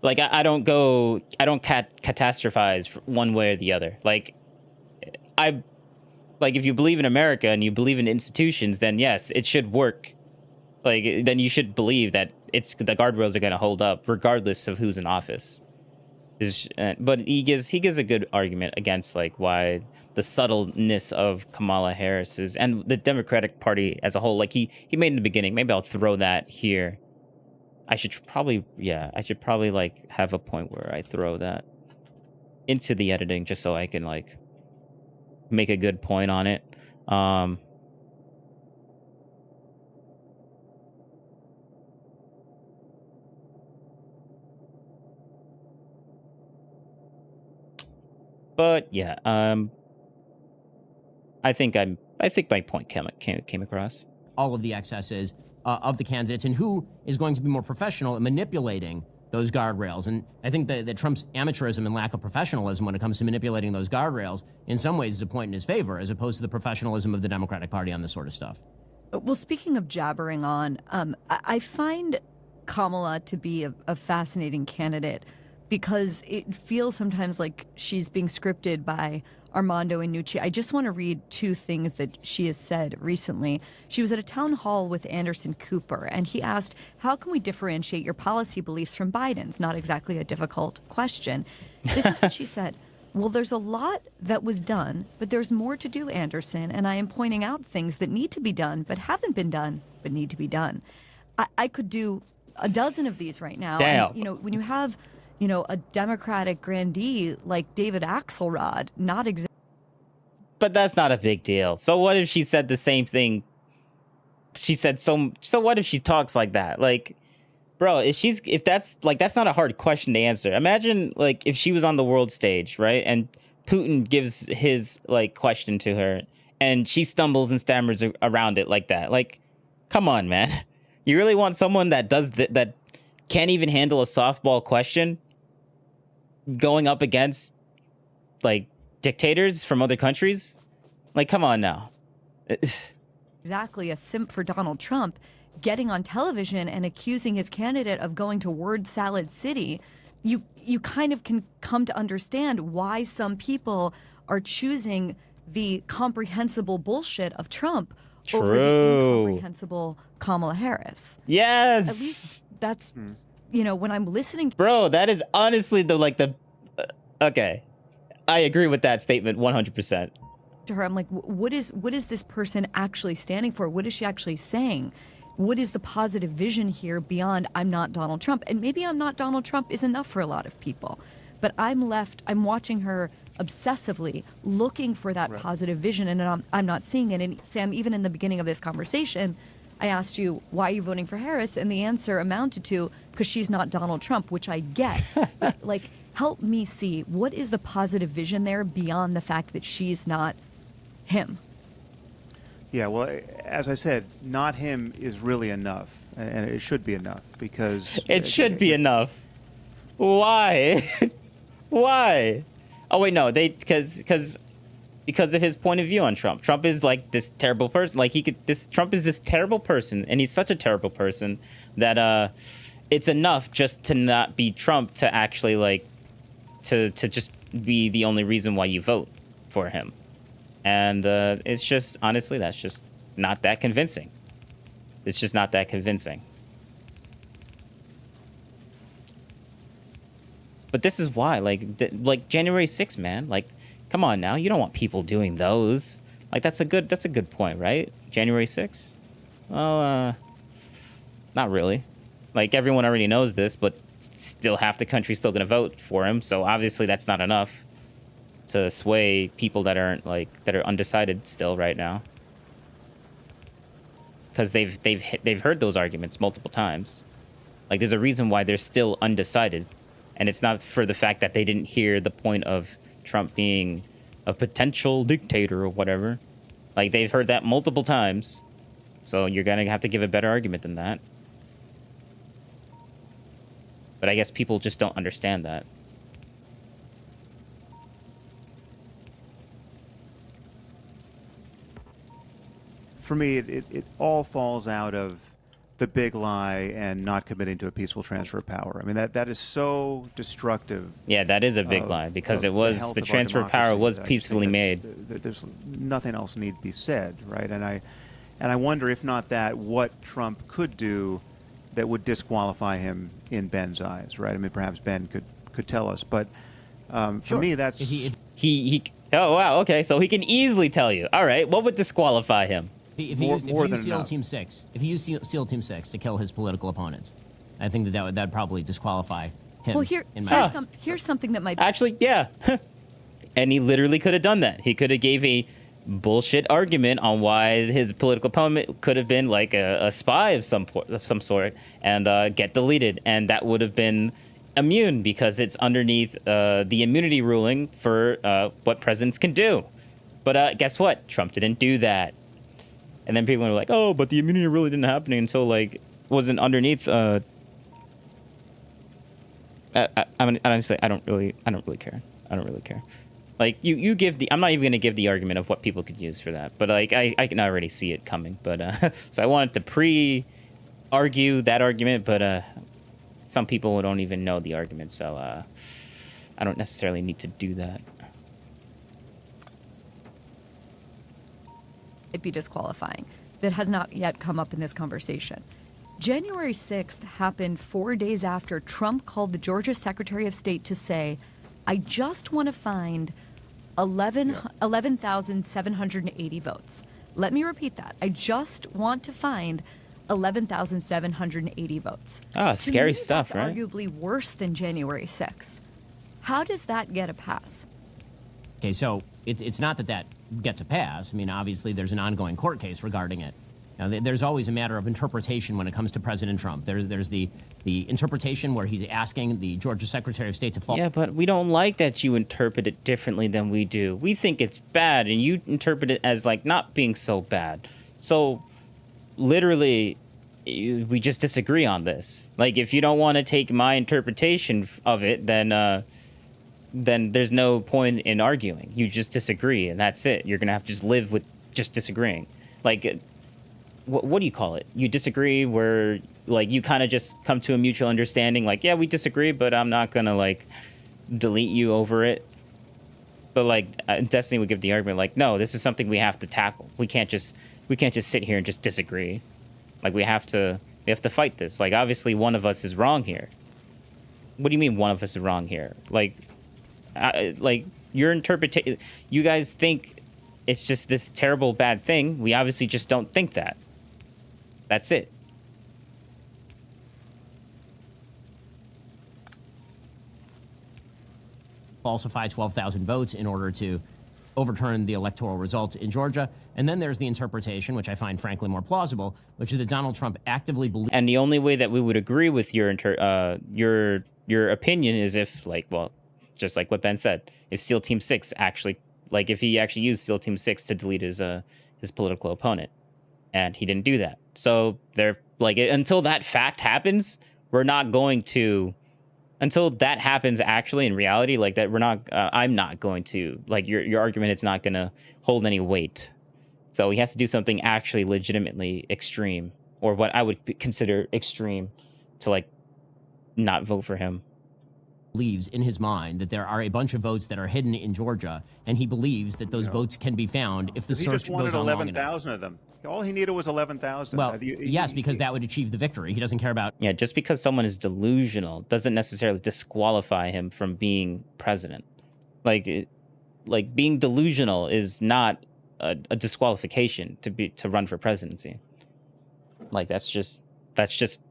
like I don't catastrophize one way or the other. Like if you believe in America and you believe in institutions, then yes, it should work. Like, then you should believe that the guardrails are going to hold up regardless of who's in office. But he gives a good argument against like why the subtleness of Kamala Harris's and the Democratic Party as a whole. Like he made in the beginning. Maybe I'll throw that here. I should probably like have a point where I throw that into the editing just so I can like make a good point on it. But yeah, I think my point came across. All of the excesses of the candidates and who is going to be more professional at manipulating those guardrails. And I think that Trump's amateurism and lack of professionalism when it comes to manipulating those guardrails in some ways is a point in his favor, as opposed to the professionalism of the Democratic Party on this sort of stuff. Well, speaking of jabbering on, I find Kamala to be a fascinating candidate because it feels sometimes like she's being scripted by Armando Iannucci. I just want to read two things that she has said recently. She was at a town hall with Anderson Cooper, and he asked, how can we differentiate your policy beliefs from Biden's? Not exactly a difficult question. This is what she said. Well, there's a lot that was done, but there's more to do, Anderson, and I am pointing out things that need to be done, but haven't been done, but need to be done. I could do a dozen of these right now. Damn. And, you know, when you have, you know, a Democratic grandee like David Axelrod, not exactly. But that's not a big deal. So what if she said the same thing? She said so what if she talks like that? Like, bro, if that's not a hard question to answer. Imagine like if she was on the world stage, right? And Putin gives his like question to her and she stumbles and stammers around it like that. Like, come on, man. You really want someone that does that can't even handle a softball question going up against like dictators from other countries? Like, come on now. Exactly a simp for Donald Trump, getting on television and accusing his candidate of going to word salad city. You kind of can come to understand why some people are choosing the comprehensible bullshit of Trump over the incomprehensible Kamala Harris. Yes. At least that's, you know, when I'm listening to... Bro, that is honestly okay. I agree with that statement 100%. To her, I'm like, what is this person actually standing for? What is she actually saying? What is the positive vision here beyond I'm not Donald Trump? And maybe I'm not Donald Trump is enough for a lot of people. But I'm watching her obsessively looking for that positive vision, and I'm not seeing it. And Sam, even in the beginning of this conversation, I asked you, why are you voting for Harris? And the answer amounted to, because she's not Donald Trump, which I get. But, like, help me see, what is the positive vision there beyond the fact that she's not him? Yeah, well, as I said, not him is really enough, and it should be enough, because... It should be enough. Why? Why? Oh, wait, no, because of his point of view on Trump. Trump is like this terrible person. Like Trump is this terrible person, and he's such a terrible person that it's enough just to not be Trump to actually like to just be the only reason why you vote for him. And it's just, honestly, that's just not that convincing. It's just not that convincing. But this is why, like January 6th, man. Like, come on now, you don't want people doing those. Like, that's a good point, right? January 6th? Well, not really. Like, everyone already knows this, but still half the country's still gonna vote for him. So obviously that's not enough to sway people that are undecided still right now. Because they've heard those arguments multiple times. Like, there's a reason why they're still undecided. And it's not for the fact that they didn't hear the point of Trump being a potential dictator or whatever. Like, they've heard that multiple times. So you're going to have to give a better argument than that. But I guess people just don't understand that. For me, it all falls out of the big lie and not committing to a peaceful transfer of power. I mean, that is so destructive. Yeah, that is a big lie, because it was the transfer of power was peacefully made. There's nothing else need to be said, right? And I wonder, if not that, what Trump could do that would disqualify him in Ben's eyes, right? I mean, perhaps Ben could tell us, but for me, that's he. Oh wow, okay, so he can easily tell you. All right, what would disqualify him? If he used SEAL Team 6, if he used SEAL Team 6 to kill his political opponents, I think that'd probably disqualify him. Well, here's something that might be... Actually, yeah. And he literally could have done that. He could have gave a bullshit argument on why his political opponent could have been like a spy of some sort and get deleted, and that would have been immune because it's underneath the immunity ruling for what presidents can do. But guess what? Trump didn't do that. And then people are like, "Oh, but the immunity really didn't happen until like wasn't underneath." Honestly, I don't really care. I don't really care. Like you give the. I'm not even gonna give the argument of what people could use for that. But like I can already see it coming. But so I wanted to pre-argue that argument, but some people don't even know the argument, so I don't necessarily need to do that. It'd be disqualifying. That has not yet come up in this conversation. January 6th happened 4 days after Trump called the Georgia Secretary of State to say, I just want to find 11,780 votes. Let me repeat that. I just want to find 11,780 votes. Ah, scary stuff, that's right? Arguably worse than January 6th. How does that get a pass? Okay, so it's not that gets a pass. I mean, obviously, there's an ongoing court case regarding it. Now, there's always a matter of interpretation when it comes to President Trump. There's the interpretation where he's asking the Georgia Secretary of State to follow. Yeah, but we don't like that you interpret it differently than we do. We think it's bad, and you interpret it as, like, not being so bad. So, literally, we just disagree on this. Like, if you don't want to take my interpretation of it, then there's no point in arguing. You just disagree, and that's it. You're going to have to just live with just disagreeing. Like, what do you call it? You disagree where, like, you kind of just come to a mutual understanding, like, yeah, we disagree, but I'm not going to, like, delete you over it. But, like, Destiny would give the argument, like, no, this is something we have to tackle. We can't just sit here and just disagree. Like, we have to fight this. Like, obviously, one of us is wrong here. What do you mean one of us is wrong here? Like your interpretation, you guys think it's just this terrible bad thing. We obviously just don't think that. That's it. falsify 12,000 votes in order to overturn the electoral results in Georgia. And then there's the interpretation, which I find frankly more plausible, which is that Donald Trump actively believes. And the only way that we would agree with your opinion is if, like, well, just like what Ben said, if SEAL Team 6 actually, like, if he actually used SEAL Team 6 to delete his political opponent, and he didn't do that. So they're like, until that fact happens, we're not going to. Until that happens actually in reality, like that, we're not. I'm not going to, like, your argument. It's not going to hold any weight. So he has to do something actually legitimately extreme, or what I would consider extreme, to like not vote for him. Believes in his mind that there are a bunch of votes that are hidden in Georgia, and he believes that those votes can be found if the search just wanted goes on long enough. 11,000 of them. All he needed was 11,000. Well, yes, because that would achieve the victory. He doesn't care about. Yeah, just because someone is delusional doesn't necessarily disqualify him from being president. Like being delusional is not a disqualification to run for presidency. Like that's just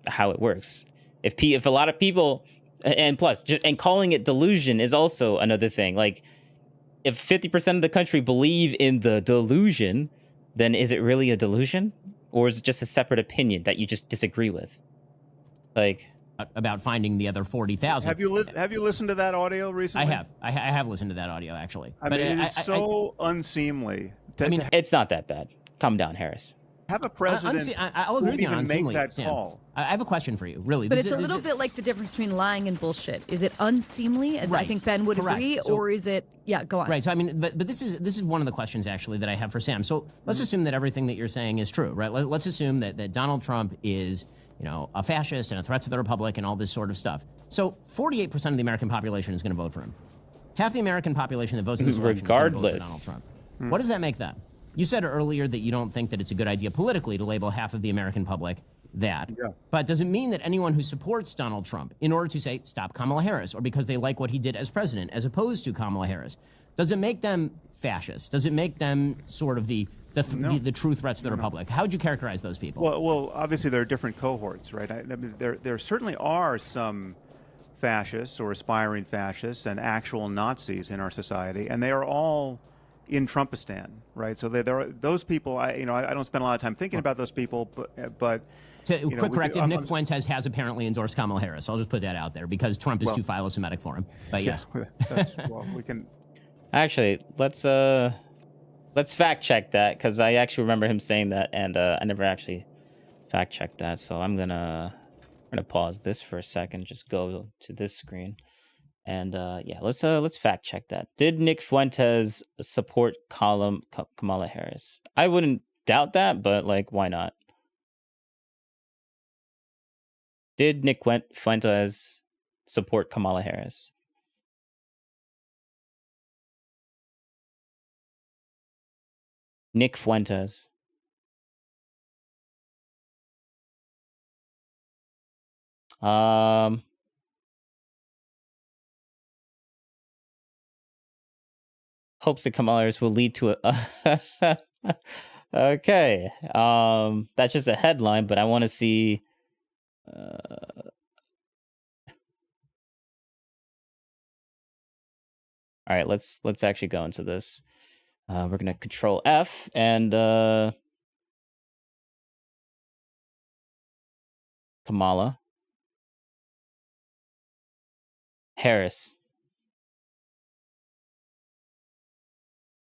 how it works. If a lot of people, and plus, and calling it delusion is also another thing. Like, if 50% of the country believe in the delusion, then is it really a delusion? Or is it just a separate opinion that you just disagree with? Like, about finding the other 40,000. Have you listened to that audio recently? I have listened to that audio, actually. I mean, it is so unseemly. It's not that bad. Calm down, Harris. Have a president I'll agree with you on make that Sam. call. I have a question for you, really. But it's a little bit like the difference between lying and bullshit. Is it unseemly, as I think Ben would agree, or is it? Yeah, go on. Right. So I mean, but this is one of the questions actually that I have for Sam. So let's assume that everything that you're saying is true, right? Let's assume that Donald Trump is, a fascist and a threat to the republic and all this sort of stuff. So 48% of the American population is going to vote for him. Half the American population that votes in this election is going to vote for Donald Trump. What does that make them? You said earlier that you don't think that it's a good idea politically to label half of the American public that. Yeah. But does it mean that anyone who supports Donald Trump in order to say, stop Kamala Harris, or because they like what he did as president, as opposed to Kamala Harris, does it make them fascists? Does it make them sort of the true threats to the republic? How would you characterize those people? Well, obviously there are different cohorts, right? I mean, there certainly are some fascists or aspiring fascists and actual Nazis in our society, and they are all in Trumpistan, right? So there are those people. I don't spend a lot of time thinking about those people, but quick corrective: Nick Fuentes has apparently endorsed Kamala Harris. I'll just put that out there because Trump is too philo-Semitic for him. But yes, we can. Actually, let's fact check that, because I actually remember him saying that, and I never actually fact checked that. So I'm gonna pause this for a second, just go to this screen. And let's fact check that. Did Nick Fuentes support Kamala Harris? I wouldn't doubt that, but like, why not? Did Nick Fuentes support Kamala Harris? Nick Fuentes. Hopes that Kamala Harris will lead to a. Okay. That's just a headline, but I want to see. All right, let's actually go into this. We're gonna Control F and Kamala Harris.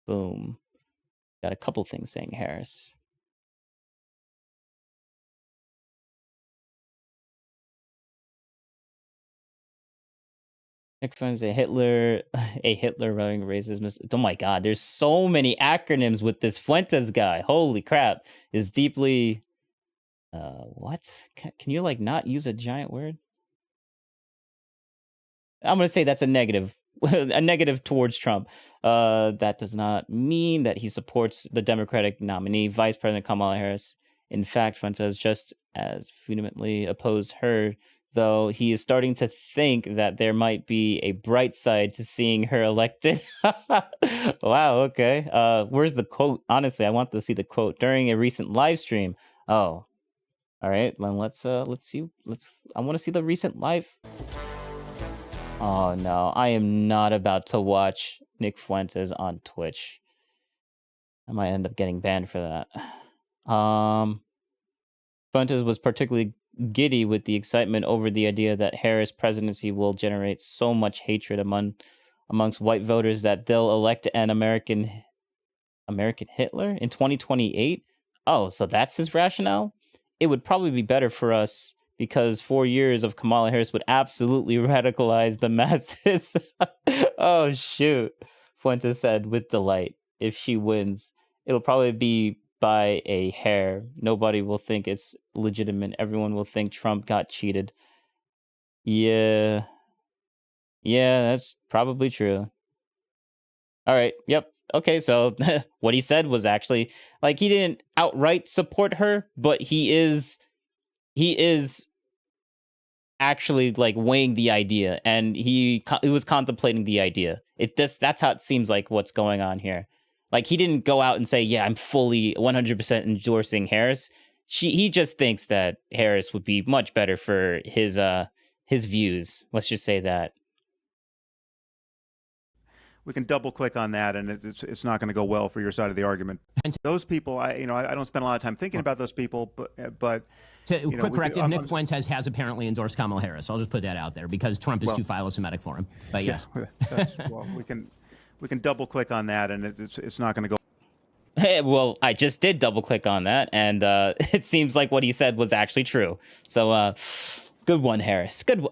Boom. Got a couple things saying Harris. Nick Fuentes, a Hitler running racism. Oh my God, there's so many acronyms with this Fuentes guy. Holy crap. Is deeply what? Can you like not use a giant word? I'm gonna say that's a negative. A negative towards Trump. That does not mean that he supports the Democratic nominee, Vice President Kamala Harris. In fact, Fuentes just as vehemently opposed her, though he is starting to think that there might be a bright side to seeing her elected. Wow, okay. Where's the quote? Honestly, I want to see the quote during a recent live stream. Oh, all right. Then let's see. I want to see the recent live. Oh no, I am not about to watch Nick Fuentes on Twitch. I might end up getting banned for that. Fuentes was particularly giddy with the excitement over the idea that Harris' presidency will generate so much hatred amongst white voters that they'll elect an American Hitler in 2028. Oh, so that's his rationale? It would probably be better for us because 4 years of Kamala Harris would absolutely radicalize the masses. Oh, shoot. Fuentes said with delight. If she wins, it'll probably be by a hair. Nobody will think it's legitimate. Everyone will think Trump got cheated. Yeah. Yeah, that's probably true. All right. Yep. Okay, so what he said was actually like he didn't outright support her, but he is actually like weighing the idea, and he was contemplating the idea. That's how it seems like what's going on here. Like he didn't go out and say, "Yeah, I'm fully 100% endorsing Harris." He just thinks that Harris would be much better for his views. Let's just say that. We can double click on that, and it's not going to go well for your side of the argument. Those people, I don't spend a lot of time thinking about those people, but quick corrective: Nick Fuentes has apparently endorsed Kamala Harris. I'll just put that out there because Trump is too philo-Semitic for him. But yes, well, we can double click on that, and it's not going to go. Hey, well, I just did double click on that, and it seems like what he said was actually true. So, good one, Harris. Good,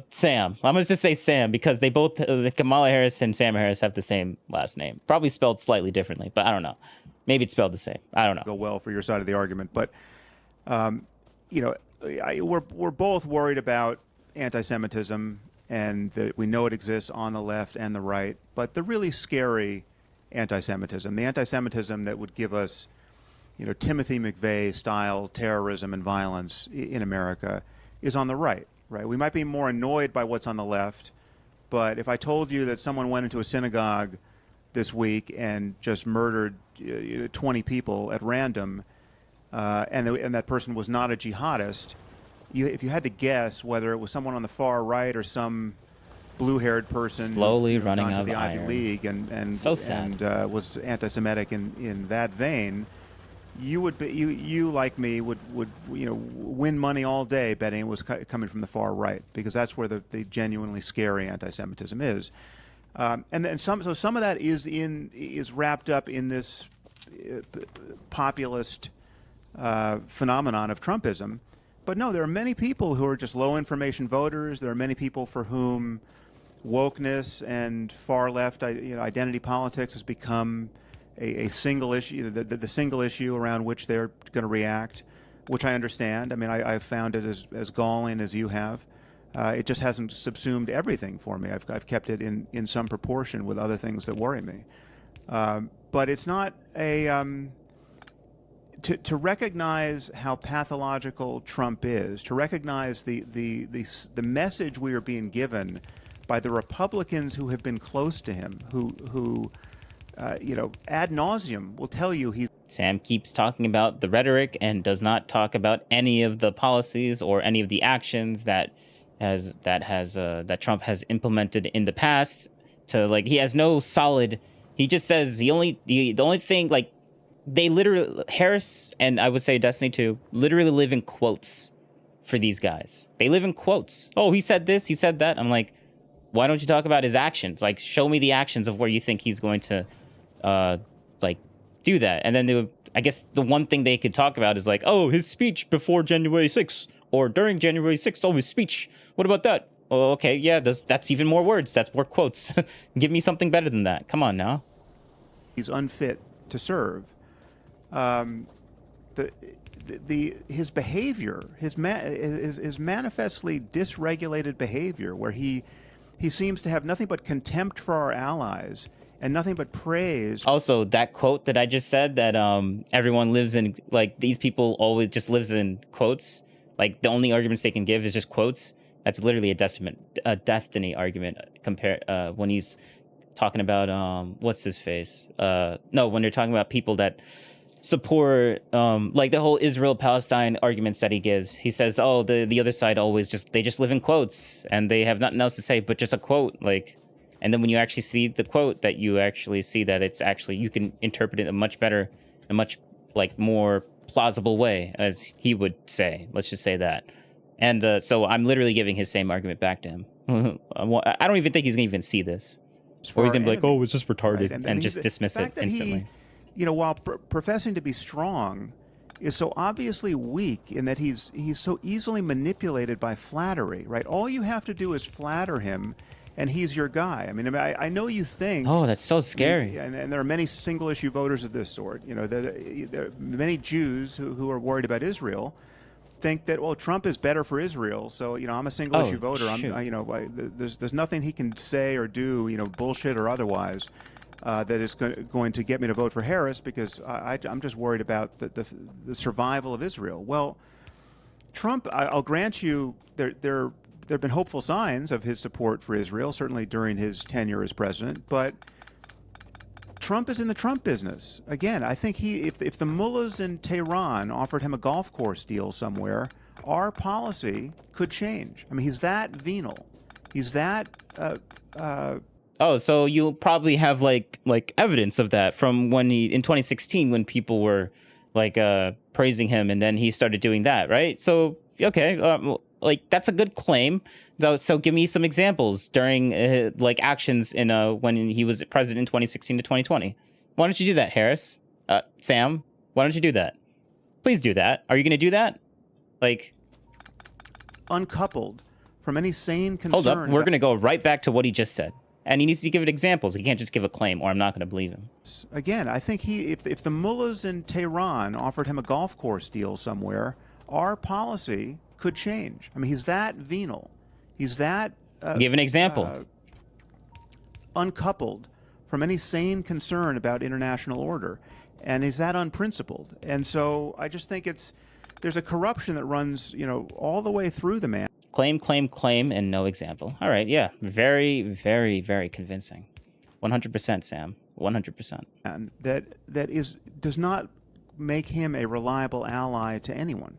Sam. I'm gonna just say Sam because they both, Kamala Harris and Sam Harris, have the same last name. Probably spelled slightly differently, but I don't know. Maybe it's spelled the same. I don't know. Go well for your side of the argument, but we're both worried about anti-Semitism, and that we know it exists on the left and the right. But the really scary anti-Semitism, the anti-Semitism that would give us, Timothy McVeigh style terrorism and violence in America, is on the right. Right? We might be more annoyed by what's on the left, but if I told you that someone went into a synagogue this week and just murdered 20 people at random, and that person was not a jihadist, if you had to guess whether it was someone on the far right or some blue-haired person slowly running out of the Ivy iron. League and so sad. and was anti-Semitic in that vein, you would be, you like me would win money all day betting it was coming from the far right, because that's where the genuinely scary anti-Semitism is, and some of that is wrapped up in this populist phenomenon of Trumpism. But no, there are many people who are just low information voters. There are many people for whom wokeness and far left identity politics has become a single issue, the single issue around which they're going to react, which I understand. I mean, I've found it as galling as you have. It just hasn't subsumed everything for me. I've kept it in some proportion with other things that worry me. But it's not to recognize how pathological Trump is, to recognize the message we are being given by the Republicans who have been close to him, who ad nauseum will tell you he's. Sam keeps talking about the rhetoric and does not talk about any of the policies or any of the actions that Trump has implemented in the past. He has no solid. He just says the only thing, like, they literally, Harris and I would say Destiny too, literally live in quotes for these guys. They live in quotes. Oh, he said this, he said that. I'm like, why don't you talk about his actions? Like, show me the actions of where you think he's going to do that. And then I guess the one thing they could talk about is like, oh, his speech before January 6th or during January 6th. Oh, his speech. What about that? Oh, okay. Yeah, that's even more words. That's more quotes. Give me something better than that. Come on now. He's unfit to serve. His behavior, his manifestly dysregulated behavior, where he seems to have nothing but contempt for our allies and nothing but praise. Also, that quote that I just said, that everyone lives in, like, these people always just lives in quotes. Like, the only arguments they can give is just quotes. That's literally a destiny argument when he's talking about what's his face. No, when you're talking about people that support like the whole Israel Palestine arguments that he gives. He says, oh, the other side always just live in quotes and they have nothing else to say but just a quote. Like, and then when you actually see the quote, that you actually see that it's actually, you can interpret it a much better, a much like more plausible way, as he would say. Let's just say that. And so I'm literally giving his same argument back to him. I don't even think he's gonna even see this, or he's gonna be like, "Oh, it's just retarded," right? and just dismiss it instantly. While professing to be strong, is so obviously weak in that he's so easily manipulated by flattery, right? All you have to do is flatter him, and he's your guy. I mean, I know you think. Oh, that's so scary. And there are many single-issue voters of this sort. There are many Jews who are worried about Israel. Think that, well, Trump is better for Israel, so I'm a single issue voter. There's nothing he can say or do, bullshit or otherwise, that is going to get me to vote for Harris, because I'm just worried about the survival of Israel. Well, Trump, I'll grant you, there have been hopeful signs of his support for Israel, certainly during his tenure as president, but Trump is in the Trump business. Again, I think if the mullahs in Tehran offered him a golf course deal somewhere, our policy could change. I mean, he's that venal. He's that. Oh, so you probably have like evidence of that from when in 2016 when people were like praising him, and then he started doing that, right? So okay, like that's a good claim. So give me some examples during like actions in when he was president in 2016 to 2020. Why don't you do that, Harris? Sam, why don't you do that? Please do that. Are you going to do that? Like, uncoupled from any sane concern. Hold up, we're going to go right back to what he just said. And he needs to give it examples. He can't just give a claim, or I'm not going to believe him. Again, I think if the mullahs in Tehran offered him a golf course deal somewhere, our policy could change. I mean, he's that venal. He's that. Give an example. Uncoupled from any sane concern about international order, and he's that unprincipled. And so I just think there's a corruption that runs, all the way through the man. Claim, and no example. All right, yeah, very, very, very convincing. 100%, Sam. 100%. And that does not make him a reliable ally to anyone.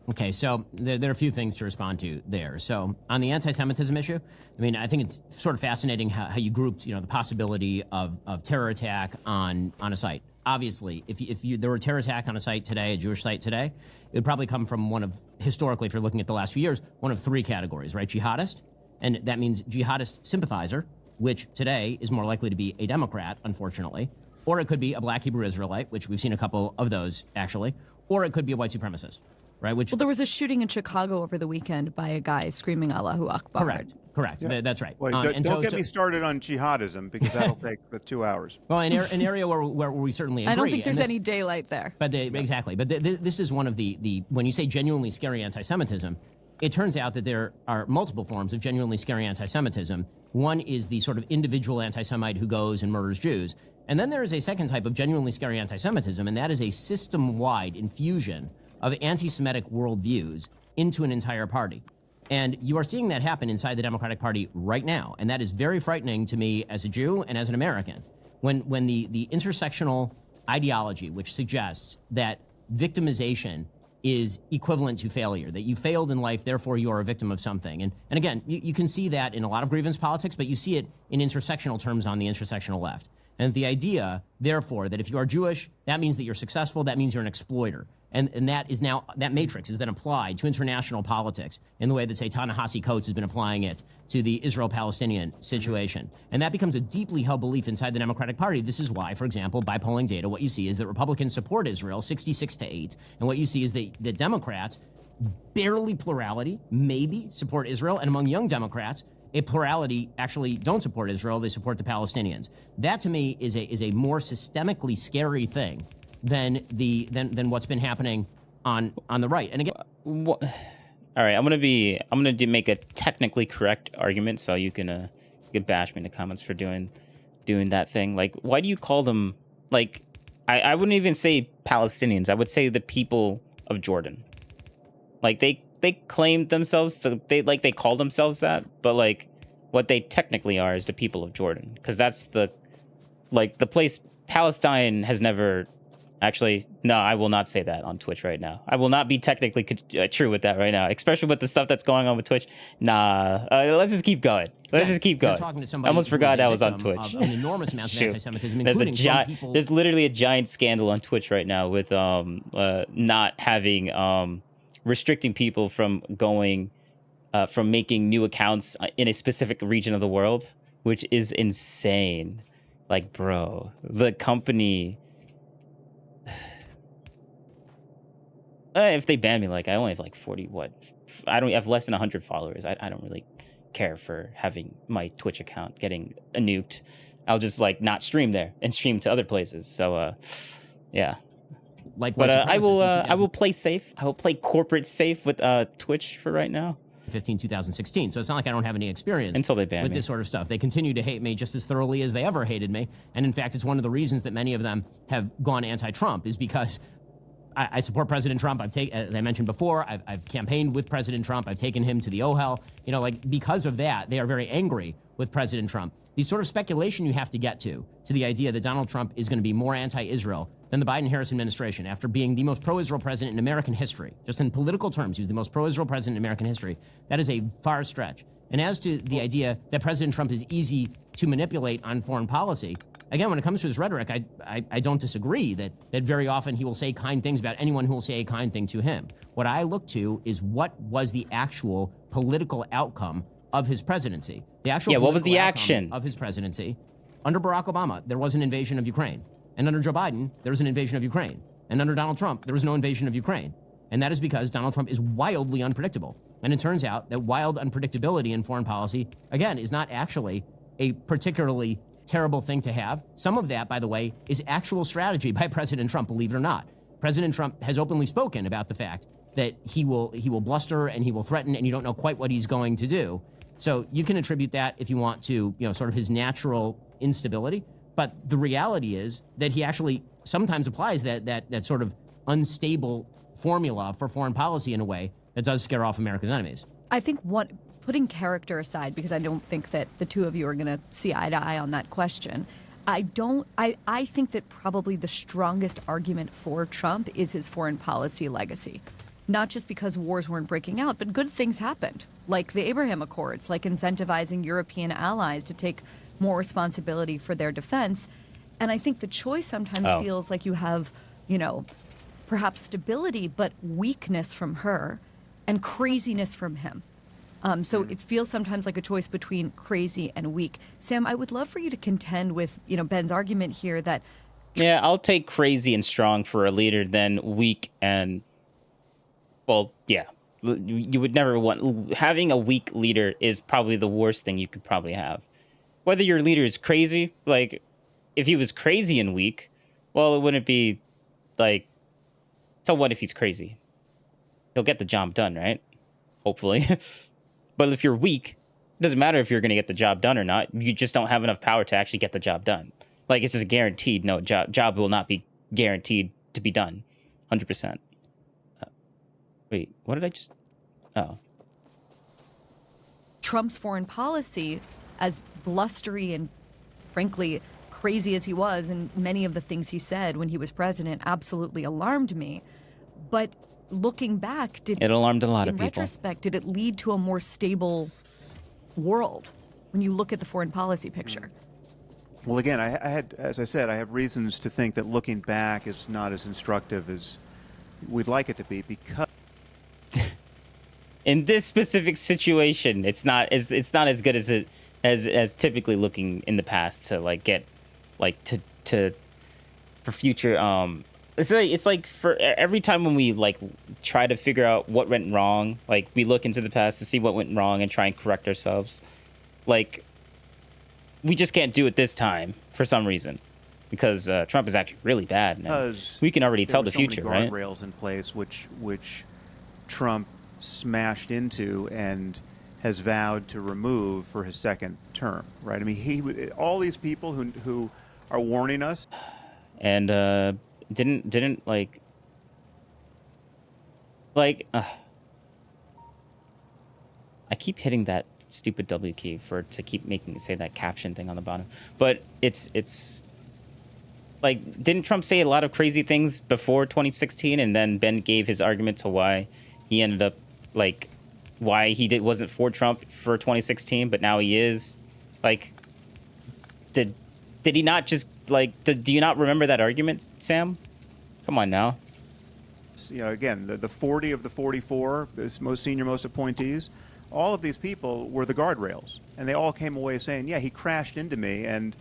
Okay, so there are a few things to respond to there. So on the anti-Semitism issue, I mean, I think it's sort of fascinating how you grouped, the possibility of terror attack on a site. Obviously, if there were a terror attack on a site today, a Jewish site today, it would probably come from one of, historically, if you're looking at the last few years, one of three categories, right? Jihadist, and that means jihadist sympathizer, which today is more likely to be a Democrat, unfortunately, or it could be a black Hebrew Israelite, which we've seen a couple of those, actually, or it could be a white supremacist. Right, well, there was a shooting in Chicago over the weekend by a guy screaming Allahu Akbar. Correct. Yeah. That's right. Well, don't get me started on jihadism, because that'll take 2 hours. Well, an area where we certainly agree. I don't think there's any daylight there. But exactly. But this is one of the when you say genuinely scary anti-Semitism, it turns out that there are multiple forms of genuinely scary anti-Semitism. One is the sort of individual anti-Semite who goes and murders Jews. And then there is a second type of genuinely scary anti-Semitism, and that is a system-wide infusion of anti-Semitic worldviews into an entire party. And you are seeing that happen inside the Democratic Party right now. And that is very frightening to me as a Jew and as an American. When the intersectional ideology, which suggests that victimization is equivalent to failure, that you failed in life, therefore you are a victim of something. And again, you can see that in a lot of grievance politics, but you see it in intersectional terms on the intersectional left. And the idea, therefore, that if you are Jewish, that means that you're successful, that means you're an exploiter. And that is now, that matrix is then applied to international politics in the way that, say, Ta-Nehisi Coates has been applying it to the Israel-Palestinian situation. And that becomes a deeply held belief inside the Democratic Party. This is why, for example, by polling data, what you see is that Republicans support Israel 66-8. And what you see is that the Democrats, barely plurality, maybe support Israel. And among young Democrats, a plurality actually don't support Israel, they support the Palestinians. That, to me, is a more systemically scary thing than what's been happening on the right. And again, all right, I'm gonna make a technically correct argument, so you can bash me in the comments for doing that thing. Like, why do you call them, like, I wouldn't even say Palestinians, I would say the people of Jordan. Like, they claim themselves to, they call themselves that, but like what they technically are is the people of Jordan, because that's the place. Palestine has never Actually, no, I will not say that on Twitch right now. I will not be technically true with that right now, especially with the stuff that's going on with Twitch. Nah, let's just keep going. Let's just keep going. Talking to I somebody almost forgot that was on victim Twitch. Of an enormous amount of Shoot. anti-Semitism, There's including from people. there's literally a giant scandal on Twitch right now with not having restricting people from going from making new accounts in a specific region of the world, which is insane. Like, bro, the company. If they ban me, like I only have like 40. I don't have less than 100 followers. I don't really care for having my Twitch account getting nuked. I'll just like not stream there and stream to other places. So, yeah. Like, but I will play safe. I will play corporate safe with Twitch for right now. 2016. So it's not like I don't have any experience until they ban with me. This sort of stuff. They continue to hate me just as thoroughly as they ever hated me. And in fact, it's one of the reasons that many of them have gone anti-Trump is because I support President Trump. As I mentioned before, I've campaigned with President Trump. I've taken him to the OHEL. You know, like because of that, they are very angry with President Trump. The sort of speculation you have to get to the idea that Donald Trump is going to be more anti-Israel than the Biden-Harris administration after being the most pro-Israel president in American history. Just in political terms, he was the most pro-Israel president in American history. That is a far stretch. And as to the idea that President Trump is easy to manipulate on foreign policy, again, when it comes to his rhetoric, I don't disagree that very often he will say kind things about anyone who will say a kind thing to him. What I look to is what was the actual political outcome of his presidency. The actual what was the outcome action of his presidency? Under Barack Obama, there was an invasion of Ukraine. And under Joe Biden, there was an invasion of Ukraine. And under Donald Trump, there was no invasion of Ukraine. And that is because Donald Trump is wildly unpredictable. And it turns out that wild unpredictability in foreign policy, again, is not actually a particularly terrible thing to have. Some of that, by the way, is actual strategy by President Trump, believe it or not. President Trump has openly spoken about the fact that he will bluster and he will threaten and you don't know quite what he's going to do. So you can attribute that if you want to, sort of his natural instability. But the reality is that he actually sometimes applies that sort of unstable formula for foreign policy in a way that does scare off America's enemies. I think putting character aside, because I don't think that the two of you are going to see eye to eye on that question, I think that probably the strongest argument for Trump is his foreign policy legacy. Not just because wars weren't breaking out, but good things happened, like the Abraham Accords, like incentivizing European allies to take more responsibility for their defense. And I think the choice sometimes feels like you have, perhaps stability, but weakness from her and craziness from him. So it feels sometimes like a choice between crazy and weak. Sam, I would love for you to contend with, Ben's argument here that... Yeah, I'll take crazy and strong for a leader than weak and... Well, yeah. You would never want... Having a weak leader is probably the worst thing you could probably have. Whether your leader is crazy, like, if he was crazy and weak, well, it wouldn't be, like... So what if he's crazy? He'll get the job done, right? Hopefully. But if you're weak, it doesn't matter if you're going to get the job done or not. You just don't have enough power to actually get the job done. Like, it's just guaranteed. No, job will not be guaranteed to be done. 100%. Wait, what did I just... Oh. Trump's foreign policy, as blustery and, frankly, crazy as he was, and many of the things he said when he was president absolutely alarmed me. But looking back, it alarmed a lot of people. In retrospect, did it lead to a more stable world when you look at the foreign policy picture? Well, again, I had, as I said, I have reasons to think that looking back is not as instructive as we'd like it to be, because in this specific situation, it's not as good as it as typically looking in the past to like get like to for future it's like for every time when we like try to figure out what went wrong, like we look into the past to see what went wrong and try and correct ourselves. Like we just can't do it this time for some reason because Trump is actually really bad. And we can already tell the future, right? Guardrails in place which Trump smashed into and has vowed to remove for his second term, right? I mean, all these people who are warning us and didn't like I keep hitting that stupid W key to keep making it say that caption thing on the bottom, but it's like, didn't Trump say a lot of crazy things before 2016, and then Ben gave his argument to why he ended up, like, why he wasn't for Trump for 2016, but now he is? Like, did he not just, like, do you not remember that argument, Sam? Come on now. You know, again, the 40 of the 44 most senior, most appointees, all of these people were the guardrails, and they all came away saying, yeah, he crashed into me and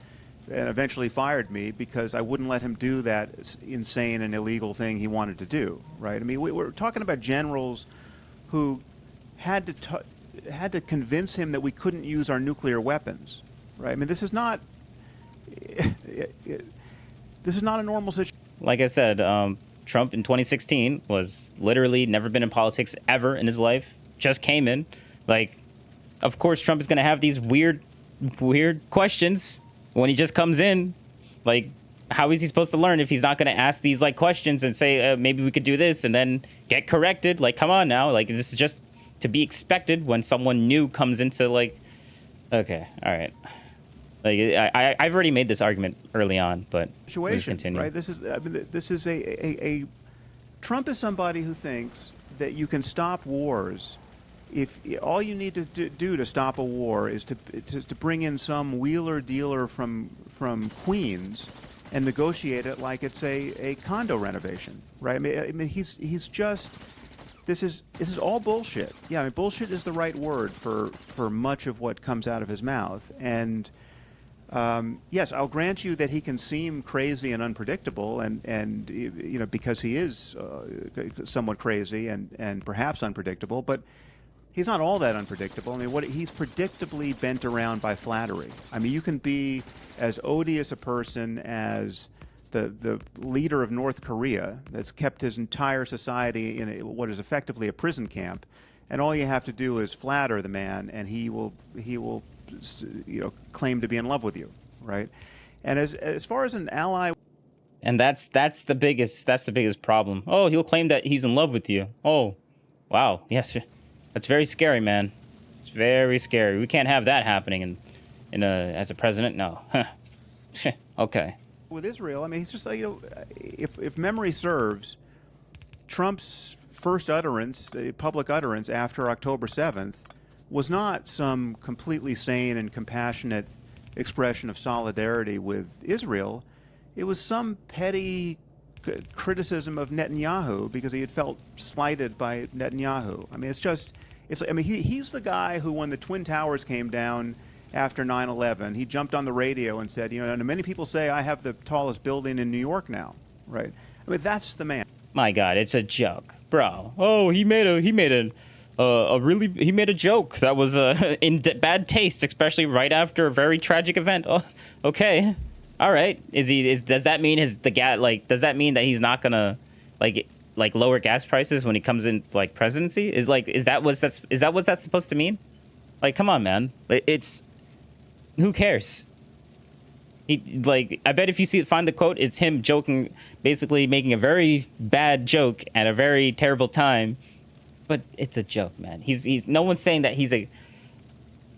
eventually fired me because I wouldn't let him do that insane and illegal thing he wanted to do, right? I mean, we're talking about generals who had to convince him that we couldn't use our nuclear weapons, right? I mean, this is not a normal situation. Like I said, Trump in 2016 was literally never been in politics ever in his life. Just came in. Like, of course, Trump is going to have these weird questions when he just comes in. Like, how is he supposed to learn if he's not going to ask these, like, questions and say, maybe we could do this and then get corrected? Like, come on now. Like, this is just to be expected when someone new comes into, like, okay, all right. Like, I've already made this argument early on, but we'll just continue. Right? This is a Trump is somebody who thinks that you can stop wars if all you need to do to stop a war is to bring in some wheeler dealer from Queens and negotiate it like it's a condo renovation, right? I mean he's just this is all bullshit. Yeah, I mean bullshit is the right word for much of what comes out of his mouth. And yes, I'll grant you that he can seem crazy and unpredictable, and you know, because he is somewhat crazy and perhaps unpredictable, but he's not all that unpredictable. I mean, he's predictably bent around by flattery. I mean, you can be as odious a person as the leader of North Korea that's kept his entire society in what is effectively a prison camp, and all you have to do is flatter the man, and he will claim to be in love with you, right? And as far as an ally, and that's the biggest problem. Oh, he'll claim that he's in love with you. Oh, wow, yes, that's very scary, man. It's very scary. We can't have that happening as a president. No. Okay. With Israel, I mean, he's just like, if memory serves, Trump's first utterance, public utterance after October 7th, was not some completely sane and compassionate expression of solidarity with Israel. It was some petty criticism of Netanyahu because he had felt slighted by Netanyahu. I mean, he's the guy who, when the Twin Towers came down after 9/11, he jumped on the radio and said, and many people say I have the tallest building in New York now, right? I mean, that's the man. My God, it's a joke, bro. Oh, he made a joke that was in bad taste, especially right after a very tragic event. Oh, okay, all right. Does that mean does that mean that he's not gonna like lower gas prices when he comes in like presidency? Is that what that's supposed to mean? Like, come on, man. It's who cares? I bet if you find the quote, it's him joking, basically making a very bad joke at a very terrible time. But it's a joke, man. He's no one's saying that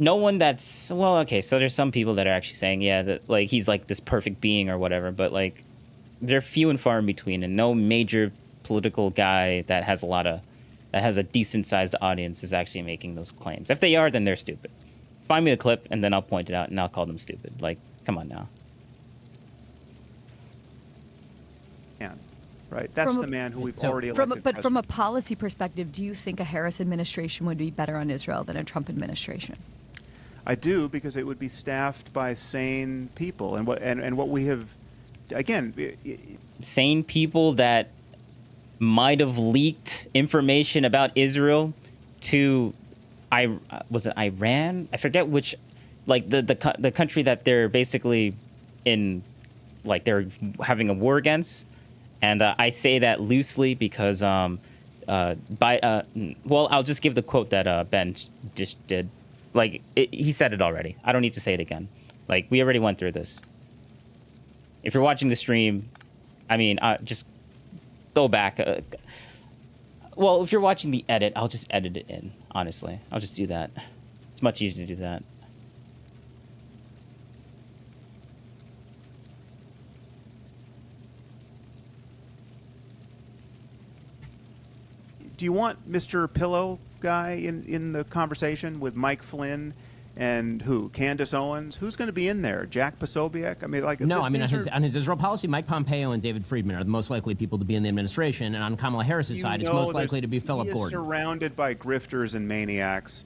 no one that's, well, okay, so there's some people that are actually saying, yeah, that like he's like this perfect being or whatever, but like they're few and far in between, and no major political guy that has a decent sized audience is actually making those claims. If they are, then they're stupid. Find me the clip and then I'll point it out and I'll call them stupid. Like, come on now. Right, that's the man who we've already elected. But from a policy perspective, do you think a Harris administration would be better on Israel than a Trump administration? I do, because it would be staffed by sane people, and what we have, again, sane people that might have leaked information about Israel to, was it Iran? I forget which, like the country that they're basically in, like they're having a war against. And I say that loosely because well, I'll just give the quote that Ben just did. Like, he said it already. I don't need to say it again. Like, we already went through this. If you're watching the stream, I mean, just go back. Well, if you're watching the edit, I'll just edit it in, honestly. I'll just do that. It's much easier to do that. do you want Mr. Pillow guy in the conversation with Mike Flynn and who? Candace Owens? Who's going to be in there? Jack Posobiec? I mean, like no. I mean, on his Israel policy, Mike Pompeo and David Friedman are the most likely people to be in the administration, and on Kamala Harris's side, it's most likely to be Philip Gordon. Surrounded by grifters and maniacs.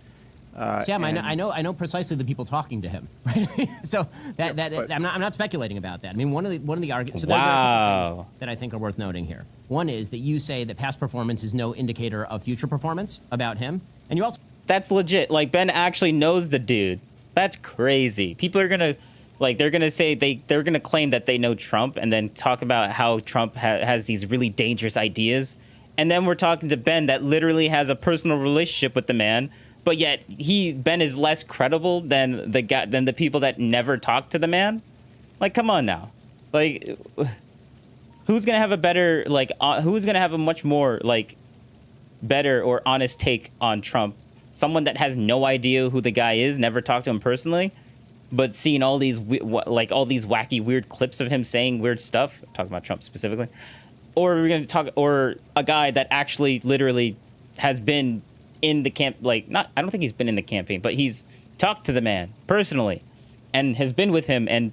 Sam, I know precisely the people talking to him. Right? So I'm not speculating about that. I mean, one of the arguments. So there are a couple things that I think are worth noting here. One is that you say that past performance is no indicator of future performance about him, and you also. That's legit. Like, Ben actually knows the dude. That's crazy. People are gonna, like, they're gonna say they're gonna claim that they know Trump and then talk about how Trump has these really dangerous ideas, and then we're talking to Ben that literally has a personal relationship with the man. But yet Ben is less credible than the people that never talk to the man. Like, come on now. Like, who's gonna have a better who's gonna have a much more better or honest take on Trump? Someone that has no idea who the guy is, never talked to him personally, but seen all these all these wacky weird clips of him saying weird stuff. I'm talking about Trump specifically, or we're gonna talk or a guy that actually literally has been in the camp, I don't think he's been in the campaign, but he's talked to the man personally and has been with him, and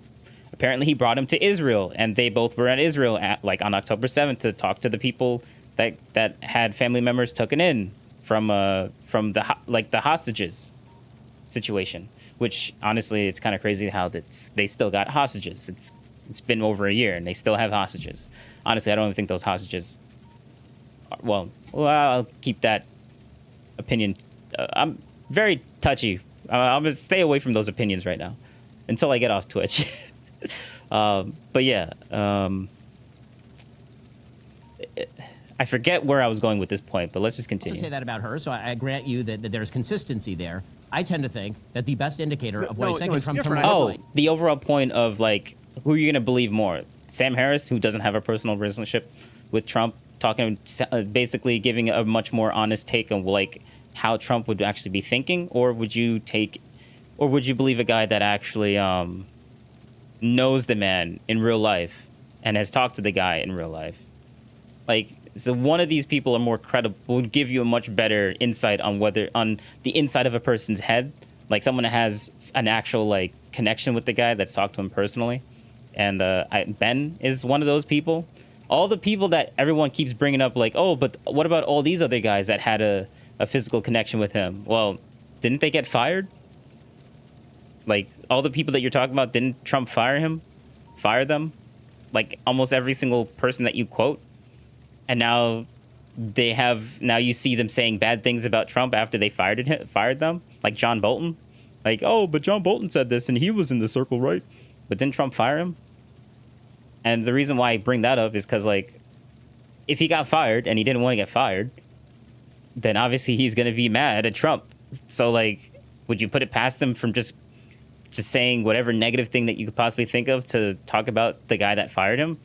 apparently he brought him to Israel, and they both were at Israel on October 7th to talk to the people that had family members taken in from the hostages situation, which honestly it's kind of crazy how they still got hostages. It's been over a year and they still have hostages. Honestly, I don't even think those hostages well I'll keep that opinion. I'm very touchy. I'm gonna stay away from those opinions right now until I get off Twitch. But yeah, I forget where I was going with this point, but let's just continue. To say that about her, so I grant you that there's consistency there. I tend to think that the best indicator of what a second Trump term would like. The overall point of who are you gonna believe more? Sam Harris, who doesn't have a personal relationship with Trump, talking basically giving a much more honest take on how Trump would actually be thinking, or would you believe a guy that actually knows the man in real life and has talked to the guy in real life? So one of these people are more credible, would give you a much better insight on the inside of a person's head, like someone that has an actual connection with the guy that's talked to him personally. And Ben is one of those people. All the people that everyone keeps bringing up, but what about all these other guys that had a physical connection with him? Well, didn't they get fired? All the people that you're talking about, didn't Trump fire them? Almost every single person that you quote. And now you see them saying bad things about Trump after they fired them, like John Bolton. But John Bolton said this and he was in the circle, right? But didn't Trump fire him? And the reason why I bring that up is because, if he got fired and he didn't want to get fired, then obviously he's going to be mad at Trump. So, would you put it past him from just saying whatever negative thing that you could possibly think of to talk about the guy that fired him?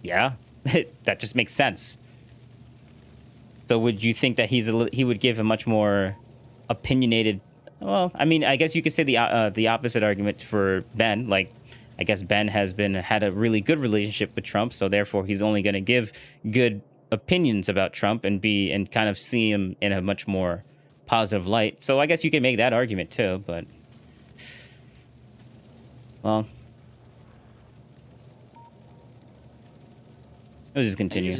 Yeah, that just makes sense. So would you think that he would give a much more opinionated? Well, I mean, I guess you could say the opposite argument for Ben. I guess Ben had a really good relationship with Trump, so therefore he's only going to give good opinions about Trump and kind of see him in a much more positive light. So I guess you can make that argument too, but well, let's just continue. I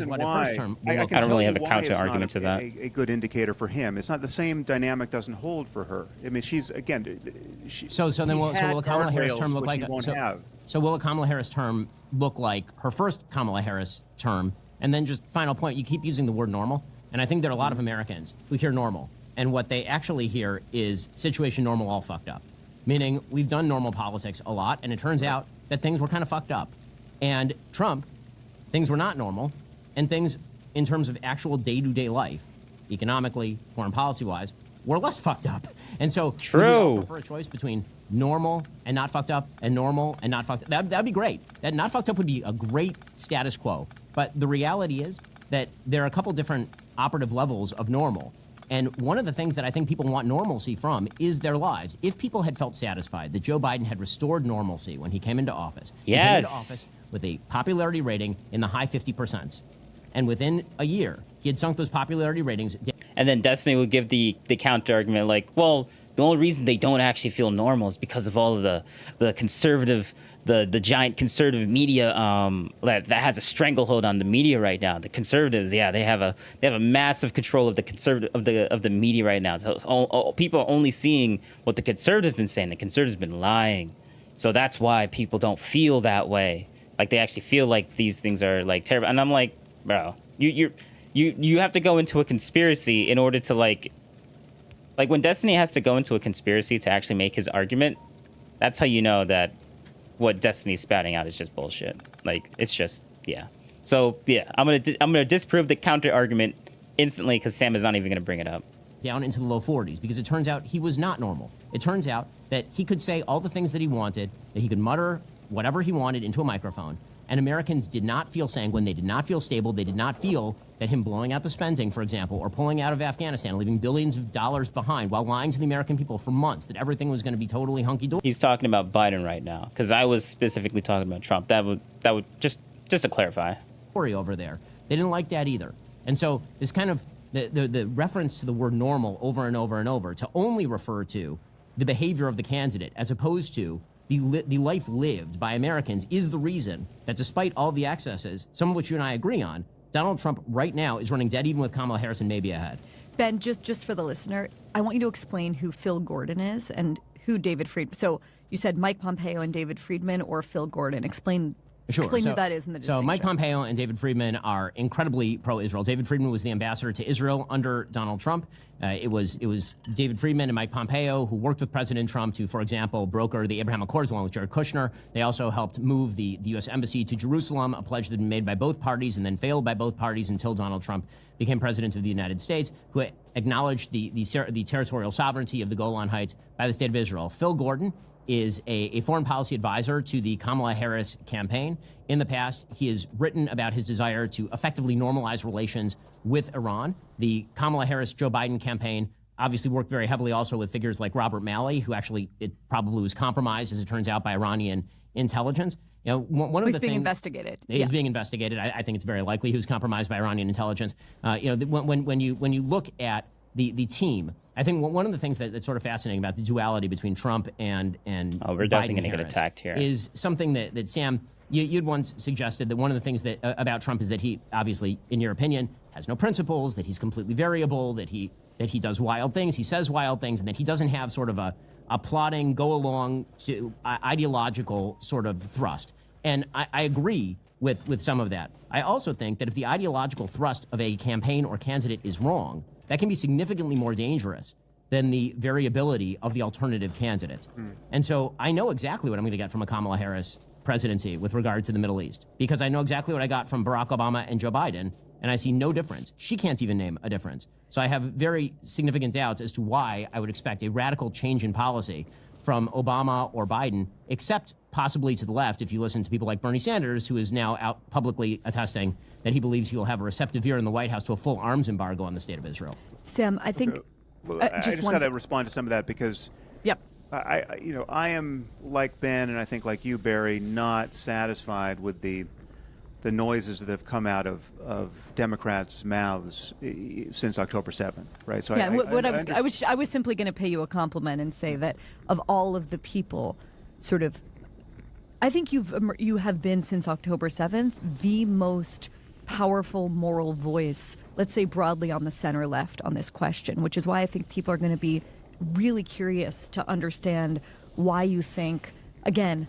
don't really have a counter argument to that. A good indicator for him. It's not the same dynamic doesn't hold for her. I mean, she's again. So will a Kamala Harris term look like? So will a Kamala Harris term look like her first Kamala Harris term? And then just final point, you keep using the word normal, and I think there are a lot of Americans who hear normal, and what they actually hear is situation normal all fucked up. Meaning we've done normal politics a lot, and it turns out that things were kind of fucked up. And Trump, things were not normal, and things in terms of actual day-to-day life, economically, foreign policy-wise, were less fucked up. And so true. Would prefer a choice between normal and not fucked up and normal and not fucked up. That'd be great. That not fucked up would be a great status quo. But the reality is that there are a couple different operative levels of normal. And one of the things that I think people want normalcy from is their lives. If people had felt satisfied that Joe Biden had restored normalcy when he came into office, yes, he came into office with a popularity rating in the high 50%. And within a year, he had sunk those popularity ratings. And then Destiny would give the counter argument like, well, the only reason they don't actually feel normal is because of all of the conservative, the giant conservative media that has a stranglehold on the media right now. The conservatives, yeah, they have a massive control of the conservative of the media right now. So people are only seeing what the conservatives been saying. The conservatives been lying, so that's why people don't feel that way. Like they actually feel like these things are like terrible. And I'm like, bro, you have to go into a conspiracy in order to like when Destiny has to go into a conspiracy to actually make his argument. That's how you know that what Destiny's spouting out is just bullshit. Like it's just, yeah. So yeah, I'm gonna disprove the counter argument instantly because Sam is not even gonna bring it up. Down into the low 40s because it turns out he was not normal. It turns out that he could say all the things that he wanted, that he could mutter whatever he wanted into a microphone. And Americans did not feel sanguine. They did not feel stable. They did not feel that him blowing out the spending, for example, or pulling out of Afghanistan, leaving billions of dollars behind while lying to the American people for months that everything was going to be totally hunky-dory. He's talking about Biden right now because I was specifically talking about Trump. That would just to clarify. Over there, they didn't like that either. And so this kind of the reference to the word normal over and over and over to only refer to the behavior of the candidate as opposed to the life lived by Americans is the reason that despite all the excesses, some of which you and I agree on, Donald Trump right now is running dead even with Kamala Harris and maybe ahead. Ben, just for the listener, I want you to explain who Phil Gordon is and who David Friedman. So you said Mike Pompeo and David Friedman or Phil Gordon. Explain who that is in the distinction. So Mike Pompeo and David Friedman are incredibly pro-Israel. David Friedman was the ambassador to Israel under Donald Trump. It was David Friedman and Mike Pompeo who worked with President Trump to, for example, broker the Abraham Accords along with Jared Kushner. They also helped move the U.S. Embassy to Jerusalem, a pledge that had been made by both parties and then failed by both parties until Donald Trump became president of the United States, who acknowledged the territorial sovereignty of the Golan Heights by the state of Israel. Phil Gordon is a foreign policy advisor to the Kamala Harris campaign. In the past, he has written about his desire to effectively normalize relations with Iran. The Kamala Harris-Joe Biden campaign obviously worked very heavily also with figures like Robert Malley, who actually it probably was compromised, as it turns out, by Iranian intelligence. You know, one of the things being investigated. He's being investigated. I think it's very likely he was compromised by Iranian intelligence. When you look at the team, I think one of the things that's sort of fascinating about the duality between Trump and we're definitely going to get attacked here is something that Sam, you'd once suggested that one of the things that about Trump is that he obviously, in your opinion, has no principles, that he's completely variable, that he does wild things, he says wild things, and that he doesn't have sort of a plotting, go along to ideological sort of thrust. And I agree with some of that. I also think that if the ideological thrust of a campaign or candidate is wrong, that can be significantly more dangerous than the variability of the alternative candidate. And so I know exactly what I'm going to get from a Kamala Harris presidency with regard to the Middle East, because I know exactly what I got from Barack Obama and Joe Biden, and I see no difference. She can't even name a difference. So I have very significant doubts as to why I would expect a radical change in policy from Obama or Biden, except possibly to the left, if you listen to people like Bernie Sanders, who is now out publicly attesting that he believes he will have a receptive ear in the White House to a full arms embargo on the state of Israel. Sam, I think... I just got to respond to some of that because yep. I am like Ben, and I think like you, Barry, not satisfied with the noises that have come out of Democrats' mouths since October 7th, right? So yeah, I was simply going to pay you a compliment and say that of all of the people, sort of, I think you have been since October 7th the most powerful moral voice, let's say broadly on the center left on this question, which is why I think people are going to be really curious to understand why you think, again,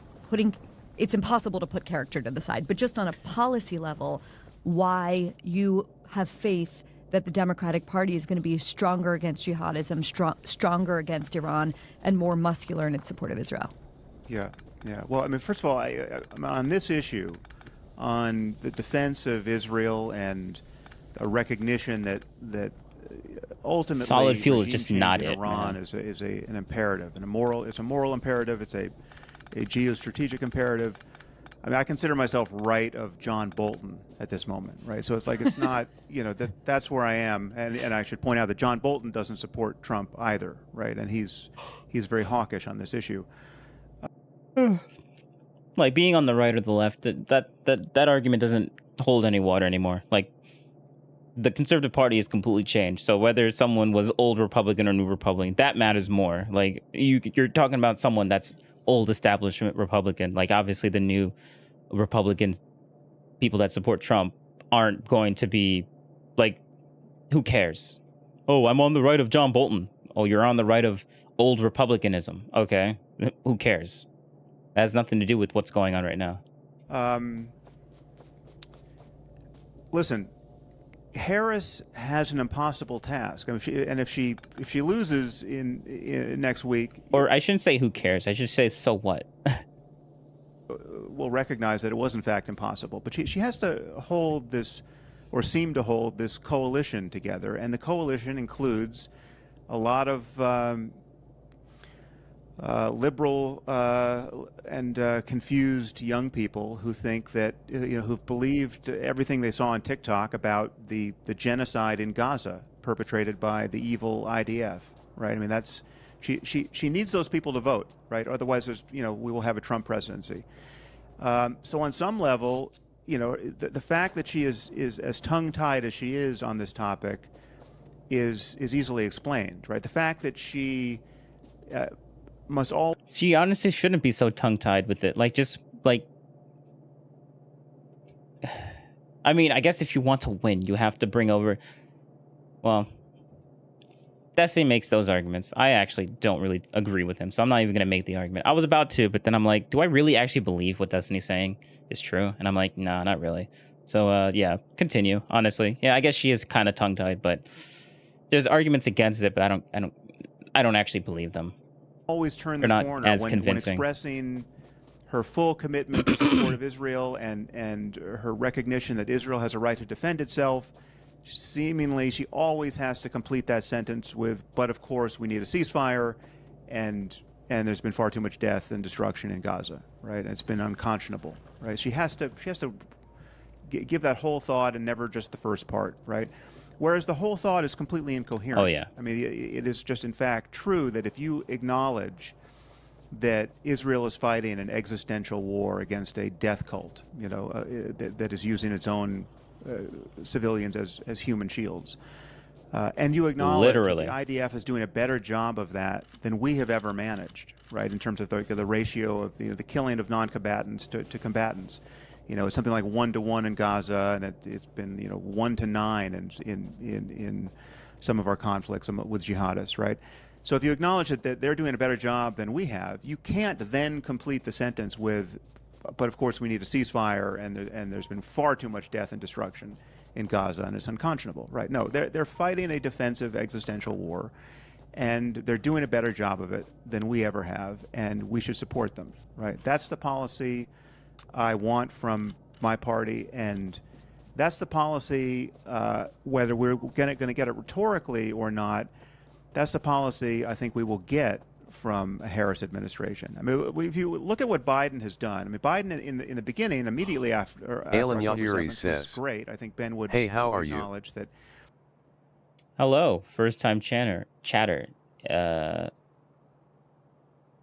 it's impossible to put character to the side, but just on a policy level, why you have faith that the Democratic Party is going to be stronger against jihadism, stronger against Iran, and more muscular in its support of Israel. Yeah. Well, I mean, first of all, on this issue, on the defense of Israel and a recognition that ultimately solid fuel is just not it. Iran is an imperative, and it's a moral imperative. It's a geostrategic imperative. I mean, I consider myself right of John Bolton at this moment, right? So it's like it's not, that's where I am, and I should point out that John Bolton doesn't support Trump either, right? And he's very hawkish on this issue. Like being on the right or the left, that argument doesn't hold any water anymore. Like, the Conservative Party has completely changed. So whether someone was old Republican or new Republican, that matters more. Like, you're talking about someone that's old establishment Republican. Like, obviously the new Republican people that support Trump aren't going to be like, who cares? Oh, I'm on the right of John Bolton. Oh, you're on the right of old Republicanism. Okay. Who cares? That has nothing to do with what's going on right now. Listen, Harris has an impossible task. I mean, if she loses in next week, or I shouldn't say who cares. I should say so what. We'll recognize that it was in fact impossible. But she has to hold this, or seem to hold this coalition together, and the coalition includes a lot of liberal and confused young people who think that, who've believed everything they saw on TikTok about the genocide in Gaza perpetrated by the evil IDF, right? I mean, that's, she needs those people to vote, right? Otherwise, we will have a Trump presidency. So on some level, the fact that she is as tongue-tied as she is on this topic is easily explained, right? The fact that she she honestly shouldn't be so tongue-tied with it. Like, just like, I mean, I guess if you want to win, you have to bring over, well, Destiny makes those arguments. I actually don't really agree with him, so I'm not even going to make the argument. I was about to, but then I'm like, do I really actually believe what Destiny's saying is true? And I'm like, nah, not really. So, yeah, continue, honestly. Yeah, I guess she is kind of tongue-tied, but there's arguments against it, but I don't actually believe them. Always turn They're the not corner as when convincing. Expressing her full commitment to support of Israel and her recognition that Israel has a right to defend itself. Seemingly, she always has to complete that sentence with, but of course, we need a ceasefire, and there's been far too much death and destruction in Gaza, right? It's been unconscionable, right? She has to give that whole thought and never just the first part, right? Whereas the whole thought is completely incoherent. Oh, yeah. I mean, it is just in fact true that if you acknowledge that Israel is fighting an existential war against a death cult, that is using its own civilians as human shields, and you acknowledge literally that the IDF is doing a better job of that than we have ever managed, right? In terms of the ratio of the killing of non-combatants to combatants. It's something like 1-to-1 in Gaza, and it's been 1-to-9 in some of our conflicts with jihadists, right? So if you acknowledge that they're doing a better job than we have, you can't then complete the sentence with, but of course we need a ceasefire, and there's been far too much death and destruction in Gaza, and it's unconscionable, right? No, they're fighting a defensive existential war, and they're doing a better job of it than we ever have, and we should support them, right? That's the policy I want from my party, and that's the policy, whether we're going to get it rhetorically or not, that's the policy I think we will get from a Harris administration. I mean, if you look at what Biden has done, I mean, Biden in the beginning, immediately after Alan October Yahiri 7th, says, was great. I think Ben would hey, how are you? acknowledge that. Hello, first-time chatter.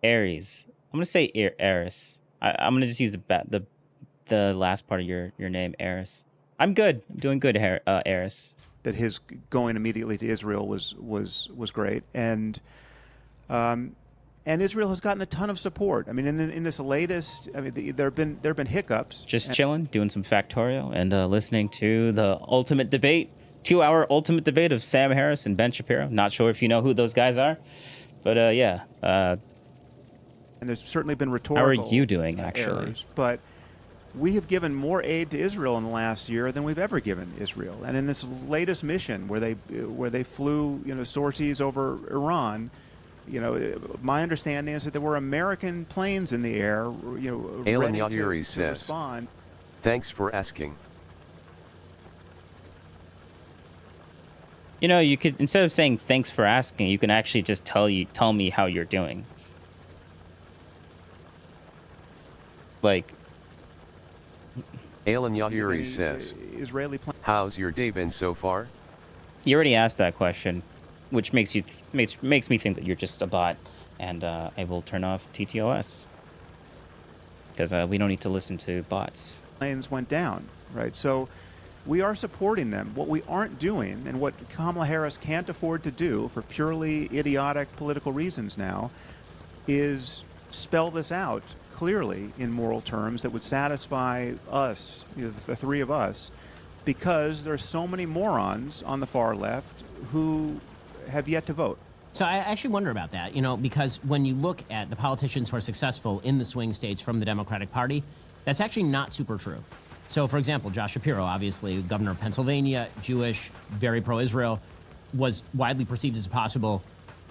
Aries. I'm gonna say Eris. I'm gonna just use the last part of your name, Eris. I'm good. I'm doing good, Eris. That his going immediately to Israel was great, and Israel has gotten a ton of support. I mean, in this latest, I mean, there have been hiccups. Just chilling, doing some Factorio, and listening to the ultimate debate, 2-hour ultimate debate of Sam Harris and Ben Shapiro. Not sure if you know who those guys are, but yeah. And there's certainly been rhetorical. How are you doing, actually? Errors, but we have given more aid to Israel in the last year than we've ever given Israel. And in this latest mission, where they flew sorties over Iran, my understanding is that there were American planes in the air, Alan ready Yahiri to says, respond. Thanks for asking. You could, instead of saying thanks for asking, you can actually just tell me how you're doing. Like, Alan Yahiri says, Israeli plane. How's your day been so far? You already asked that question, which makes me think that you're just a bot, and I will turn off TTOS because we don't need to listen to bots. planes went down, right? So we are supporting them. What we aren't doing, and what Kamala Harris can't afford to do for purely idiotic political reasons now, is spell this out clearly in moral terms that would satisfy us, the three of us, because there's so many morons on the far left who have yet to vote. So I actually wonder about that, because when you look at the politicians who are successful in the swing states from the Democratic Party, that's actually not super true. So, for example, Josh Shapiro, obviously governor of Pennsylvania, Jewish, very pro-Israel, was widely perceived as a possible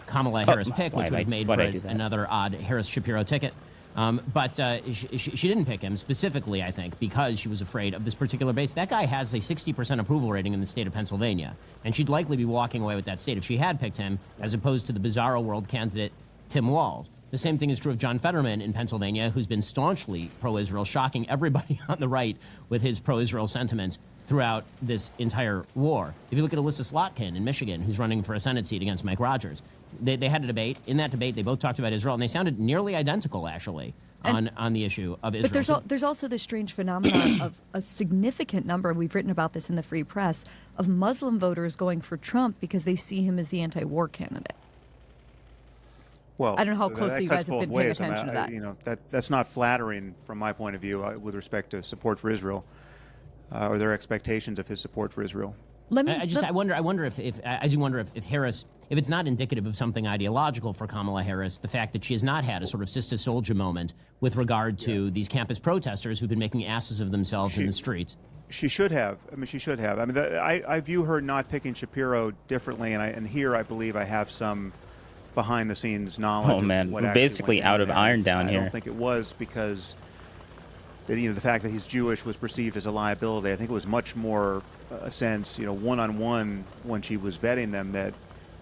Kamala Harris pick, which would have made for another odd Harris-Shapiro ticket. But she didn't pick him specifically, I think, because she was afraid of this particular base. That guy has a 60% approval rating in the state of Pennsylvania, and she'd likely be walking away with that state if she had picked him, as opposed to the bizarro world candidate Tim Walz. The same thing is true of John Fetterman in Pennsylvania, who's been staunchly pro-Israel, shocking everybody on the right with his pro-Israel sentiments throughout this entire war. If you look at Alyssa Slotkin in Michigan, who's running for a Senate seat against Mike Rogers, they had a debate. In that debate, they both talked about Israel, and they sounded nearly identical, actually, on the issue of Israel. But there's also this strange phenomenon of a significant number, we've written about this in the Free Press, of Muslim voters going for Trump because they see him as the anti-war candidate. Well, I don't know how closely you guys have been paying attention to that. That's not flattering from my point of view with respect to support for Israel or their expectations of his support for Israel. I wonder if Harris, if it's not indicative of something ideological for Kamala Harris, the fact that she has not had a sort of Sister Soldier moment with regard to these campus protesters who've been making asses of themselves in the streets. She should have. She should have. I view her not picking Shapiro differently, and here I believe I have some behind-the-scenes knowledge. Oh man, we're basically out of iron down here. I don't think it was because the fact that he's Jewish was perceived as a liability. I think it was much more a sense, one-on-one when she was vetting them, that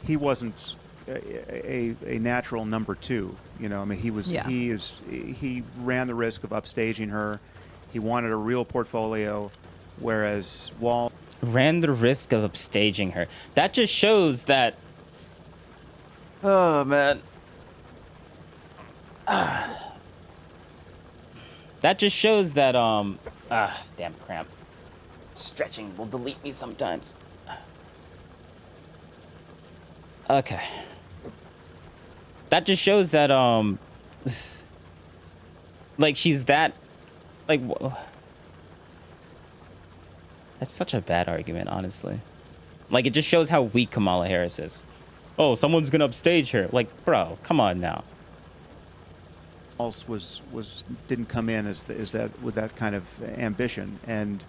he wasn't a natural number two. He ran the risk of upstaging her. He wanted a real portfolio, whereas Wall ran the risk of upstaging her. That just shows that. Oh man. That just shows that damn cramp. Stretching will delete me sometimes. Okay. That just shows that like she's that like that's such a bad argument, honestly. Like, it just shows how weak Kamala Harris is. Oh, someone's gonna upstage her. Like, bro, come on now. Didn't come in as that with that kind of ambition, and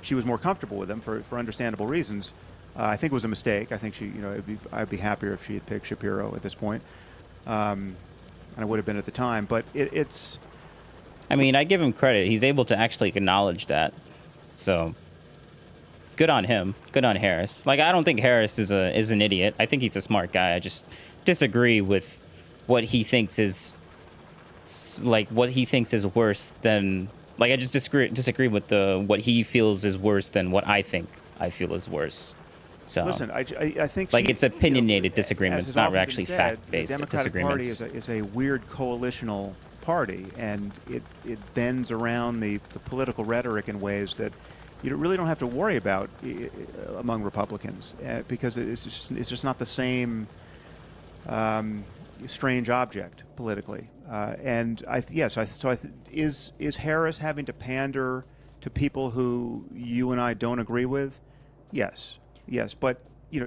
she was more comfortable with him for understandable reasons. I think it was a mistake. I think I'd be happier if she had picked Shapiro at this point, and I would have been at the time. But it's. I mean, I give him credit. He's able to actually acknowledge that. So, good on him. Good on Harris. Like, I don't think Harris is an idiot. I think he's a smart guy. I just disagree with what he thinks is worse than. Like, I just disagree with what he feels is worse than what I feel is worse. So listen, I think it's opinionated disagreement. It's not actually fact-based disagreements. The Democratic Party is a weird coalitional party, and it bends around the political rhetoric in ways that you really don't have to worry about among Republicans, because it's just not the same strange object politically. Is Harris having to pander to people who you and I don't agree with? Yes, but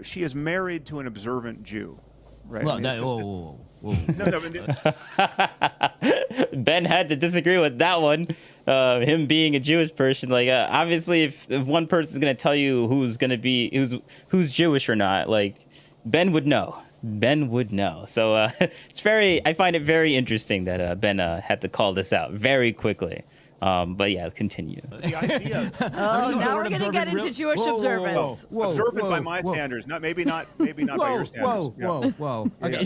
she is married to an observant Jew, right? Well, whoa. Ben had to disagree with that one. Him being a Jewish person, like obviously, if one person's gonna tell you who's who's Jewish or not, like Ben would know. So I find it very interesting that Ben had to call this out very quickly. But yeah, continue. The idea. Now we're going to get into Jewish observance. Observant by my standards, not by your standards. Whoa. Okay.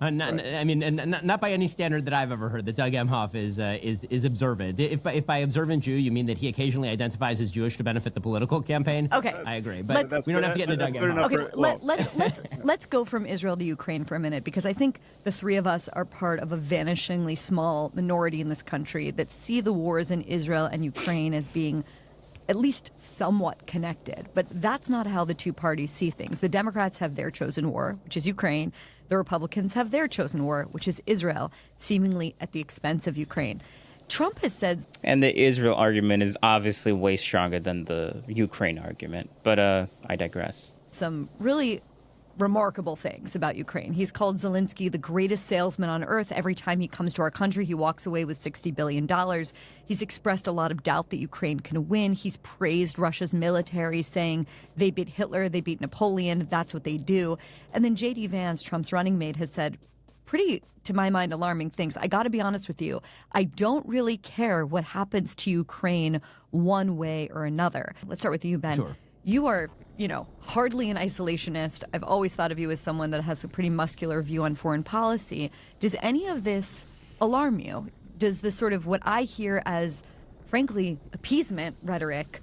Not by any standard that I've ever heard. That Doug Emhoff is observant. If by observant Jew you mean that he occasionally identifies as Jewish to benefit the political campaign, okay, I agree. But we don't have to get into Doug Emhoff. Okay, let's go from Israel to Ukraine for a minute, because I think the three of us are part of a vanishingly small minority in this country that see the wars in Israel and Ukraine as being at least somewhat connected. But that's not how the two parties see things. The Democrats have their chosen war, which is Ukraine. The Republicans have their chosen war, which is Israel, seemingly at the expense of Ukraine. Trump has said... And the Israel argument is obviously way stronger than the Ukraine argument. But I digress. Some really remarkable things about Ukraine. He's called Zelensky the greatest salesman on earth. Every time he comes to our country, he walks away with $60 billion. He's expressed a lot of doubt that Ukraine can win. He's praised Russia's military, saying they beat Hitler, they beat Napoleon, that's what they do. And then J.D. Vance, Trump's running mate, has said pretty, to my mind, alarming things. I got to be honest with you. I don't really care what happens to Ukraine one way or another. Let's start with you, Ben. Sure. You are, hardly an isolationist. I've always thought of you as someone that has a pretty muscular view on foreign policy. Does any of this alarm you? Does this sort of what I hear as, frankly, appeasement rhetoric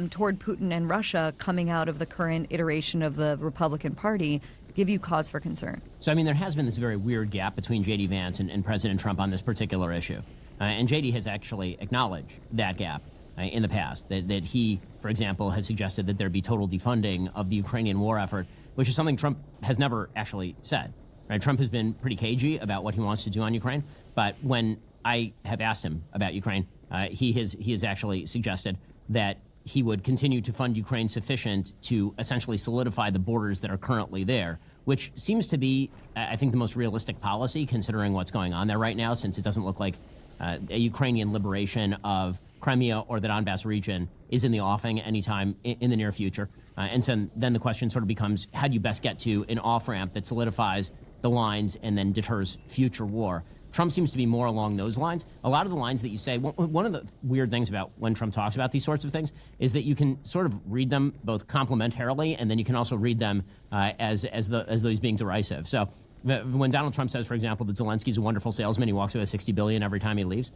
toward Putin and Russia coming out of the current iteration of the Republican Party give you cause for concern? So, I mean, there has been this very weird gap between J.D. Vance and President Trump on this particular issue. And J.D. has actually acknowledged that gap in the past, that he, for example, has suggested that there be total defunding of the Ukrainian war effort, which is something Trump has never actually said. Right? Trump has been pretty cagey about what he wants to do on Ukraine, but when I have asked him about Ukraine, he has actually suggested that he would continue to fund Ukraine sufficient to essentially solidify the borders that are currently there, which seems to be, I think, the most realistic policy considering what's going on there right now, since it doesn't look like a Ukrainian liberation of Crimea or the Donbass region is in the offing anytime in the near future. And so then the question sort of becomes, how do you best get to an off-ramp that solidifies the lines and then deters future war? Trump seems to be more along those lines. A lot of the lines that you say, one of the weird things about when Trump talks about these sorts of things is that you can sort of read them both complimentarily, and then you can also read them as though he's being derisive. So when Donald Trump says, for example, that Zelensky's a wonderful salesman, he walks away with $60 billion every time he leaves.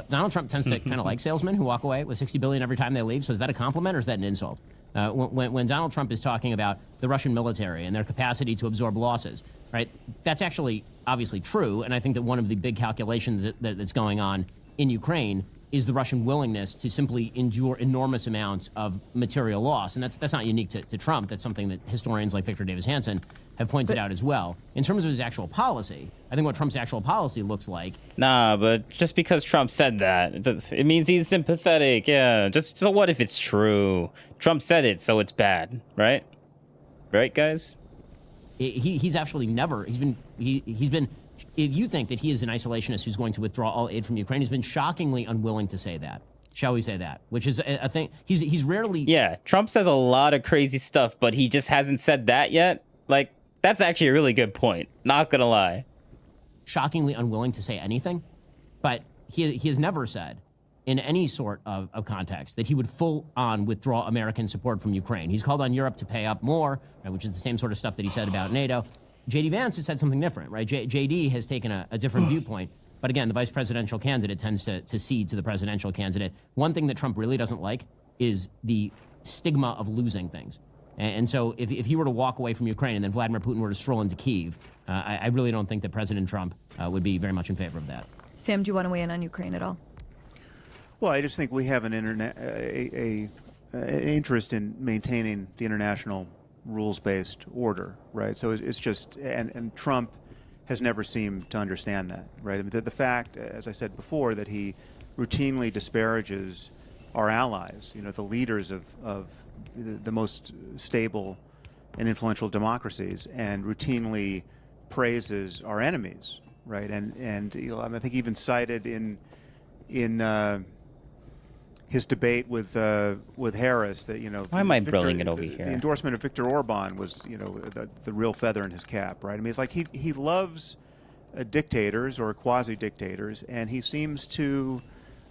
Donald Trump tends to kind of like salesmen who walk away with $60 billion every time they leave. So is that a compliment or is that an insult? When Donald Trump is talking about the Russian military and their capacity to absorb losses, right? That's actually obviously true. And I think that one of the big calculations that's going on in Ukraine is the Russian willingness to simply endure enormous amounts of material loss. And that's not unique to Trump. That's something that historians like Victor Davis Hanson have pointed out as well. In terms of his actual policy, I think what Trump's actual policy looks like... Nah, but just because Trump said that, it means he's sympathetic. Yeah, just so what if it's true? Trump said it, so it's bad, right? Right, guys? He's actually never... He's been... If you think that he is an isolationist who's going to withdraw all aid from Ukraine, he's been shockingly unwilling to say that. Shall we say that? Which is a thing. He's rarely... Yeah, Trump says a lot of crazy stuff, but he just hasn't said that yet. Like, that's actually a really good point. Not gonna lie. Shockingly unwilling to say anything, but he has never said in any sort of context that he would full-on withdraw American support from Ukraine. He's called on Europe to pay up more, right, which is the same sort of stuff that he said about NATO. J.D. Vance has said something different, right? J.D. has taken a different viewpoint. But again, the vice presidential candidate tends to cede to the presidential candidate. One thing that Trump really doesn't like is the stigma of losing things. And so if he were to walk away from Ukraine and then Vladimir Putin were to stroll into Kyiv, I really don't think that President Trump would be very much in favor of that. Sam, do you want to weigh in on Ukraine at all? Well, I just think we have an interest in maintaining the international rules-based order, right? So it's just, and Trump has never seemed to understand that, right? I mean, the fact, as I said before, that he routinely disparages our allies, the leaders of the most stable and influential democracies, and routinely praises our enemies, right? And I think even cited in his debate with Harris that why am I brilling it over here? The endorsement of Viktor Orban was the real feather in his cap, right? I mean, it's like he loves dictators or quasi dictators, and he seems to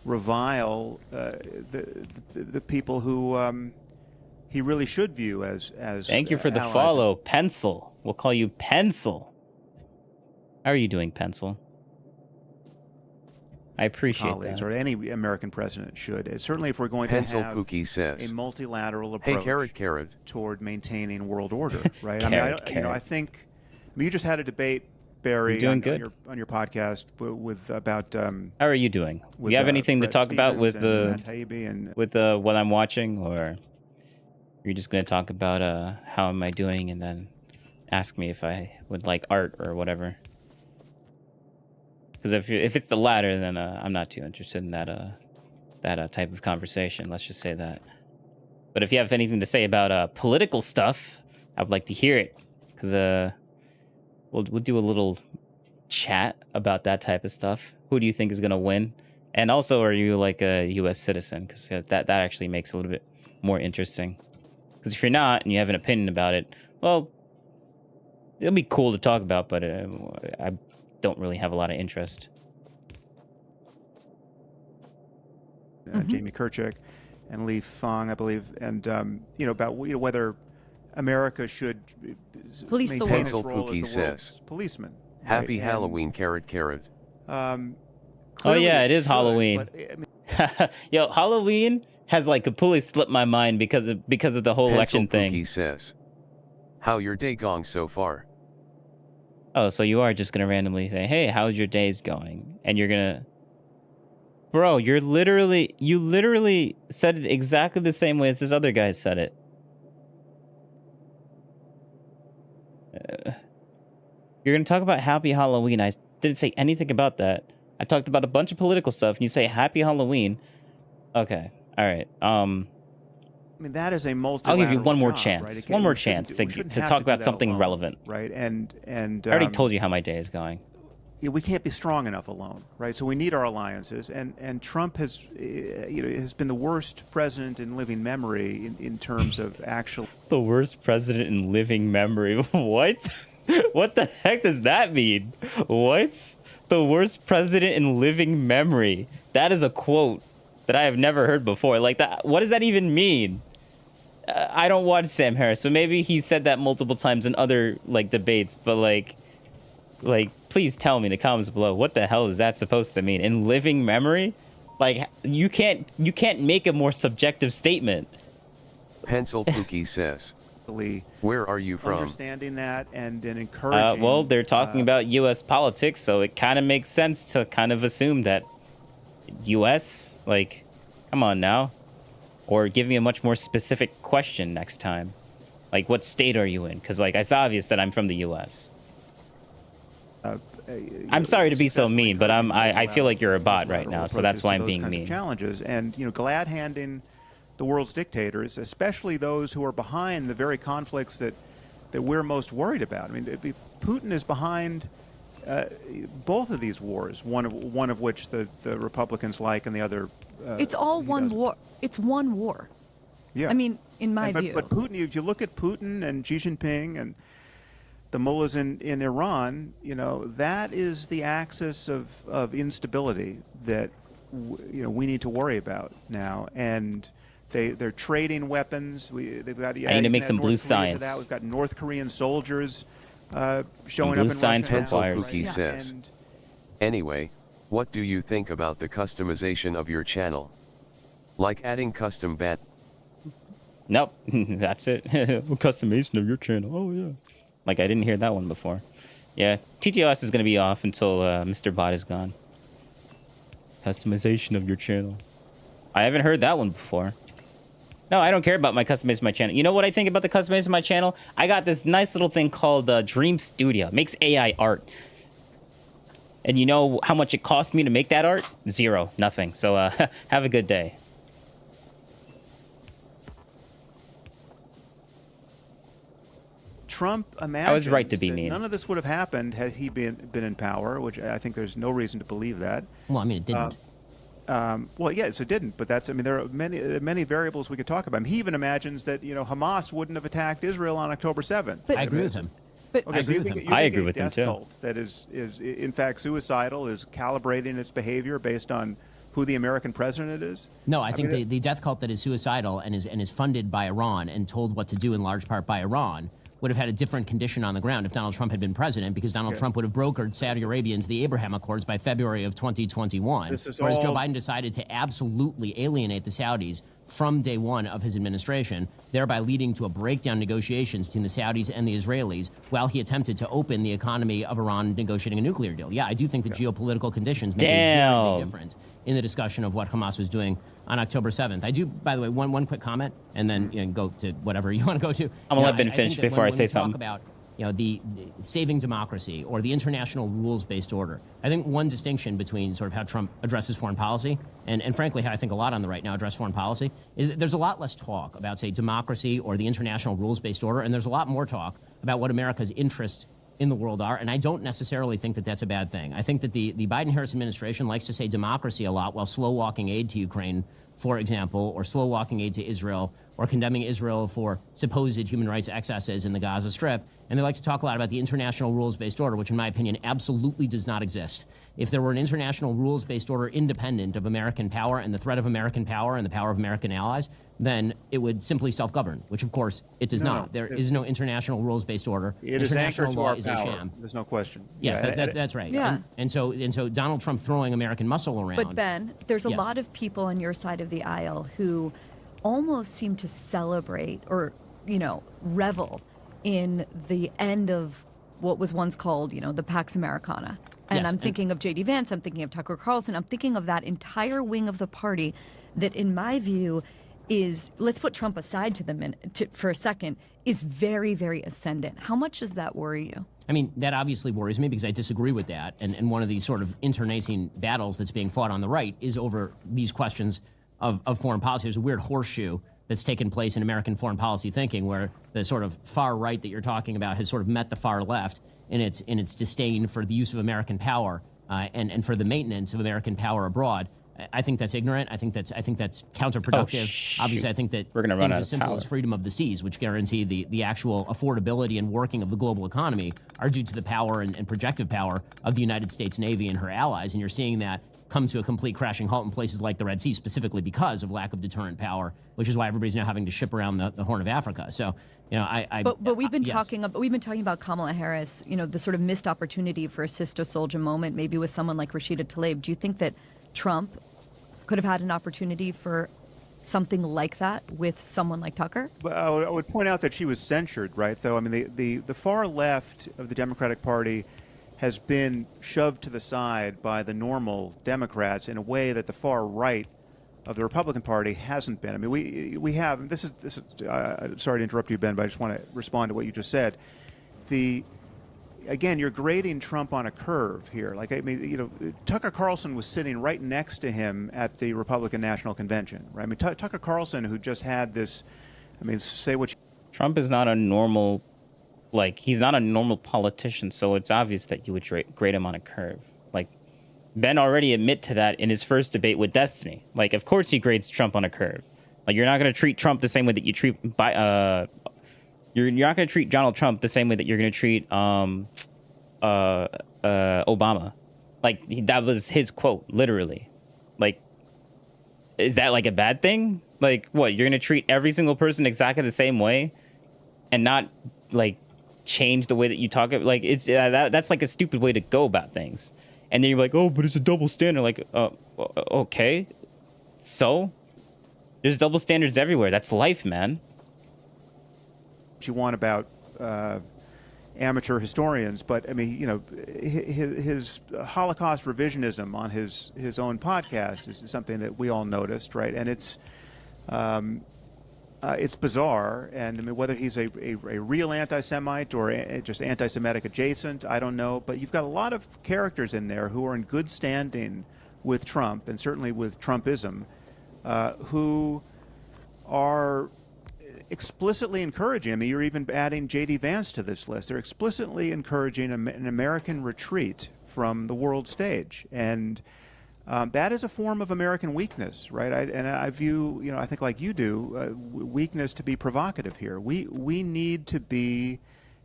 revile the people who he really should view as. Thank you for the allies. follow, Pencil. We'll call you Pencil. How are you doing, Pencil? I appreciate colleagues, that. or any American president should. Certainly, if we're going Pencil to have Pookie says, a multilateral approach carrot. toward maintaining world order, right? Carrot, I think you just had a debate Barry doing on good. your podcast with about. How are you doing? Do with, you have anything to Brett talk about Stevens with and Matt Taibbi and what I'm watching, or you're just gonna talk about how am I doing and then ask me if I would like art or whatever? Because if it's the latter, then I'm not too interested in that type of conversation. Let's just say that. But if you have anything to say about political stuff, I would like to hear it. Because we'll do a little chat about that type of stuff. Who do you think is gonna win? And also, are you like a U.S. citizen? Because that actually makes it a little bit more interesting. Because if you're not and you have an opinion about it, well, it'll be cool to talk about, but I don't really have a lot of interest. Jamie Kirchick and Lee Fong, I believe, and about whether America should Police the maintain its world. role Pookie as the world's says, policeman. Happy right? Halloween, carrot. Oh Clearly yeah, it is should, Halloween. but, I mean, Yo, Halloween has like completely slipped my mind because of the whole election thing. Pookie says, how your day gone so far? Oh, so you are just gonna randomly say, "Hey, how's your days going?" And you're gonna, bro, you literally said it exactly the same way as this other guy said it. You're gonna talk about Happy Halloween. I didn't say anything about that. I talked about a bunch of political stuff, and you say Happy Halloween. Okay, all right. I mean, that is a I'll give you one more job, chance. right? Again, One more we shouldn't chance do- we shouldn't to have talk do about that something alone, relevant. right? And I already told you how my day is going. we can't be strong enough alone, right? So we need our alliances, and Trump has been the worst president in living memory in terms of actual. The worst president in living memory. What? What the heck does that mean? What? The worst president in living memory. That is a quote that I have never heard before. Like that. What does that even mean? I don't watch Sam Harris, so maybe he said that multiple times in other like debates. But like, please tell me in the comments below. What the hell is that supposed to mean? In living memory? Like you can't make a more subjective statement. Pencil Pookie says, where are you from? Understanding that and encouraging. Well, they're talking about U.S. politics, so it kind of makes sense to kind of assume that U.S. Like, come on now, or give me a much more specific question next time. Like, what state are you in? Because like it's obvious that I'm from the U.S. I'm sorry to be so mean, but I feel like you're a bot right now, so that's why I'm being mean. Challenges and glad handing the world's dictators, especially those who are behind the very conflicts that we're most worried about. I mean, Putin is behind both of these wars. One of which the Republicans like, and the other. It's all one war. It's one war. Yeah. I mean, in my view. But Putin, if you look at Putin and Xi Jinping and the mullahs in Iran, that is the axis of instability that we need to worry about now. And they're trading weapons. They've got. I need to make some blue science. We've got North Korean soldiers showing up blue in science Russia now, requires. Pookie says, anyway, what do you think about the customization of your channel? Like adding custom bat? Nope, that's it. Customization of your channel. Oh yeah. Like I didn't hear that one before. Yeah, TTS is gonna be off until Mr. Bot is gone. Customization of your channel. I haven't heard that one before. No, I don't care about my customization of my channel. You know what I think about the customization of my channel? I got this nice little thing called Dream Studio. It makes AI art. And you know how much it cost me to make that art? Zero, nothing. So have a good day. Trump imagined I was right to be mean. None of this would have happened had he been in power, which I think there's no reason to believe that. Well, I mean, it didn't. Well, yes, it didn't. But there are many variables we could talk about. He even imagines that Hamas wouldn't have attacked Israel on October 7th. I agree with him. But Okay, I so agree you with think, him. you I think agree a with him, death too. cult that is in fact suicidal, is calibrating its behavior based on who the American president is? No, I think mean, the death cult that is suicidal and is funded by Iran and told what to do in large part by Iran would have had a different condition on the ground if Donald Trump had been president, because Donald Trump would have brokered Saudi Arabia into the Abraham Accords by February of 2021, This is whereas Joe all- Biden decided to absolutely alienate the Saudis from day one of his administration, thereby leading to a breakdown in negotiations between the Saudis and the Israelis while he attempted to open the economy of Iran negotiating a nuclear deal. Yeah, I do think the geopolitical conditions make a very big difference in the discussion of what Hamas was doing on October 7th. I do, by the way, one quick comment, and then go to whatever you want to go to. I'm going to let Ben finish before I say something. About the saving democracy or the international rules-based order. I think one distinction between sort of how Trump addresses foreign policy and frankly, how I think a lot on the right now address foreign policy is that there's a lot less talk about, say, democracy or the international rules-based order, and there's a lot more talk about what America's interests in the world are, and I don't necessarily think that that's a bad thing. I think that the Biden-Harris administration likes to say democracy a lot while slow-walking aid to Ukraine, for example, or slow-walking aid to Israel, or condemning Israel for supposed human rights excesses in the Gaza Strip. And they like to talk a lot about the international rules-based order, which in my opinion absolutely does not exist. If there were an international rules-based order independent of American power and the threat of American power and the power of American allies, then it would simply self-govern, which of course it does not. There is no international rules-based order. It is international anchored to law our is power. a sham. There's no question. Yes, that's right. Yeah. And so Donald Trump throwing American muscle around. But Ben, there's a lot of people on your side of the aisle who almost seem to celebrate or, revel in the end of what was once called, the Pax Americana. And Yes, I'm thinking of J.D. Vance, I'm thinking of Tucker Carlson, I'm thinking of that entire wing of the party that, in my view, is, let's put Trump aside for a second, is very, very ascendant. How much does that worry you? I mean, that obviously worries me because I disagree with that. And one of these sort of internecine battles that's being fought on the right is over these questions of foreign policy. There's a weird horseshoe that's taken place in American foreign policy thinking where the sort of far right that you're talking about has sort of met the far left in its disdain for the use of American power and for the maintenance of American power abroad. I think that's ignorant. I think that's counterproductive. Obviously, I think that we're going to run out things as of simple power. as freedom of the seas, which guarantee the actual affordability and working of the global economy, are due to the power and projective power of the United States Navy and her allies. And you're seeing that come to a complete crashing halt in places like the Red Sea, specifically because of lack of deterrent power, which is why everybody's now having to ship around the Horn of Africa. So, But we've been yes. talking about Kamala Harris, the sort of missed opportunity for a Sister Soldier moment, maybe with someone like Rashida Tlaib. Do you think that Trump could have had an opportunity for something like that with someone like Tucker? But I would point out that she was censured, right? So, I mean, the far left of the Democratic Party has been shoved to the side by the normal Democrats in a way that the far right of the Republican Party hasn't been. I mean, we have. This is. Sorry to interrupt you, Ben, but I just want to respond to what you just said. Again, you're grading Trump on a curve here. Like, I mean, Tucker Carlson was sitting right next to him at the Republican National Convention, right? I mean, Tucker Carlson, who just had this. I mean, say what. Trump is not a normal. He's not a normal politician, so it's obvious that you would grade him on a curve. Ben already admit to that in his first debate with Destiny. Of course he grades Trump on a curve. You're not going to treat Trump the same way that you treat you're not going to treat Donald Trump the same way that you're going to treat Obama. That was his quote, literally. Is that a bad thing? What, you're going to treat every single person exactly the same way and not change the way that you talk? It's that's a stupid way to go about things. And then you're like, oh, but it's a double standard. Okay, so there's double standards everywhere. That's life, man. You want about amateur historians, but I mean, his Holocaust revisionism on his own podcast is something that we all noticed, right? And it's bizarre, and I mean, whether he's a real anti-Semite or just anti-Semitic adjacent, I don't know. But you've got a lot of characters in there who are in good standing with Trump, and certainly with Trumpism, who are explicitly encouraging. I mean, you're even adding J.D. Vance to this list. They're explicitly encouraging an American retreat from the world stage, and that is a form of American weakness, right? I view, I think like you do, weakness to be provocative here. We need to be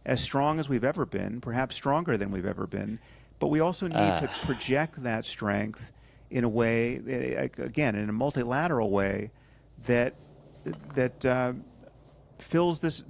as strong as we've ever been, perhaps stronger than we've ever been, but we also need to project that strength in a way, again, in a multilateral way that fills this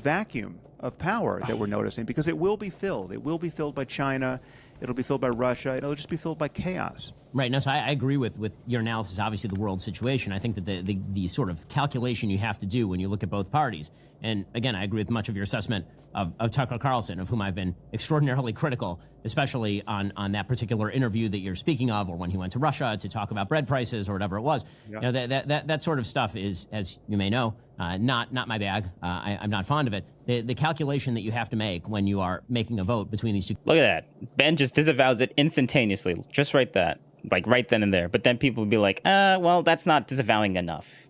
vacuum of power that we're noticing, because it will be filled. It will be filled by China. It'll be filled by Russia. It'll just be filled by chaos. Right. No, so I agree with your analysis, obviously, the world situation. I think that the sort of calculation you have to do when you look at both parties, and again, I agree with much of your assessment of Tucker Carlson, of whom I've been extraordinarily critical, especially on that particular interview that you're speaking of, or when he went to Russia to talk about bread prices or whatever it was. Yeah. You know, that sort of stuff is, as you may know, not my bag. I'm not fond of it. The calculation that you have to make when you are making a vote between these two. Look at that. Ben just disavows it instantaneously. Just right that. Like right then and there. But then people would be like, well, that's not disavowing enough.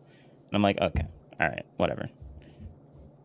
And I'm like, okay, all right, whatever.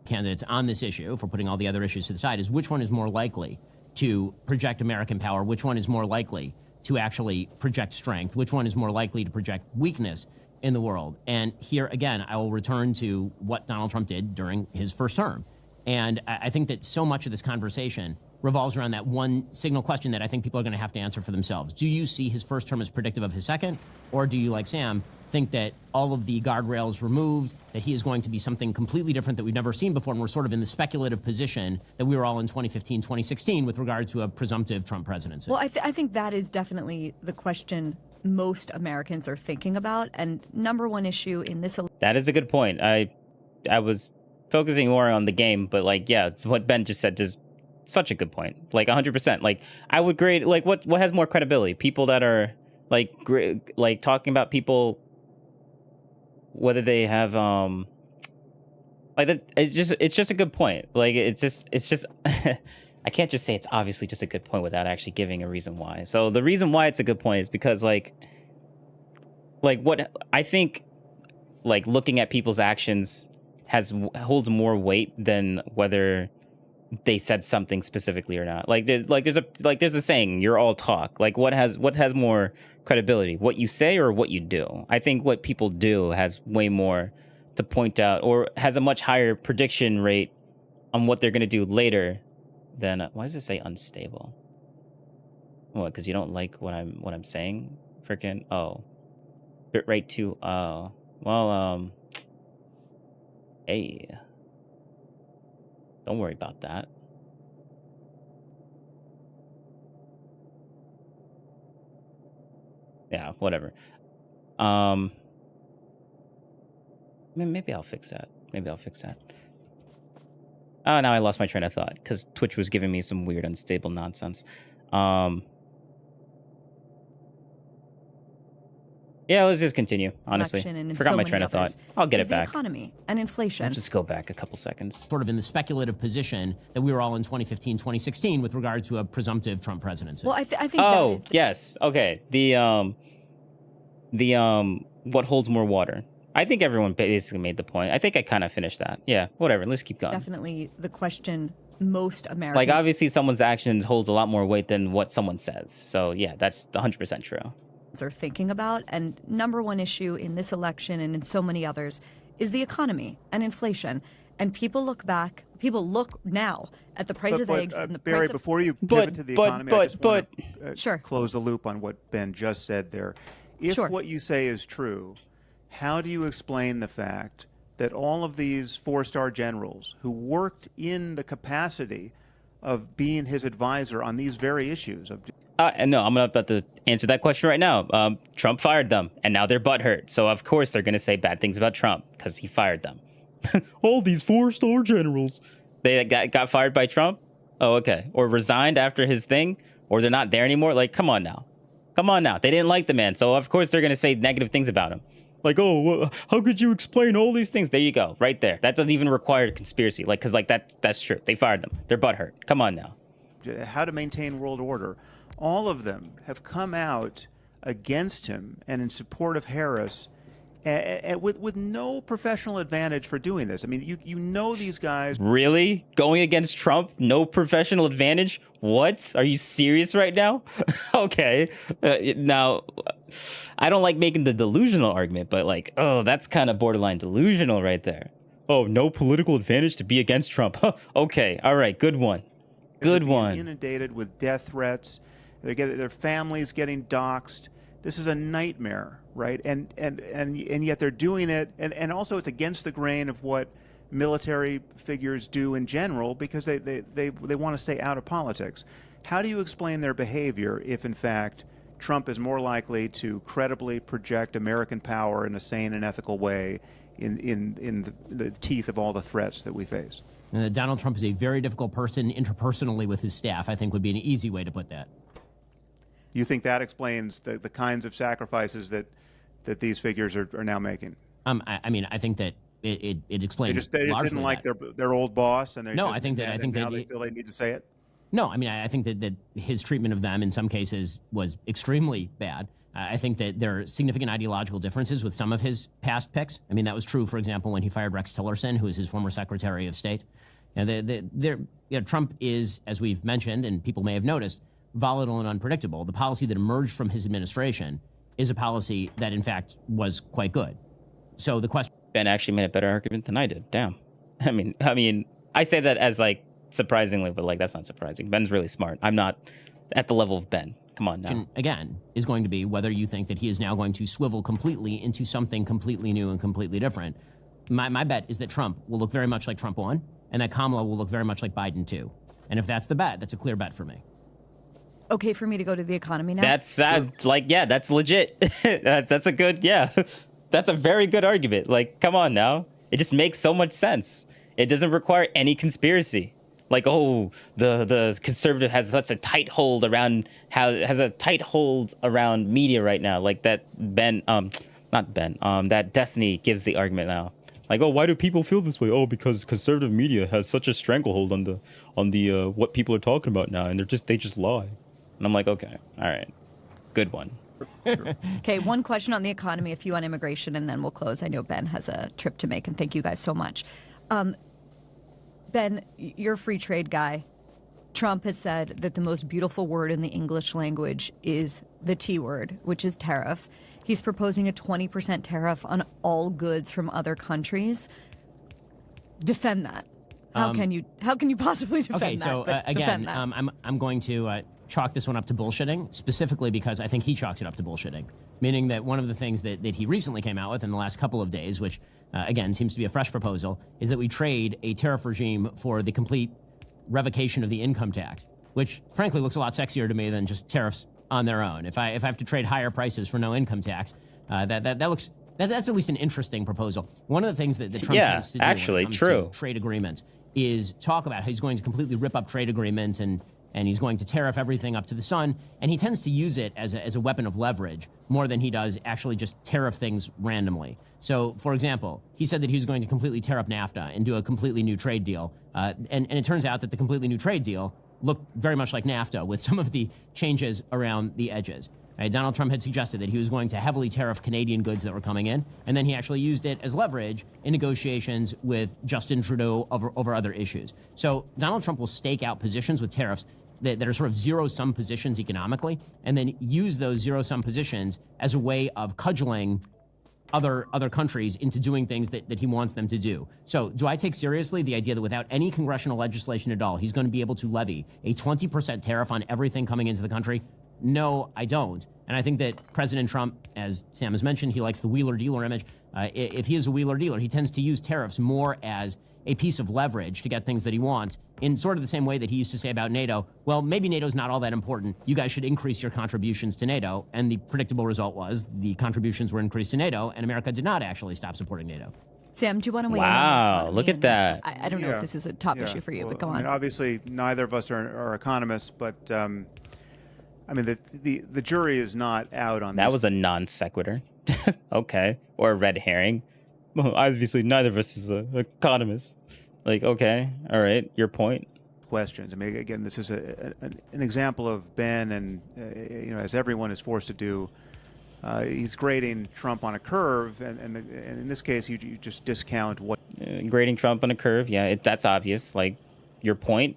Candidates on this issue, for putting all the other issues to the side, is which one is more likely to project American power, which one is more likely to actually project strength, which one is more likely to project weakness in the world. And here, again, I will return to what Donald Trump did during his first term. And I think that so much of this conversation revolves around that one signal question that I think people are going to have to answer for themselves. Do you see his first term as predictive of his second? Or do you, like Sam, think that all of the guardrails removed, that he is going to be something completely different that we've never seen before, and we're sort of in the speculative position that we were all in 2015, 2016 with regard to a presumptive Trump presidency? Well, I think that is definitely the question most Americans are thinking about. And number one issue in this election. That is a good point. I was focusing more on the game, but like, yeah, what Ben just said is such a good point. Like 100%. Like I would grade, like what has more credibility? People that are like talking about people, whether they have like that. It's just a good point. Like it's just I can't just say it's obviously just a good point without actually giving a reason why. So the reason why it's a good point is because like what I think, like looking at people's actions holds more weight than whether they said something specifically or not. Like there's a saying, you're all talk. Like what has more credibility, what you say or what you do? I think what people do has way more to point out, or has a much higher prediction rate on what they're going to do later than why does it say unstable? What, because you don't like what I'm saying? Freaking bitrate 2. Oh, well, hey, don't worry about that. Yeah, whatever. Maybe I'll fix that. Oh, now I lost my train of thought because Twitch was giving me some weird unstable nonsense. Yeah, let's just continue, honestly. Forgot my train of thought. I'll get it back. The economy and inflation. Let's just go back a couple seconds. Sort of in the speculative position that we were all in 2015, 2016 with regard to a presumptive Trump presidency. Well, I think oh, that is yes. Okay. The what holds more water? I think everyone basically made the point. I think I kind of finished that. Yeah, whatever. Let's keep going. definitely the question most Americans. Like, obviously, someone's actions holds a lot more weight than what someone says. So, yeah, that's 100% true. Are thinking about, and number one issue in this election and in so many others is the economy and inflation. And people look now at the price of eggs and the Barry, price of... before you pivot to the economy, I just want to sure. close the loop on what Ben just said there. If sure. what you say is true, how do you explain the fact that all of these four-star generals who worked in the capacity of being his advisor on these very issues of... No, I'm about to answer that question right now. Trump fired them, and now they're butthurt. So, of course, they're going to say bad things about Trump because he fired them. All these four-star generals. They got fired by Trump? Oh, okay. Or resigned after his thing? Or they're not there anymore? Like, come on now. They didn't like the man. So, of course, they're going to say negative things about him. Like, oh, well, how could you explain all these things? There you go. Right there. That doesn't even require conspiracy. Like, because, like, that's true. They fired them. They're butthurt. Come on now. How to maintain world order. All of them have come out against him and in support of Harris with no professional advantage for doing this. I mean, you know these guys. Really? Going against Trump? No professional advantage? What? Are you serious right now? Okay. Now, I don't like making the delusional argument, but like, oh, that's kind of borderline delusional right there. Oh, no political advantage to be against Trump. Okay. All right. Good one. Good one. Inundated with death threats. Their families getting doxxed. This is a nightmare, right? And yet they're doing it, and also it's against the grain of what military figures do in general because they want to stay out of politics. How do you explain their behavior if, in fact, Trump is more likely to credibly project American power in a sane and ethical way in the teeth of all the threats that we face. Donald Trump is a very difficult person interpersonally with his staff, I think would be an easy way to put that. You think that explains the kinds of sacrifices that these figures are now making? I mean, I think that it explains. They just didn't like their old boss, and no, I think that now they feel they need to say it. No, I mean, I think that his treatment of them in some cases was extremely bad. I think that there are significant ideological differences with some of his past picks. I mean, that was true, for example, when he fired Rex Tillerson, who was his former Secretary of State. Trump is, as we've mentioned, and people may have noticed, volatile and unpredictable. The policy that emerged from his administration is a policy that, in fact, was quite good. So the question... Ben actually made a better argument than I did. Damn. I mean, I say that as, like, surprisingly, but, like, that's not surprising. Ben's really smart. I'm not at the level of Ben. Come on now. Again, is going to be whether you think that he is now going to swivel completely into something completely new and completely different. My bet is that Trump will look very much like Trump 1, and that Kamala will look very much like Biden 2. And if that's the bet, that's a clear bet for me. Okay for me to go to the economy now? That's that's legit. That's a good, that's a very good argument. Like, come on now. It just makes so much sense. It doesn't require any conspiracy. Like, oh, the conservative has such a tight hold around media right now. Like that that Destiny gives the argument now. Like, oh, why do people feel this way? Oh, because conservative media has such a stranglehold on the what people are talking about now, and they just lie. And I'm like, okay, all right, good one. Okay, one question on the economy, a few on immigration, and then we'll close. I know Ben has a trip to make, and thank you guys so much. Ben, you're a free trade guy. Trump has said that the most beautiful word in the English language is the T word, which is tariff. He's proposing a 20% tariff on all goods from other countries. Defend that. How can you possibly defend that? Okay, so again, I'm going to chalk this one up to bullshitting, specifically because I think he chalks it up to bullshitting. Meaning that one of the things that he recently came out with in the last couple of days, which again seems to be a fresh proposal, is that we trade a tariff regime for the complete revocation of the income tax, which frankly looks a lot sexier to me than just tariffs on their own. If I have to trade higher prices for no income tax, that's at least an interesting proposal. One of the things that Trump tends to do actually, when it comes to trade agreements is talk about how he's going to completely rip up trade agreements and he's going to tariff everything up to the sun. And he tends to use it as a weapon of leverage more than he does actually just tariff things randomly. So, for example, he said that he was going to completely tear up NAFTA and do a completely new trade deal. And it turns out that the completely new trade deal looked very much like NAFTA with some of the changes around the edges. Right? Donald Trump had suggested that he was going to heavily tariff Canadian goods that were coming in, and then he actually used it as leverage in negotiations with Justin Trudeau over other issues. So Donald Trump will stake out positions with tariffs that are sort of zero-sum positions economically, and then use those zero-sum positions as a way of cudgeling other countries into doing things that he wants them to do. So do I take seriously the idea that without any congressional legislation at all, he's going to be able to levy a 20% tariff on everything coming into the country? No, I don't. And I think that President Trump, as Sam has mentioned, he likes the wheeler-dealer image. If he is a wheeler-dealer, he tends to use tariffs more as a piece of leverage to get things that he wants, in sort of the same way that he used to say about NATO, well, maybe NATO's not all that important. You guys should increase your contributions to NATO. And the predictable result was the contributions were increased to NATO, and America did not actually stop supporting NATO. Sam, do you want to weigh in on Wow, look at that. I don't know if this is a top issue for you, but go on. I mean, obviously, neither of us are economists, but I mean, the jury is not out on this. That was a non sequitur. Okay. Or a red herring. Well, obviously, neither of us is an economist. Like, okay, all right, your point. Questions. I mean, again, this is an example of Ben, and as everyone is forced to do, he's grading Trump on a curve, and in this case, you just discount what. Grading Trump on a curve, that's obvious. Like, your point,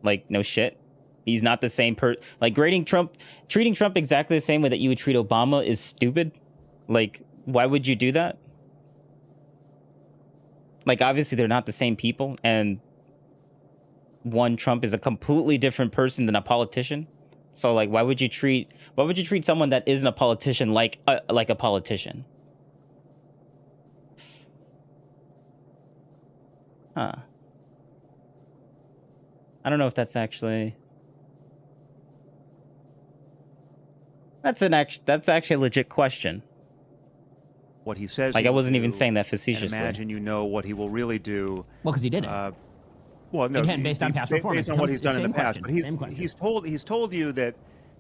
like, no shit. He's not the same like, treating Trump exactly the same way that you would treat Obama is stupid. Like, why would you do that? Like, obviously, they're not the same people, and Trump is a completely different person than a politician. So, like, why would you treat someone that isn't a politician like a politician? Huh. I don't know if that's actually. That's actually a legit question. What he says. Like, he I will wasn't even do, saying that and facetiously. imagine you know what he will really do. Well, because he did it. Well, no, Again, based on past performance. based on what he's done in the past. Question, But he's told you that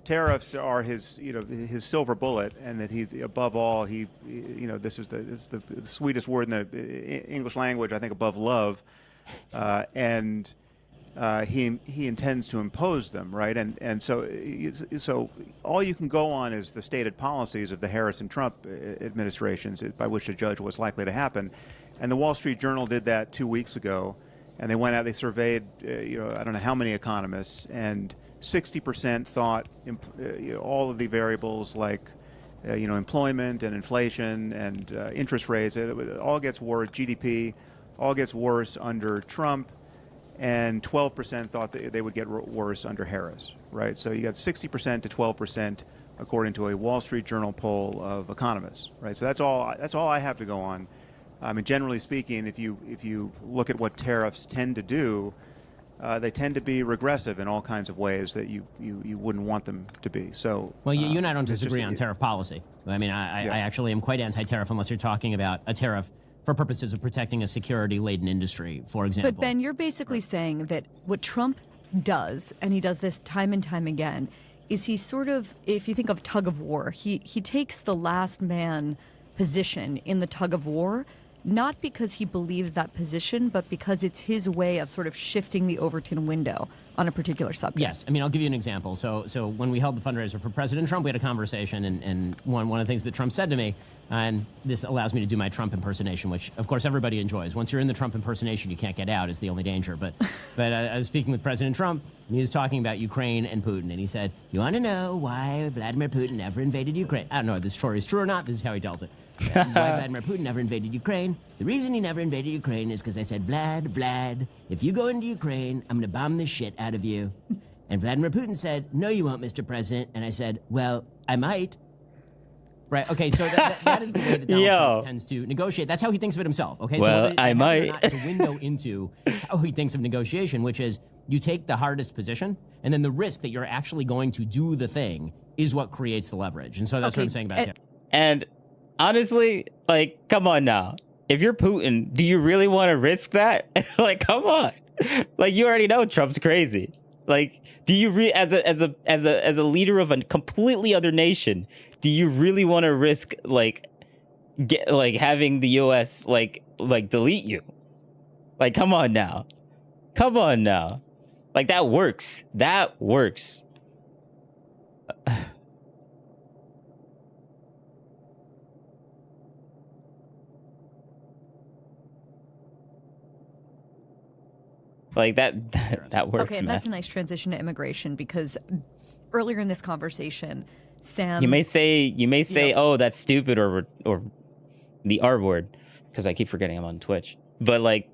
tariffs are his silver bullet, and that he above all this is the sweetest word in the English language, I think, above love, and he intends to impose them, right? And so all you can go on is the stated policies of the Harris and Trump administrations, by which to judge what's likely to happen. And the Wall Street Journal did that 2 weeks ago, and they went out, they surveyed I don't know how many economists, and 60% thought all of the variables like employment and inflation and interest rates, it all gets worse. GDP all gets worse under Trump, and 12% thought that they would get worse under Harris, right? So you got 60% to 12% according to a Wall Street Journal poll of economists, right? So that's all I have to go on. I mean, generally speaking, if you look at what tariffs tend to do, they tend to be regressive in all kinds of ways that you wouldn't want them to be. So, well, you and I don't disagree on tariff policy. I mean, I actually am quite anti-tariff unless you're talking about a tariff for purposes of protecting a security-laden industry, for example. But Ben, you're basically saying that what Trump does, and he does this time and time again, is he sort of, if you think of tug of war, he takes the last man position in the tug of war, not because he believes that position, but because it's his way of sort of shifting the Overton window on a particular subject. Yes. I mean, I'll give you an example. So when we held the fundraiser for President Trump, we had a conversation, and one of the things that Trump said to me, and this allows me to do my Trump impersonation, which, of course, everybody enjoys. Once you're in the Trump impersonation, you can't get out is the only danger. But I was speaking with President Trump, and he was talking about Ukraine and Putin, and he said, "You want to know why Vladimir Putin never invaded Ukraine?" I don't know if this story is true or not. This is how he tells it. Why Vladimir Putin never invaded Ukraine? The reason he never invaded Ukraine is because I said, Vlad, if you go into Ukraine, I'm going to bomb the shit out of you. And Vladimir Putin said, "No, you won't, Mr. President." And I said, "Well, I might." Right. Okay. So that is the way that Donald Trump tends to negotiate. That's how he thinks of it himself. Okay. Well, so I might. It's a window into how he thinks of negotiation, which is you take the hardest position, and then the risk that you're actually going to do the thing is what creates the leverage. And so that's what I'm saying about it. And honestly, like, come on now. If you're Putin, do you really want to risk that? Like, come on. Like, you already know Trump's crazy. Like, do you as a leader of a completely other nation, do you really want to risk having the US like delete you? Like, come on now. Come on now. Like, that works. That works. Like that works. Okay, man. that's a nice transition to immigration, because earlier in this conversation, Sam, you may say, "Oh, that's stupid," or the R word, because I keep forgetting I'm on Twitch. But like,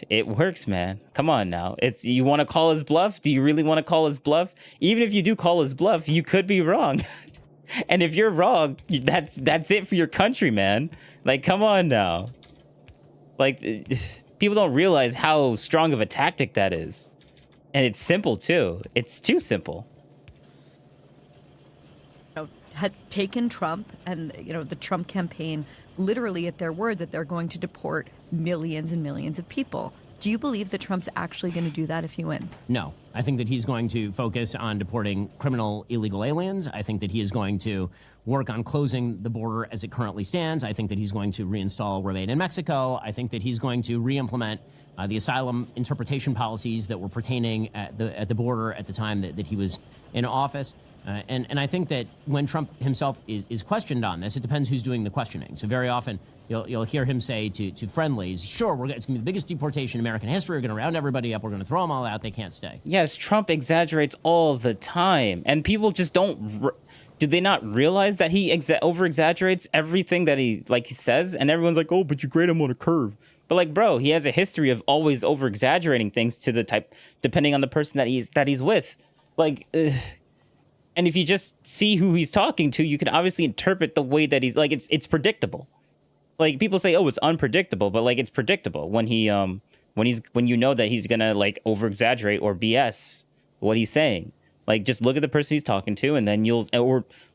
it works, man. Come on now. You want to call his bluff? Do you really want to call his bluff? Even if you do call his bluff, you could be wrong. And if you're wrong, that's it for your country, man. Like, come on now. Like, people don't realize how strong of a tactic that is. And it's simple, too. It's too simple. had taken Trump and the Trump campaign literally at their word that they're going to deport millions and millions of people. Do you believe that Trump's actually going to do that if he wins? No. I think that he's going to focus on deporting criminal illegal aliens. I think that he is going to work on closing the border as it currently stands. I think that he's going to reinstall Remain in Mexico. I think that he's going to re-implement the asylum interpretation policies that were pertaining at the border at the time that he was in office. And I think that when Trump himself is questioned on this, it depends who's doing the questioning. So very often you'll hear him say to friendlies, sure, it's going to be the biggest deportation in American history. We're going to round everybody up. We're going to throw them all out. They can't stay. Yes, Trump exaggerates all the time. And people just don't... Do they not realize that he over-exaggerates everything that he says? And everyone's like, oh, but you grade him on a curve. But like, bro, he has a history of always over-exaggerating things to the type, depending on the person that he's with. Like... And if you just see who he's talking to, you can obviously interpret the way that he's it's predictable. Like people say, oh, it's unpredictable, but it's predictable when when you know that he's gonna over exaggerate or BS what he's saying. Like, just look at the person he's talking to, and then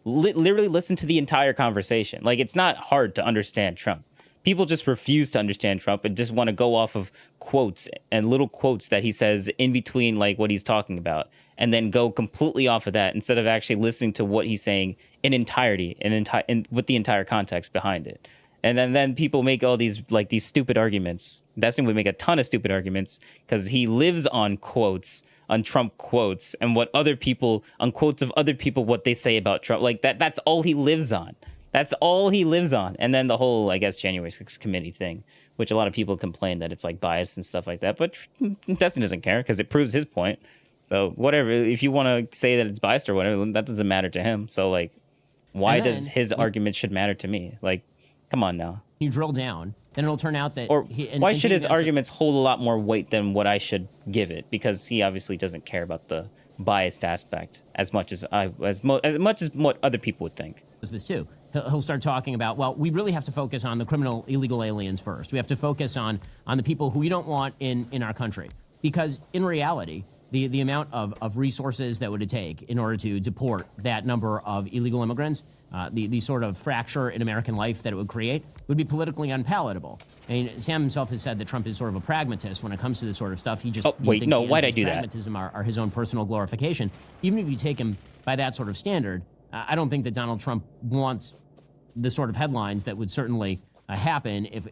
literally listen to the entire conversation. Like, it's not hard to understand Trump. People just refuse to understand Trump and just want to go off of quotes and little quotes that he says in between, like, what he's talking about, and then go completely off of that instead of actually listening to what he's saying in entirety and with the entire context behind it. And then people make all these stupid arguments. Destin would make a ton of stupid arguments because he lives on quotes, on Trump quotes, and what other people, on quotes of other people, what they say about Trump. Like, that's all he lives on. That's all he lives on. And then the whole, I guess, January 6th committee thing, which a lot of people complain that it's like biased and stuff like that. But Destin doesn't care because it proves his point. So whatever, if you want to say that it's biased or whatever, that doesn't matter to him. So, like, why does his argument should matter to me? Like, come on now. You drill down, then it'll turn out that... Why should his arguments hold a lot more weight than what I should give it? Because he obviously doesn't care about the biased aspect as much as what other people would think. This too. He'll start talking about, well, we really have to focus on the criminal illegal aliens first. We have to focus on the people who we don't want in our country. Because in reality, the amount of resources that would it take in order to deport that number of illegal immigrants, the sort of fracture in American life that it would create would be politically unpalatable. I mean, Sam himself has said that Trump is sort of a pragmatist when it comes to this sort of stuff. He just why'd I do that? Pragmatism are his own personal glorification. Even if you take him by that sort of standard, I don't think that Donald Trump wants the sort of headlines that would certainly happen if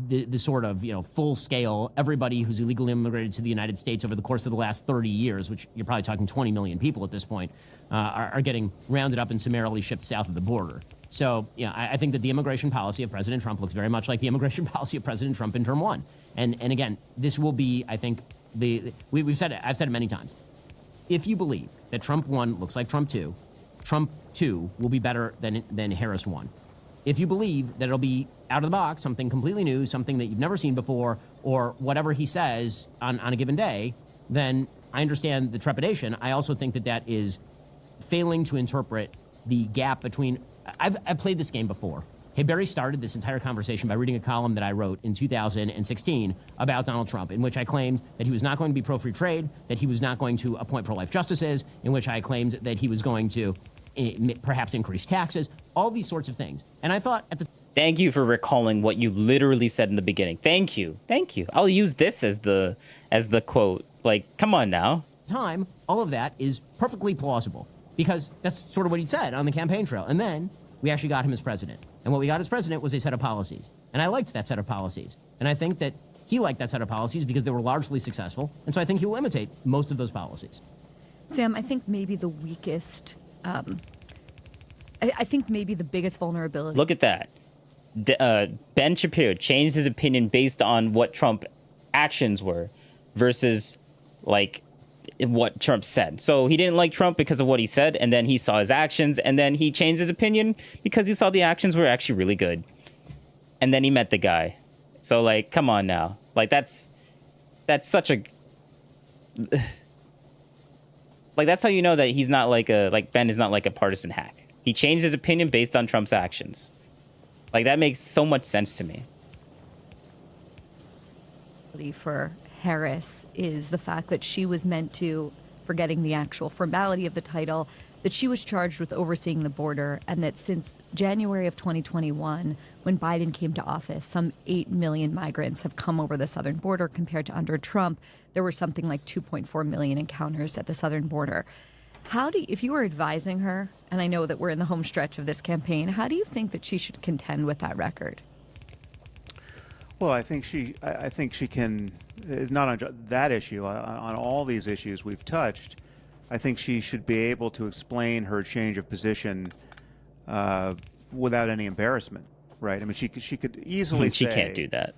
the sort of, full scale, everybody who's illegally immigrated to the United States over the course of the last 30 years, which you're probably talking 20 million people at this point, are getting rounded up and summarily shipped south of the border. So, I think that the immigration policy of President Trump looks very much like the immigration policy of President Trump in term one. And again, this will be, I think, I've said it many times. If you believe that Trump 1 looks like Trump 2, Trump 2 will be better than Harris 1. If you believe that it'll be out of the box, something completely new, something that you've never seen before, or whatever he says on a given day, then I understand the trepidation. I also think that is failing to interpret the gap between... I've played this game before. Hey, Barry started this entire conversation by reading a column that I wrote in 2016 about Donald Trump, in which I claimed that he was not going to be pro-free trade, that he was not going to appoint pro-life justices, in which I claimed that he was going to perhaps increase taxes, all these sorts of things. And I thought at the... Thank you for recalling what you literally said in the beginning. Thank you. I'll use this as the quote. Like, come on now. Time, all of that is perfectly plausible because that's sort of what he said on the campaign trail. And then we actually got him as president. And what we got as president was a set of policies. And I liked that set of policies. And I think that he liked that set of policies because they were largely successful. And so I think he will imitate most of those policies. Sam, I think maybe the weakest... I think maybe the biggest vulnerability... Look at that. Ben Shapiro changed his opinion based on what Trump actions were versus, like, what Trump said. So he didn't like Trump because of what he said, and then he saw his actions, and then he changed his opinion because he saw the actions were actually really good. And then he met the guy. So, like, come on now. Like, that's such a... Like, that's how you know that he's not Ben is not like a partisan hack. He changed his opinion based on Trump's actions. Like, that makes so much sense to me. For Harris is the fact that she was meant to, forgetting the actual formality of the title, that she was charged with overseeing the border, and that since January of 2021, when Biden came to office, some 8 million migrants have come over the southern border compared to under Trump. There were something like 2.4 million encounters at the southern border. If you were advising her, and I know that we're in the home stretch of this campaign, how do you think that she should contend with that record? Well, I think she can, not on that issue, on all these issues we've touched, I think she should be able to explain her change of position without any embarrassment, right? I mean, she could easily she say... She can't do that.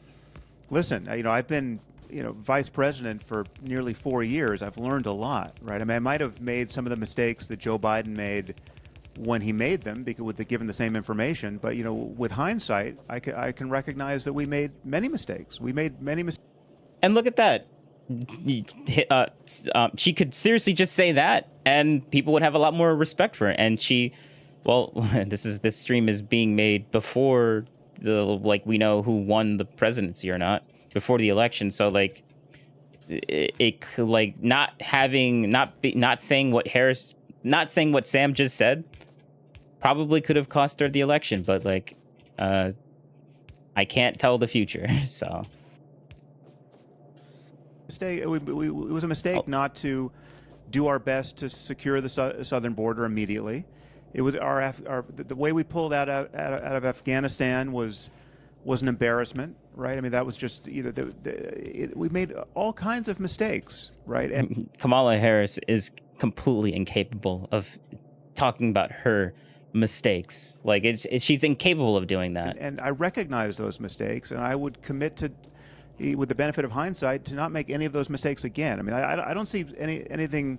Listen, I've been, vice president for nearly 4 years. I've learned a lot, right? I mean, I might have made some of the mistakes that Joe Biden made when he made them, because given the same information. But, with hindsight, I can recognize that we made many mistakes. And look at that. She could seriously just say that, and people would have a lot more respect for her. And this stream is being made before we know who won the presidency or not, before the election. So, it like not saying what Sam just said probably could have cost her the election, but like I can't tell the future. So it was a mistake not to do our best to secure the southern border immediately. It was the way we pulled out of Afghanistan was an embarrassment, right? I mean, that was just, we made all kinds of mistakes, right? And Kamala Harris is completely incapable of talking about her mistakes. Like she's incapable of doing that. And I recognize those mistakes, and I would commit to, with the benefit of hindsight, to not make any of those mistakes again. I mean, I don't see anything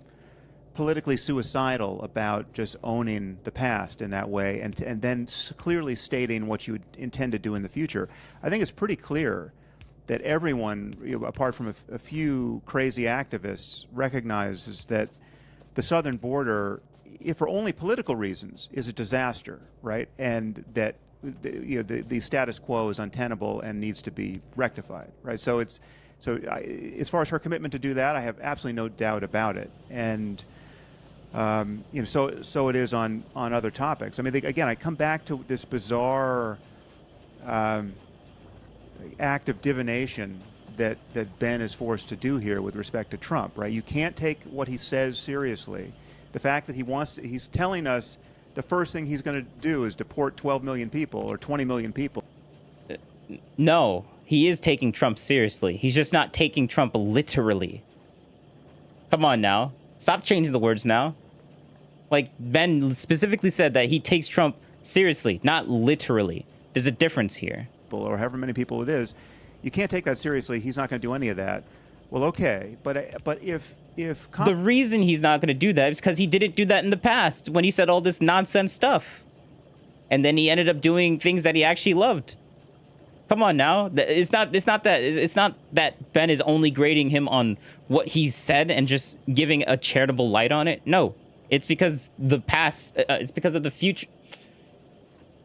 politically suicidal about just owning the past in that way and then clearly stating what you intend to do in the future. I think it's pretty clear that everyone, apart from a few crazy activists, recognizes that the southern border, if for only political reasons, is a disaster, right? And that the status quo is untenable and needs to be rectified, right? So as far as her commitment to do that, I have absolutely no doubt about it. And so it is on other topics. I mean, again, I come back to this bizarre act of divination that Ben is forced to do here with respect to Trump, right? You can't take what he says seriously. The fact that he's telling us the first thing he's going to do is deport 12 million people or 20 million people. No, he is taking Trump seriously. He's just not taking Trump literally. Come on now. Stop changing the words now. Like, Ben specifically said that he takes Trump seriously, not literally. There's a difference here. Or however many people it is, you can't take that seriously. He's not going to do any of that. Well, okay, but if the reason he's not going to do that is because he didn't do that in the past when he said all this nonsense stuff, and then he ended up doing things that he actually loved. Come on now, it's not that Ben is only grading him on what he said and just giving a charitable light on it. No, it's because the past. It's because of the future.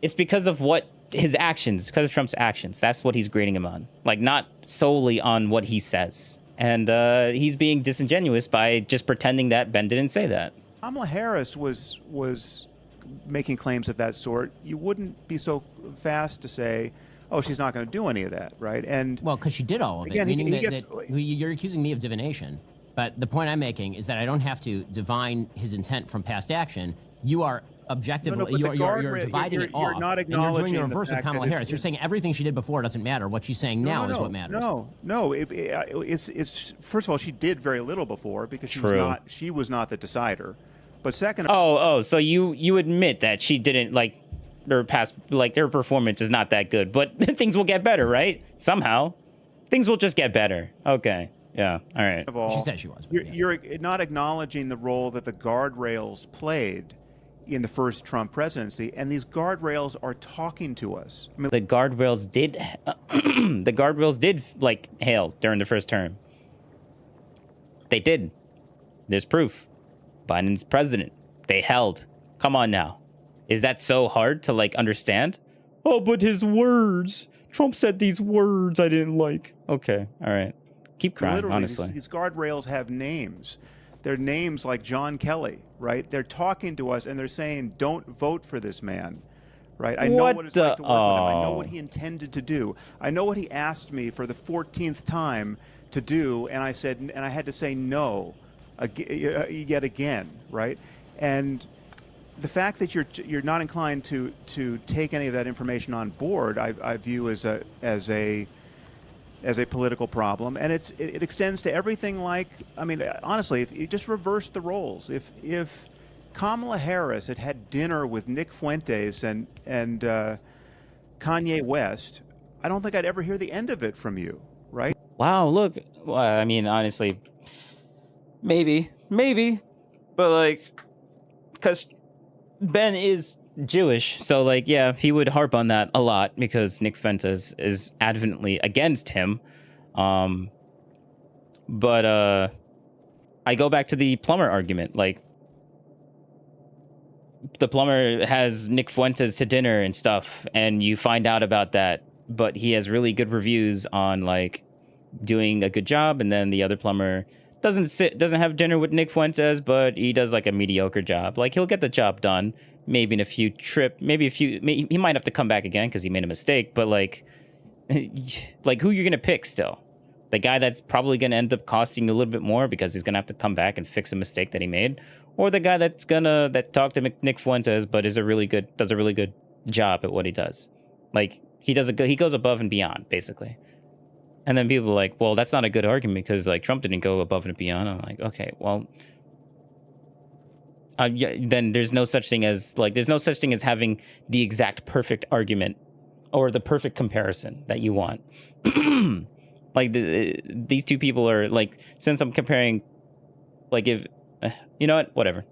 It's because of what his actions, because of Trump's actions. That's what he's grading him on, like not solely on what he says. And he's being disingenuous by just pretending that Ben didn't say that. Kamala Harris was making claims of that sort. You wouldn't be so fast to say, oh, she's not going to do any of that, right? And well, because she did all of it. Again, meaning that you're accusing me of divination. But the point I'm making is that I don't have to divine his intent from past action. You are objectively, you're dividing it off. You're not and you're doing acknowledging the reverse with Kamala Harris. You're saying everything she did before doesn't matter. What she's saying now is what matters. No. It's first of all, she did very little before because she was not the decider. But second, so you admit that she didn't like her past, like her performance is not that good, but things will get better, right? Somehow, things will just get better. Okay. Yeah. All right. She said she was. You're not acknowledging the role that the guardrails played in the first Trump presidency, and these guardrails are talking to us. I mean, the guardrails did like hail during the first term. They did. There's proof. Biden's president. They held. Come on now. Is that so hard to like understand? Oh, but his words. Trump said these words I didn't like. Okay. All right. Keep crying, literally, honestly. These guardrails have names. They're names like John Kelly, right? They're talking to us and they're saying, don't vote for this man, right? I know what it's like to work with him. I know what he intended to do. I know what he asked me for the 14th time to do, and I had to say no yet again, right? And the fact that you're not inclined to take any of that information on board, I view as a political problem, and it extends to everything. Like, I mean, honestly, if you just reverse the roles, if Kamala Harris had dinner with Nick Fuentes and Kanye West, I don't think I'd ever hear the end of it from you, right? Wow, look, well, I mean, honestly, maybe, but like, because Ben is Jewish, so like, yeah, he would harp on that a lot because Nick Fuentes is adamantly against him. But I go back to the plumber argument. Like, the plumber has Nick Fuentes to dinner and stuff, and you find out about that, but he has really good reviews on like doing a good job, and then the other plumber doesn't have dinner with Nick Fuentes, but he does like a mediocre job. Like he'll get the job done, maybe in a few he might have to come back again because he made a mistake, but like who you're gonna pick still? The guy that's probably gonna end up costing you a little bit more because he's gonna have to come back and fix a mistake that he made, or the guy that talked to Nick Fuentes but does a really good job at what he does. Like he goes above and beyond basically. And then people are like, well, that's not a good argument because like Trump didn't go above and beyond. I'm like, okay, well, then there's no such thing as having the exact perfect argument or the perfect comparison that you want. Like these two people are like, since I'm comparing, like if you know what, whatever.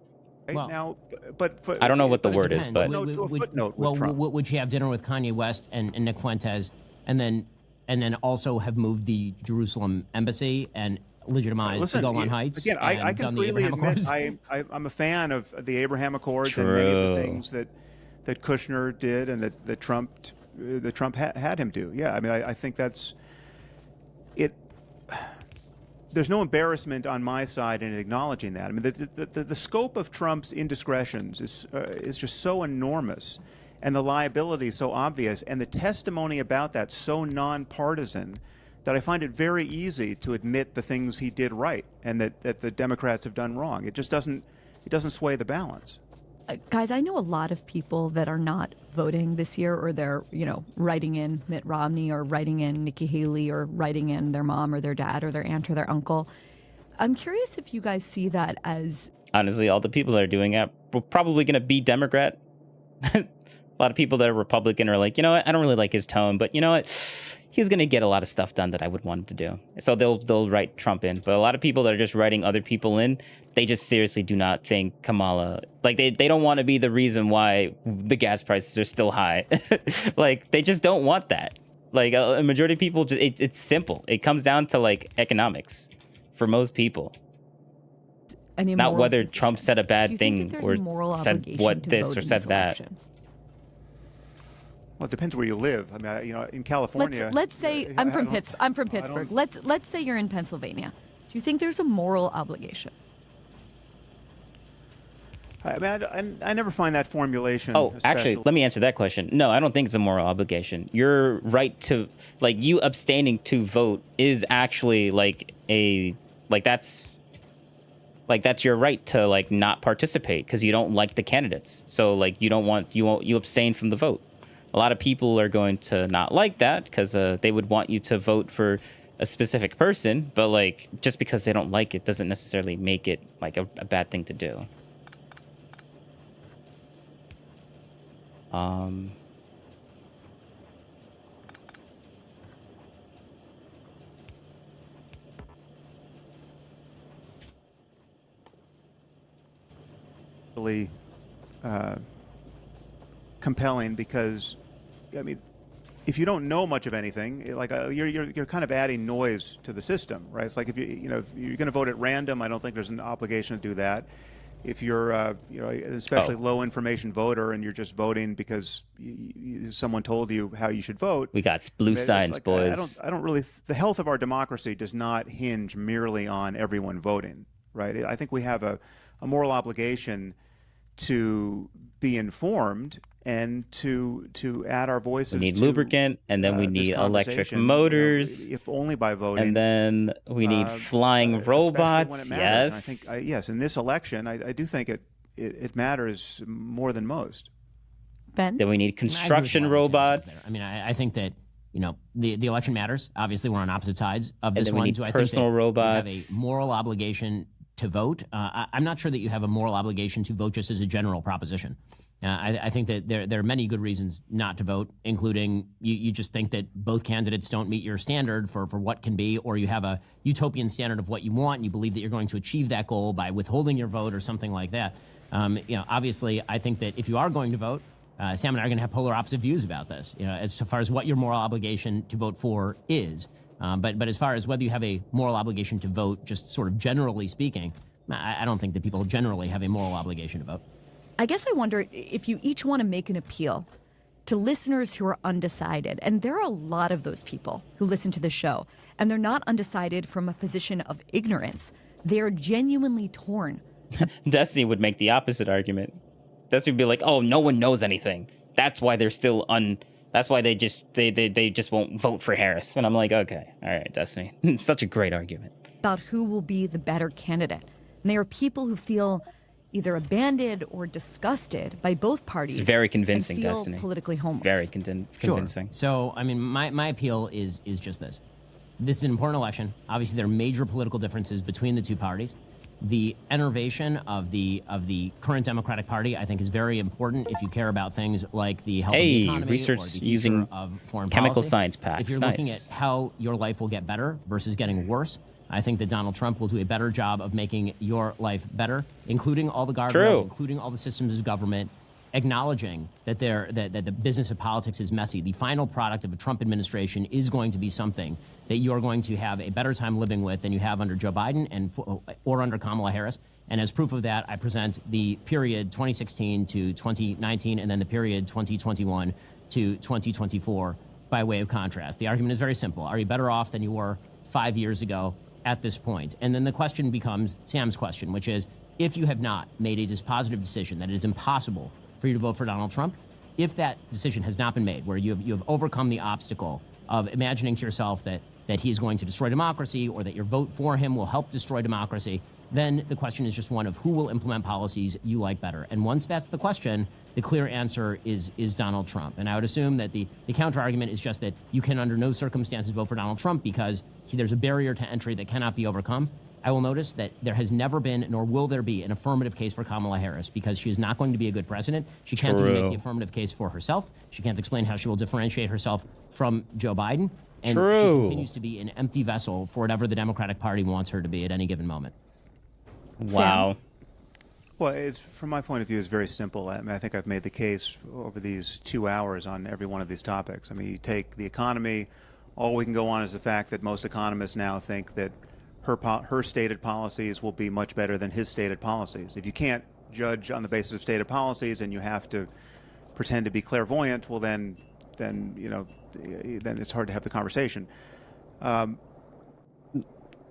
Right Well, now, but I don't know what the But it word is, depends. but to a footnote with Trump. Would you have dinner with Kanye West and Nick Fuentes, and then also have moved the Jerusalem embassy and legitimized the Golan Heights? Again, I and can done the freely Abraham admit Accords? I'm a fan of the Abraham Accords and many of the True. things that Kushner did and that Trump had him do. Yeah, I mean, I think that's it. There's no embarrassment on my side in acknowledging that. I mean, the scope of Trump's indiscretions is just so enormous, and the liability so obvious, and the testimony about that so nonpartisan that I find it very easy to admit the things he did right and that the Democrats have done wrong. It just doesn't sway the balance. Guys, I know a lot of people that are not voting this year, or they're, writing in Mitt Romney or writing in Nikki Haley or writing in their mom or their dad or their aunt or their uncle. I'm curious if you guys see that as... Honestly, all the people that are doing it are probably going to be Democrat. A lot of people that are Republican are like, you know what, I don't really like his tone, but you know what? He's going to get a lot of stuff done that I would want him to do. So they'll write Trump in. But a lot of people that are just writing other people in, they just seriously do not think Kamala, like they don't want to be the reason why the gas prices are still high. Like they just don't want that. Like a majority of people, it's simple. It comes down to like economics for most people. Not whether Trump said a bad thing or said what this or said that. Well, it depends where you live. I mean, in California. Let's say I'm from Pittsburgh. Let's say you're in Pennsylvania. Do you think there's a moral obligation? I mean, I never find that formulation. Oh, actually, let me answer that question. No, I don't think it's a moral obligation. Your right to, like, you abstaining to vote is actually that's your right to like not participate because you don't like the candidates. So like you abstain from the vote. A lot of people are going to not like that because they would want you to vote for a specific person, but like just because they don't like it doesn't necessarily make it like a bad thing to do. Really compelling because, I mean, if you don't know much of anything, like you're kind of adding noise to the system, right? It's like if if you're going to vote at random, I don't think there's an obligation to do that. If you're especially low information voter and you're just voting because someone told you how you should vote, we got blue signs, like, boys. I don't really. The health of our democracy does not hinge merely on everyone voting, right? I think we have a moral obligation to be informed and to add our voices. We need to, lubricant, and then we need electric motors. If only by voting. And then we need flying robots. When it Yes. matters. I think yes, in this election, I do think it matters more than most. Ben? Then we need construction robots. I mean, I think that the election matters. Obviously, we're on opposite sides of this then we one. need Do I personal think that robots. we have a moral obligation to vote? I'm not sure that you have a moral obligation to vote just as a general proposition. I think that there are many good reasons not to vote, including you just think that both candidates don't meet your standard for what can be, or you have a utopian standard of what you want, and you believe that you're going to achieve that goal by withholding your vote or something like that. Obviously, I think that if you are going to vote, Sam and I are going to have polar opposite views about this, as far as what your moral obligation to vote for is. But as far as whether you have a moral obligation to vote, just sort of generally speaking, I don't think that people generally have a moral obligation to vote. I guess I wonder if you each want to make an appeal to listeners who are undecided, and there are a lot of those people who listen to the show, And they're not undecided from a position of ignorance. They're genuinely torn. Destiny would make the opposite argument. Destiny would be like, oh, no one knows anything. That's why they're still that's why they just won't vote for Harris. And I'm like, okay, all right, Destiny. Such a great argument. About who will be the better candidate. And they are people who feel either abandoned or disgusted by both parties. It's very convincing, and feel Destiny. Politically homeless. Very convincing. Sure. So, I mean, my appeal is just this. This is an important election. Obviously, there are major political differences between the two parties. The enervation of the current Democratic Party, I think, is very important if you care about things like the health of the economy research or the future using of foreign chemical policy. science packs. If you're looking at how your life will get better versus getting worse, I think that Donald Trump will do a better job of making your life better, including all the guardrails, including all the systems of government, acknowledging that that the business of politics is messy. The final product of a Trump administration is going to be something that you're going to have a better time living with than you have under Joe Biden or under Kamala Harris. And as proof of that, I present the period 2016 to 2019 and then the period 2021 to 2024 by way of contrast. The argument is very simple. Are you better off than you were 5 years ago at this point? And then the question becomes Sam's question, which is, if you have not made a dispositive decision that it is impossible for you to vote for Donald Trump, if that decision has not been made, where you have overcome the obstacle of imagining to yourself that he is going to destroy democracy or that your vote for him will help destroy democracy, then the question is just one of who will implement policies you like better. And once that's the question, the clear answer is Donald Trump. And I would assume that the counter-argument is just that you can under no circumstances vote for Donald Trump because there's a barrier to entry that cannot be overcome. I will notice that there has never been, nor will there be, an affirmative case for Kamala Harris because she is not going to be a good president. She can't even make the affirmative case for herself. She can't explain how she will differentiate herself from Joe Biden. And she continues to be an empty vessel for whatever the Democratic Party wants her to be at any given moment. Wow. Well, from my point of view, it's very simple. I mean, I think I've made the case over these 2 hours on every one of these topics. I mean, you take the economy, all we can go on is the fact that most economists now think that her stated policies will be much better than his stated policies. If you can't judge on the basis of stated policies and you have to pretend to be clairvoyant, well, then it's hard to have the conversation.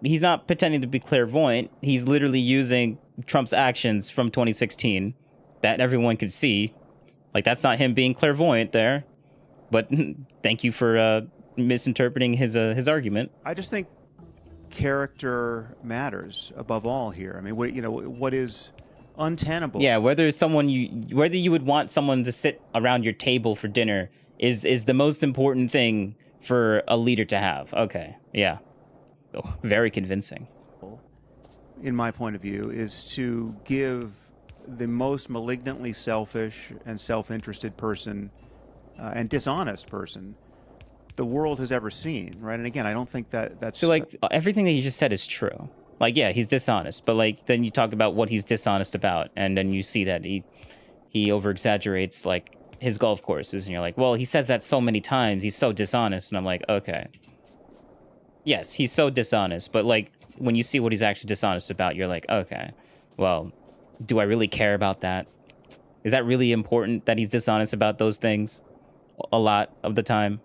He's not pretending to be clairvoyant. He's literally using Trump's actions from 2016 that everyone could see. Like, that's not him being clairvoyant there. But thank you for misinterpreting his argument. I just think character matters above all here. I mean, what is untenable? Yeah, whether you would want someone to sit around your table for dinner is the most important thing for a leader to have. Okay, yeah. Oh, very convincing. In my point of view, is to give the most malignantly selfish and self-interested person and dishonest person the world has ever seen, right? And again, I don't think that's... So, like, everything that you just said is true. Like, yeah, he's dishonest, but, like, then you talk about what he's dishonest about, and then you see that he over-exaggerates, like, his golf courses, and you're like, well, he says that so many times, he's so dishonest, and I'm like, okay. Yes, he's so dishonest, but, like, when you see what he's actually dishonest about, you're like, okay, well, do I really care about that? Is that really important that he's dishonest about those things a lot of the time?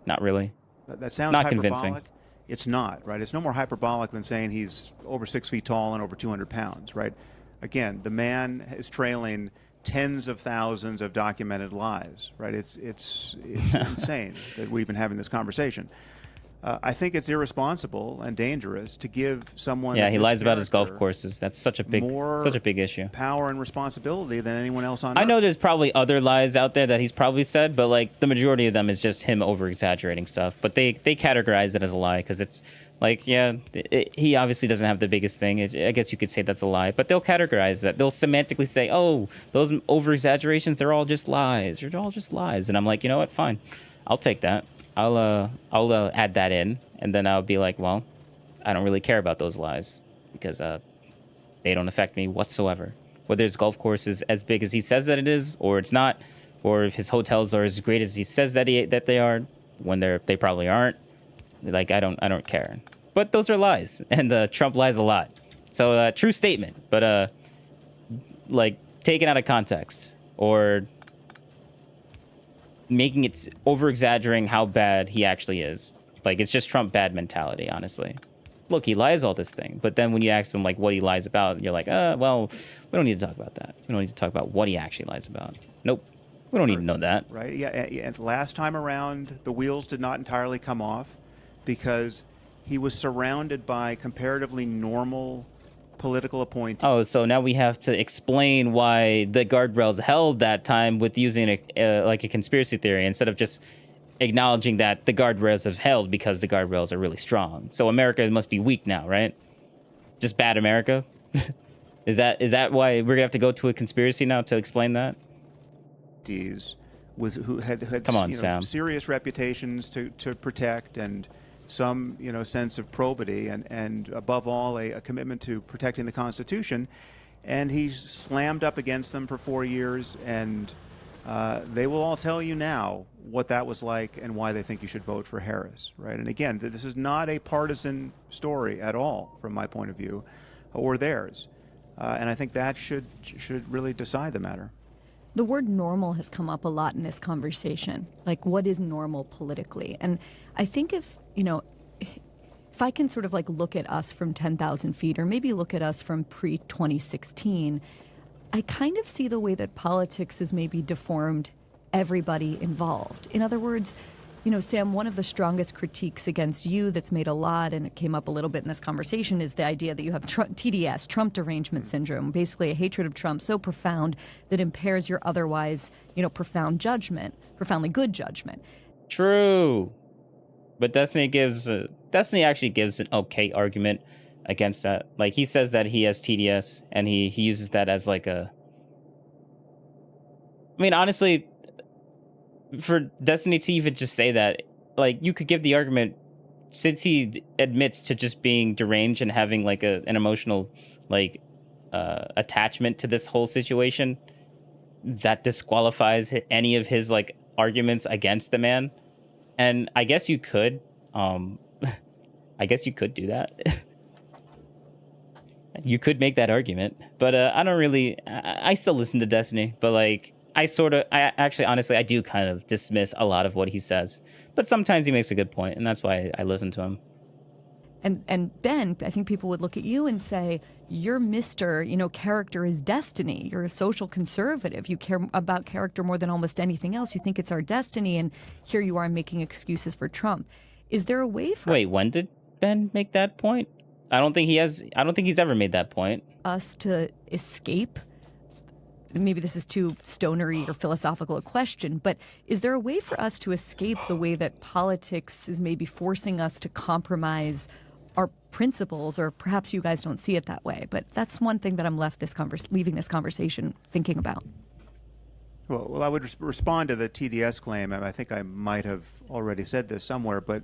Not really. That sounds not hyperbolic. Convincing. It's not, right? It's no more hyperbolic than saying he's over 6 feet tall and over 200 pounds, right? Again, the man is trailing tens of thousands of documented lies, right? It's insane that we've been having this conversation. I think it's irresponsible and dangerous to give someone. Yeah, he lies about his golf courses. That's such a big issue. Power and responsibility than anyone else on I Earth. know there's probably other lies out there that he's probably said, but like the majority of them is just him over exaggerating stuff. But they categorize it as a lie because it's like, yeah, he obviously doesn't have the biggest thing. I guess you could say that's a lie, but they'll categorize that. They'll semantically say, oh, those over exaggerations, they're all just lies. They're all just lies. And I'm like, you know what? Fine, I'll take that. I'll add that in, and then I'll be like, well, I don't really care about those lies because they don't affect me whatsoever. Whether his golf course is as big as he says that it is, or it's not, or if his hotels are as great as he says that they are, when they probably aren't. Like, I don't care. But those are lies, and Trump lies a lot. So true statement, but like taken out of context or making it over exaggerating how bad he actually is. Like, it's just Trump bad mentality, honestly. Look, he lies all this thing, but then when you ask him like what he lies about, you're like, well, we don't need to talk about that. We don't need to talk about what he actually lies about. Nope, we don't need to know that. Right? Yeah. And last time around, the wheels did not entirely come off because he was surrounded by comparatively normal political appointees. Oh, so now we have to explain why the guardrails held that time with using like a conspiracy theory instead of just acknowledging that the guardrails have held because the guardrails are really strong. So America must be weak now, right? Just bad America? Is that why we're gonna have to go to a conspiracy now to explain that? Who had Come on, Sam. serious reputations to protect, and some sense of probity, and above all a commitment to protecting the Constitution, and he slammed up against them for 4 years, and they will all tell you now what that was like and why they think you should vote for Harris, right? And again, this is not a partisan story at all from my point of view, or theirs, and I think that should really decide the matter. The word normal has come up a lot in this conversation. Like, what is normal politically? And I think if I can sort of like look at us from 10,000 feet, or maybe look at us from pre-2016, I kind of see the way that politics has maybe deformed everybody involved. In other words, Sam, one of the strongest critiques against you that's made a lot, and it came up a little bit in this conversation, is the idea that you have TDS, Trump derangement syndrome, basically a hatred of Trump so profound that impairs your otherwise, profound judgment, profoundly good judgment. True. But Destiny actually gives an okay argument against that. Like, he says that he has TDS, and he uses that as like a... I mean, honestly, for Destiny to even just say that, like, you could give the argument, since he admits to just being deranged and having like an emotional like attachment to this whole situation, that disqualifies any of his like arguments against the man. And I guess you could I guess you could do that. You could make that argument, but I don't really. I still listen to Destiny, but like I actually honestly I do kind of dismiss a lot of what he says, but sometimes he makes a good point, and that's why I listen to him. And Ben, I think people would look at you and say, you're Mr. Character is destiny. You're a social conservative. You care about character more than almost anything else. You think it's our destiny, and here you are making excuses for Trump. Is there a way for... Wait, when did Ben make that point? I don't think he's ever made that point. Us to escape? Maybe this is too stonery or philosophical a question, but is there a way for us to escape the way that politics is maybe forcing us to compromise our principles? Or perhaps you guys don't see it that way, but that's one thing that I'm leaving this conversation thinking about. Well, I would respond to the TDS claim. I think I might have already said this somewhere, but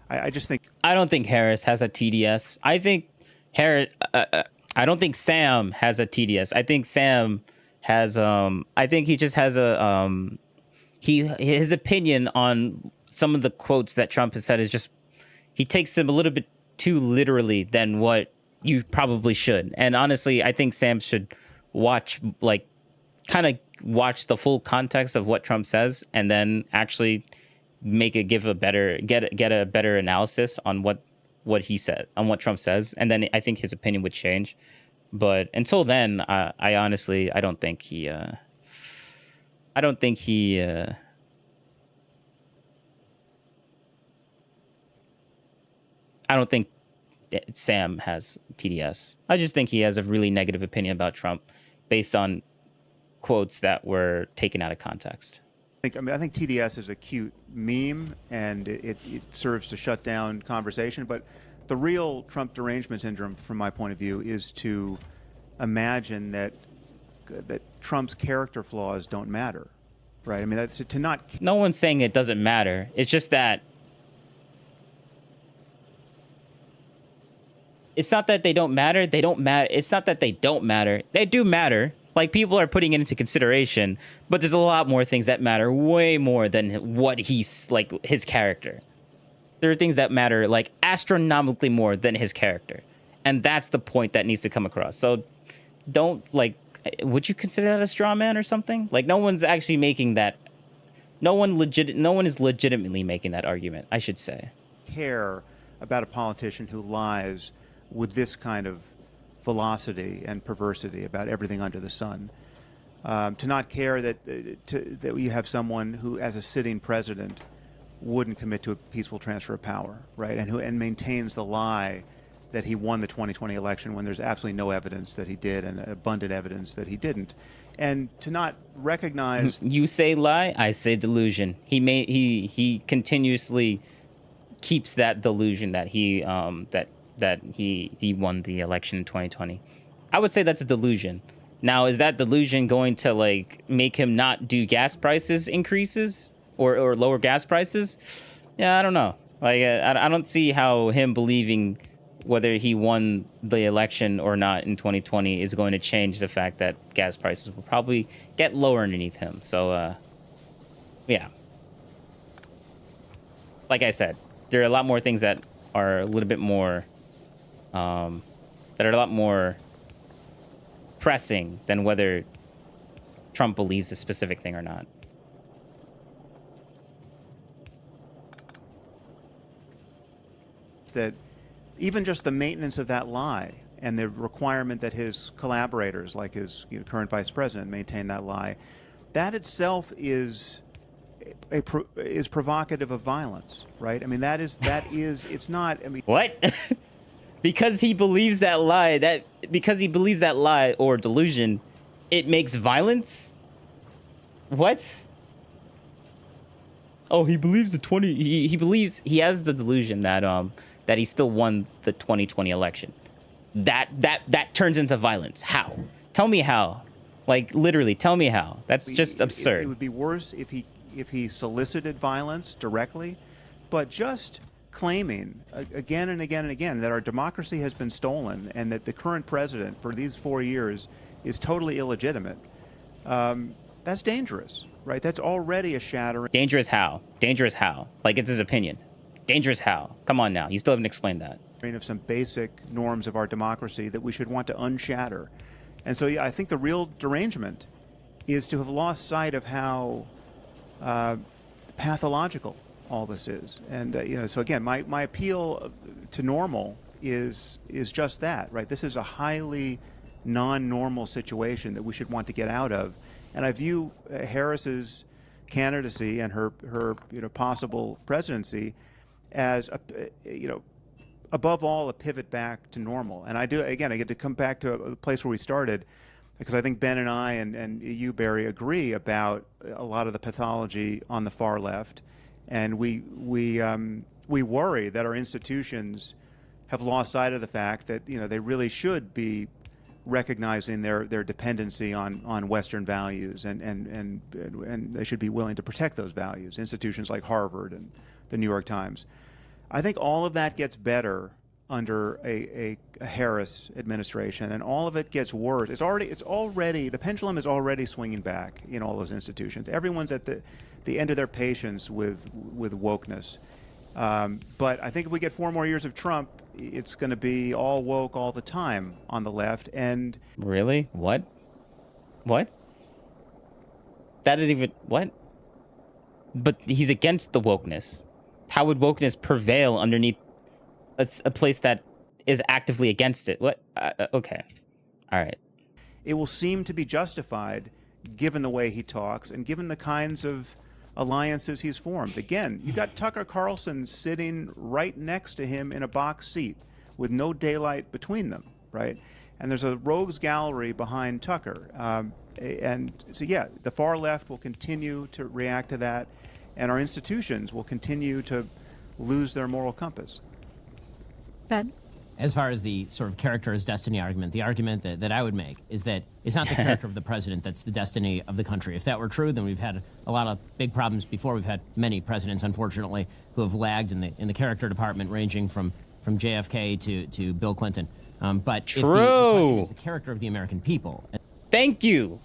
I just think... I don't think Harris has a TDS. I think Harris... I don't think Sam has a TDS. I think Sam has... I think he just has a... his opinion on some of the quotes that Trump has said is just... He takes them a little bit too literally than what you probably should. And honestly, I think Sam should watch, like, kind of watch the full context of what Trump says, and then actually get a better analysis on what he said, on what Trump says, and then I think his opinion would change. But until then, I honestly don't think he I don't think Sam has TDS. I just think he has a really negative opinion about Trump based on quotes that were taken out of context. I think TDS is a cute meme, and it serves to shut down conversation. But the real Trump derangement syndrome, from my point of view, is to imagine that Trump's character flaws don't matter, right? I mean, that's to not... No one's saying it doesn't matter. It's just that it's not that they don't matter. They don't matter. It's not that they don't matter. They do matter. Like, people are putting it into consideration, but there's a lot more things that matter way more than what he's like, his character. There are things that matter like astronomically more than his character. And that's the point that needs to come across. So don't, like, would you consider that a straw man or something? Like, no one's actually making that. No one is legitimately making that argument, I should say. care about a politician who lies with this kind of velocity and perversity about everything under the sun. To not care that you have someone who, as a sitting president, wouldn't commit to a peaceful transfer of power, right? And maintains the lie that he won the 2020 election when there's absolutely no evidence that he did and abundant evidence that he didn't. And to not recognize... You say lie, I say delusion. He continuously keeps that delusion that he won the election in 2020. I would say that's a delusion. Now, is that delusion going to like make him not do gas prices increases or lower gas prices? Yeah, I don't know. Like, I don't see how him believing whether he won the election or not in 2020 is going to change the fact that gas prices will probably get lower underneath him. So, yeah. Like I said, there are a lot more things that are a little bit more, pressing than whether Trump believes a specific thing or not. That even just the maintenance of that lie and the requirement that his collaborators, like his current vice president, maintain that lie, that itself is provocative of violence, right? I mean, it's not. I mean, what? Because he believes that lie. Because he believes that lie or delusion, it makes violence. What? Oh, he believes he believes he has the delusion that that he still won the 2020 election. That turns into violence. How? Tell me how. Like, literally, tell me how. That's just absurd. It would be worse if he solicited violence directly, but just claiming again and again and again that our democracy has been stolen and that the current president for these 4 years is totally illegitimate. That's dangerous, right? That's already a shattering. Dangerous how? Dangerous how? Like, it's his opinion. Dangerous how? Come on now. You still haven't explained that. Of some basic norms of our democracy that we should want to unshatter. And so, yeah, I think the real derangement is to have lost sight of how pathological all this is. And, so again, my appeal to normal is just that, right? This is a highly non-normal situation that we should want to get out of. And I view Harris's candidacy and her possible presidency as above all a pivot back to normal. And I get to come back to a place where we started, because I think Ben and I and you, Barry, agree about a lot of the pathology on the far left, and we worry that our institutions have lost sight of the fact that they really should be recognizing their dependency on Western values, and they should be willing to protect those values. Institutions like Harvard and the New York Times. I think all of that gets better under a Harris administration, and all of it gets worse. It's already the pendulum is already swinging back in all those institutions. Everyone's at the end of their patience with wokeness. But I think if we get 4 more years of Trump, it's going to be all woke all the time on the left. And really, what? That is even what? But he's against the wokeness. How would wokeness prevail underneath a place that is actively against it? What? Okay. All right. It will seem to be justified given the way he talks and given the kinds of alliances he's formed. Again, you got Tucker Carlson sitting right next to him in a box seat with no daylight between them, right? And there's a rogues gallery behind Tucker. And so, yeah, the far left will continue to react to that, and our institutions will continue to lose their moral compass. Ben? As far as the sort of character as destiny argument, the argument that I would make is that it's not the character of the president that's the destiny of the country. If that were true, then we've had a lot of big problems before. We've had many presidents, unfortunately, who have lagged in the character department, ranging from JFK to Bill Clinton. But true. If the question is the character of the American people. Thank you.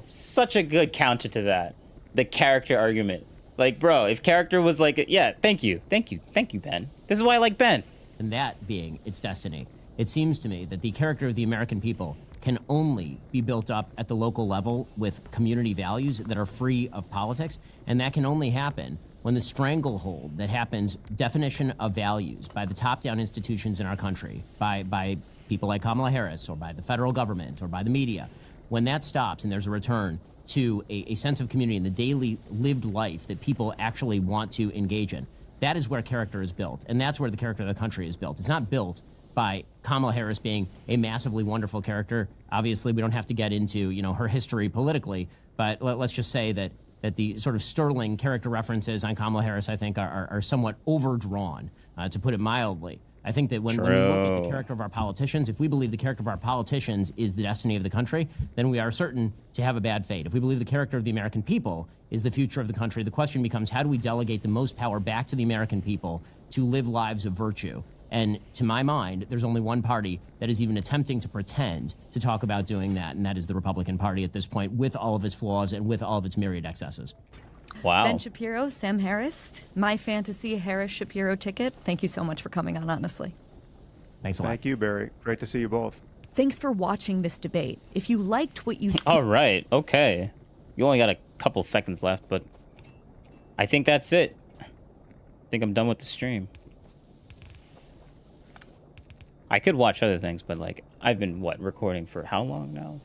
Such a good counter to that. The character argument. Like, bro, if character was like, yeah, thank you, Ben. This is why I like Ben. And that being its destiny, it seems to me that the character of the American people can only be built up at the local level with community values that are free of politics, and that can only happen when the stranglehold that happens, definition of values by the top-down institutions in our country, by people like Kamala Harris or by the federal government or by the media, when that stops and there's a return to a sense of community and the daily lived life that people actually want to engage in, that is where character is built. And that's where the character of the country is built. It's not built by Kamala Harris being a massively wonderful character. Obviously, we don't have to get into, her history politically, but let's just say that the sort of sterling character references on Kamala Harris, I think, are somewhat overdrawn, to put it mildly. I think that when we look at the character of our politicians, if we believe the character of our politicians is the destiny of the country, then we are certain to have a bad fate. If we believe the character of the American people is the future of the country, the question becomes, how do we delegate the most power back to the American people to live lives of virtue? And to my mind, there's only one party that is even attempting to pretend to talk about doing that, and that is the Republican Party at this point, with all of its flaws and with all of its myriad excesses. Wow. Ben Shapiro, Sam Harris, my fantasy Harris-Shapiro ticket. Thank you so much for coming on, honestly. Thanks a lot. Thank you, Barry. Great to see you both. Thanks for watching this debate. If you liked what you see... All right, okay. You only got a couple seconds left, but I think that's it. I think I'm done with the stream. I could watch other things, but I've been recording for how long now?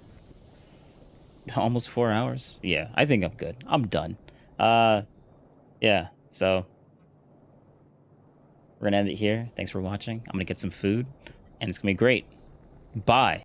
Almost 4 hours. Yeah, I think I'm good. I'm done. Yeah. So we're gonna end it here. Thanks for watching. I'm gonna get some food, and it's gonna be great. Bye.